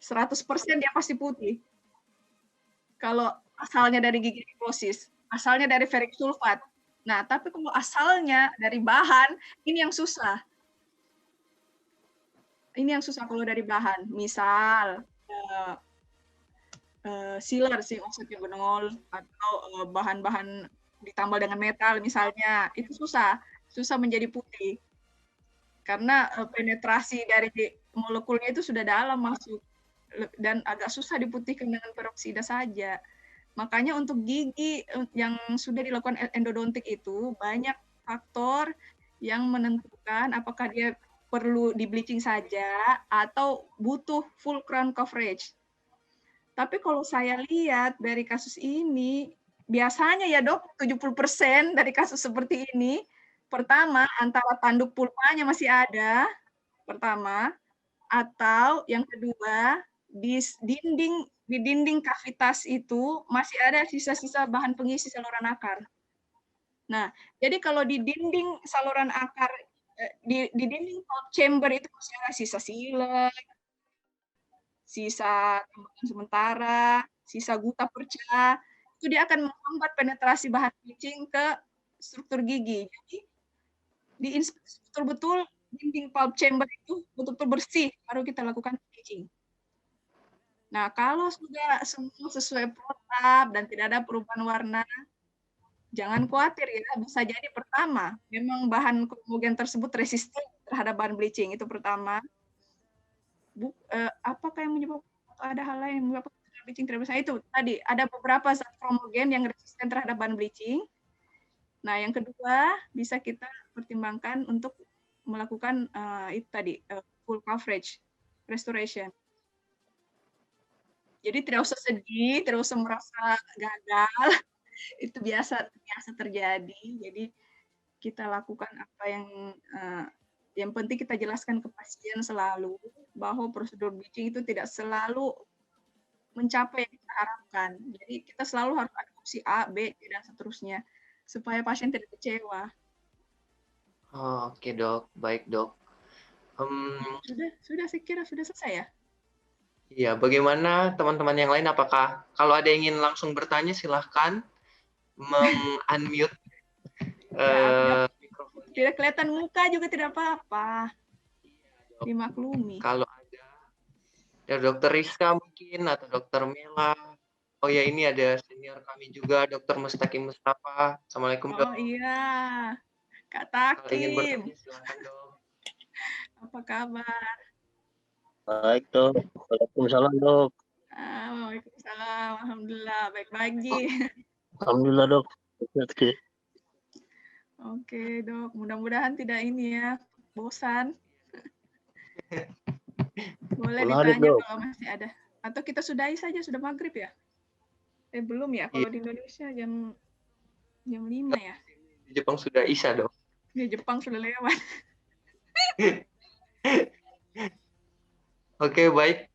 100% dia pasti putih. Kalau asalnya dari gigi necrosis, asalnya dari ferric sulfat. Nah, tapi kalau asalnya dari bahan, ini yang susah. Ini yang susah kalau dari bahan. Misal, sealer sih maksudnya benol, atau bahan-bahan ditambal dengan metal misalnya, itu susah menjadi putih. Karena penetrasi dari molekulnya itu sudah dalam masuk, dan agak susah diputihkan dengan peroksida saja. Makanya untuk gigi yang sudah dilakukan endodontik itu banyak faktor yang menentukan apakah dia perlu di bleaching saja atau butuh full crown coverage. Tapi kalau saya lihat dari kasus ini, biasanya ya dok, 70% dari kasus seperti ini, pertama antara tanduk pulpanya masih ada, pertama, atau yang kedua di dinding kavitas itu masih ada sisa-sisa bahan pengisi saluran akar. Nah, jadi kalau di dinding saluran akar, di dinding chamber itu masih ada sisa sealer, sisa tambahan sementara, sisa guta perca, itu dia akan menghambat penetrasi bahan bleaching ke struktur gigi. Jadi diinspeksi betul-betul dinding pulp chamber itu betul-betul bersih, baru kita lakukan bleaching. Nah, kalau sudah semua sesuai protap dan tidak ada perubahan warna, jangan khawatir ya, bisa jadi pertama, memang bahan kromogen tersebut resisten terhadap bahan bleaching, itu pertama. Apakah yang menyebabkan ada hal lain yang menyebabkan bleaching tidak bisa? Itu tadi, ada beberapa zat kromogen yang resisten terhadap bahan bleaching. Nah, yang kedua, bisa kita pertimbangkan untuk melakukan itu tadi, full coverage restoration. Jadi tidak usah sedih, tidak usah merasa gagal. Itu biasa terjadi. Jadi kita lakukan apa yang penting kita jelaskan ke pasien selalu bahwa prosedur bleaching itu tidak selalu mencapai yang kita harapkan. Jadi kita selalu harus ada opsi A, B, C, dan seterusnya supaya pasien tidak kecewa. Oh, oke dok, baik dok. Sudah saya kira sudah selesai ya. Iya, bagaimana teman-teman yang lain? Apakah kalau ada yang ingin langsung bertanya, silahkan meng-unmute mikrofon. Tidak kelihatan muka juga tidak apa-apa. Dimaklumi. Kalau ada dari Dokter Rizka mungkin atau Dokter Mela. Oh ya, ini ada senior kami juga, Dokter Mustaqim Mustafa. Assalamualaikum dok. Oh iya, Kak Kalau ingin Takim. bertanya, silahkan dok. Apa kabar? Baik dok. Waalaikumsalam dok. Waalaikumsalam. Alhamdulillah, baik-baik Ji. Alhamdulillah dok. Oke dok, mudah-mudahan tidak ini ya, bosan. Boleh Menarik, ditanya dok. kalau masih ada. Atau kita sudahi saja, sudah maghrib ya? Belum ya, kalau di Indonesia jam 5 ya? Di Jepang sudah Isya dok. Di Jepang sudah lewat. Oke, baik.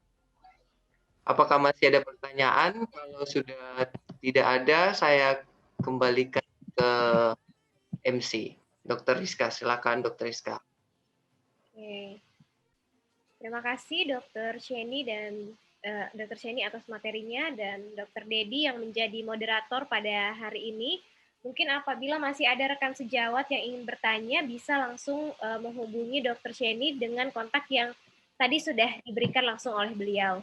Apakah masih ada pertanyaan? Kalau sudah tidak ada, saya kembalikan ke MC. Dr. Rizka, silakan Dr. Rizka. Oke. Terima kasih Dr. Sheni dan Dr. Sheni atas materinya dan Dr. Dedi yang menjadi moderator pada hari ini. Mungkin apabila masih ada rekan sejawat yang ingin bertanya, bisa langsung menghubungi Dr. Sheni dengan kontak yang tadi sudah diberikan langsung oleh beliau.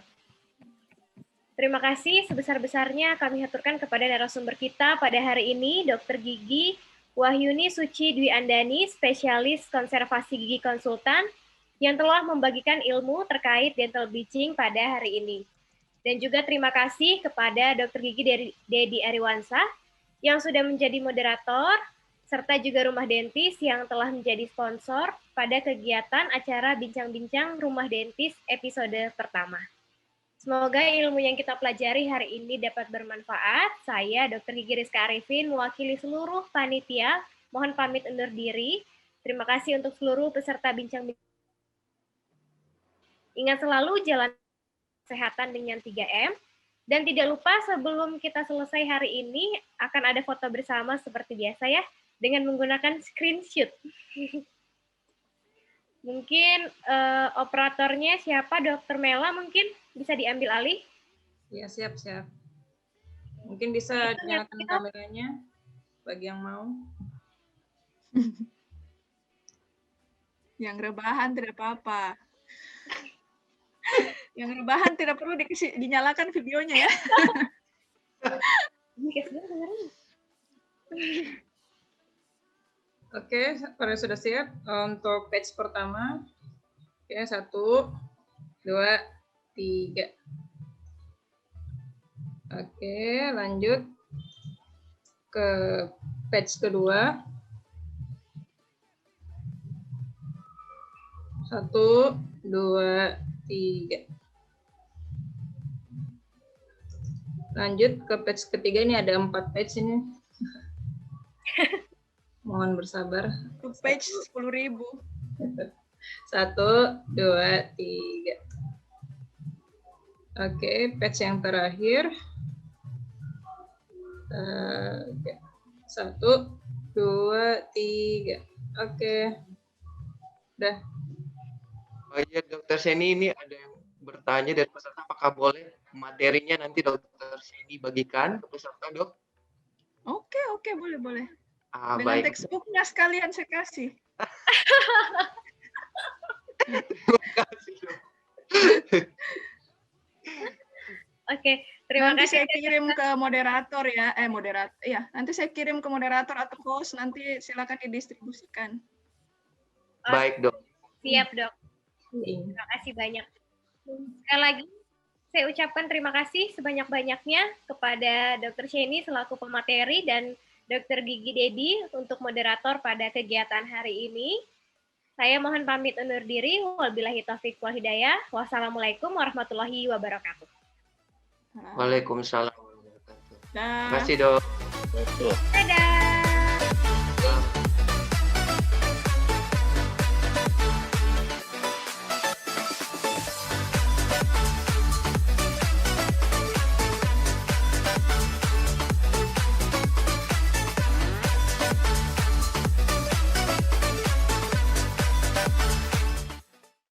Terima kasih sebesar-besarnya kami haturkan kepada narasumber kita pada hari ini, Dr. Gigi Wahyuni Suci Dwi Andani, spesialis konservasi gigi konsultan, yang telah membagikan ilmu terkait dental bleaching pada hari ini. Dan juga terima kasih kepada Dr. Gigi Dedi Ariwansa yang sudah menjadi moderator, serta juga Rumah Dentis yang telah menjadi sponsor pada kegiatan acara Bincang-Bincang Rumah Dentis episode pertama. Semoga ilmu yang kita pelajari hari ini dapat bermanfaat. Saya, Dr. Gigi Rizka Arifin, mewakili seluruh panitia, mohon pamit undur diri. Terima kasih untuk seluruh peserta bincang-bincang. Ingat selalu jalan kesehatan dengan 3M. Dan tidak lupa sebelum kita selesai hari ini, akan ada foto bersama seperti biasa ya, dengan menggunakan screenshot. Mungkin operatornya siapa? Dokter Mela mungkin bisa diambil alih? Ya, siap. Mungkin bisa Itu dinyalakan ya. kameranya bagi yang mau. Yang rebahan tidak apa-apa. Yang rebahan tidak perlu dinyalakan videonya ya. Oke, kalau sudah siap untuk batch pertama. Oke, 1, 2, 3. Oke, lanjut ke batch kedua. 1, 2, 3. Lanjut ke batch ketiga, ini ada 4 batch ini. Mohon bersabar. Page 10.000. 1, 2, 3. Oke, batch yang terakhir. 1, 2, 3. Oke. Udah. Oh iya, Dokter Sheni, ini ada yang bertanya dari peserta, apakah boleh materinya nanti Dokter Sheni bagikan ke peserta, Dok? Oke, boleh. Dengan Baik. textbooknya sekalian saya kasih. Terima kasih, Dok. Oke, terima Nanti kasih. saya kirim ke moderator ya. Nanti saya kirim ke moderator atau host, nanti silakan didistribusikan. Baik, Dok. Siap, Dok. Terima kasih banyak. Sekali lagi, saya ucapkan terima kasih sebanyak-banyaknya kepada Dr. Sheni selaku pemateri dan Dr. Gigi Dedi untuk moderator pada kegiatan hari ini. Saya mohon pamit undur diri. Wabillahi taufiq wal hidayah. Wassalamualaikum warahmatullahi wabarakatuh. Waalaikumsalam warahmatullahi wabarakatuh. Dah. Terima kasih, Dok. Dadah.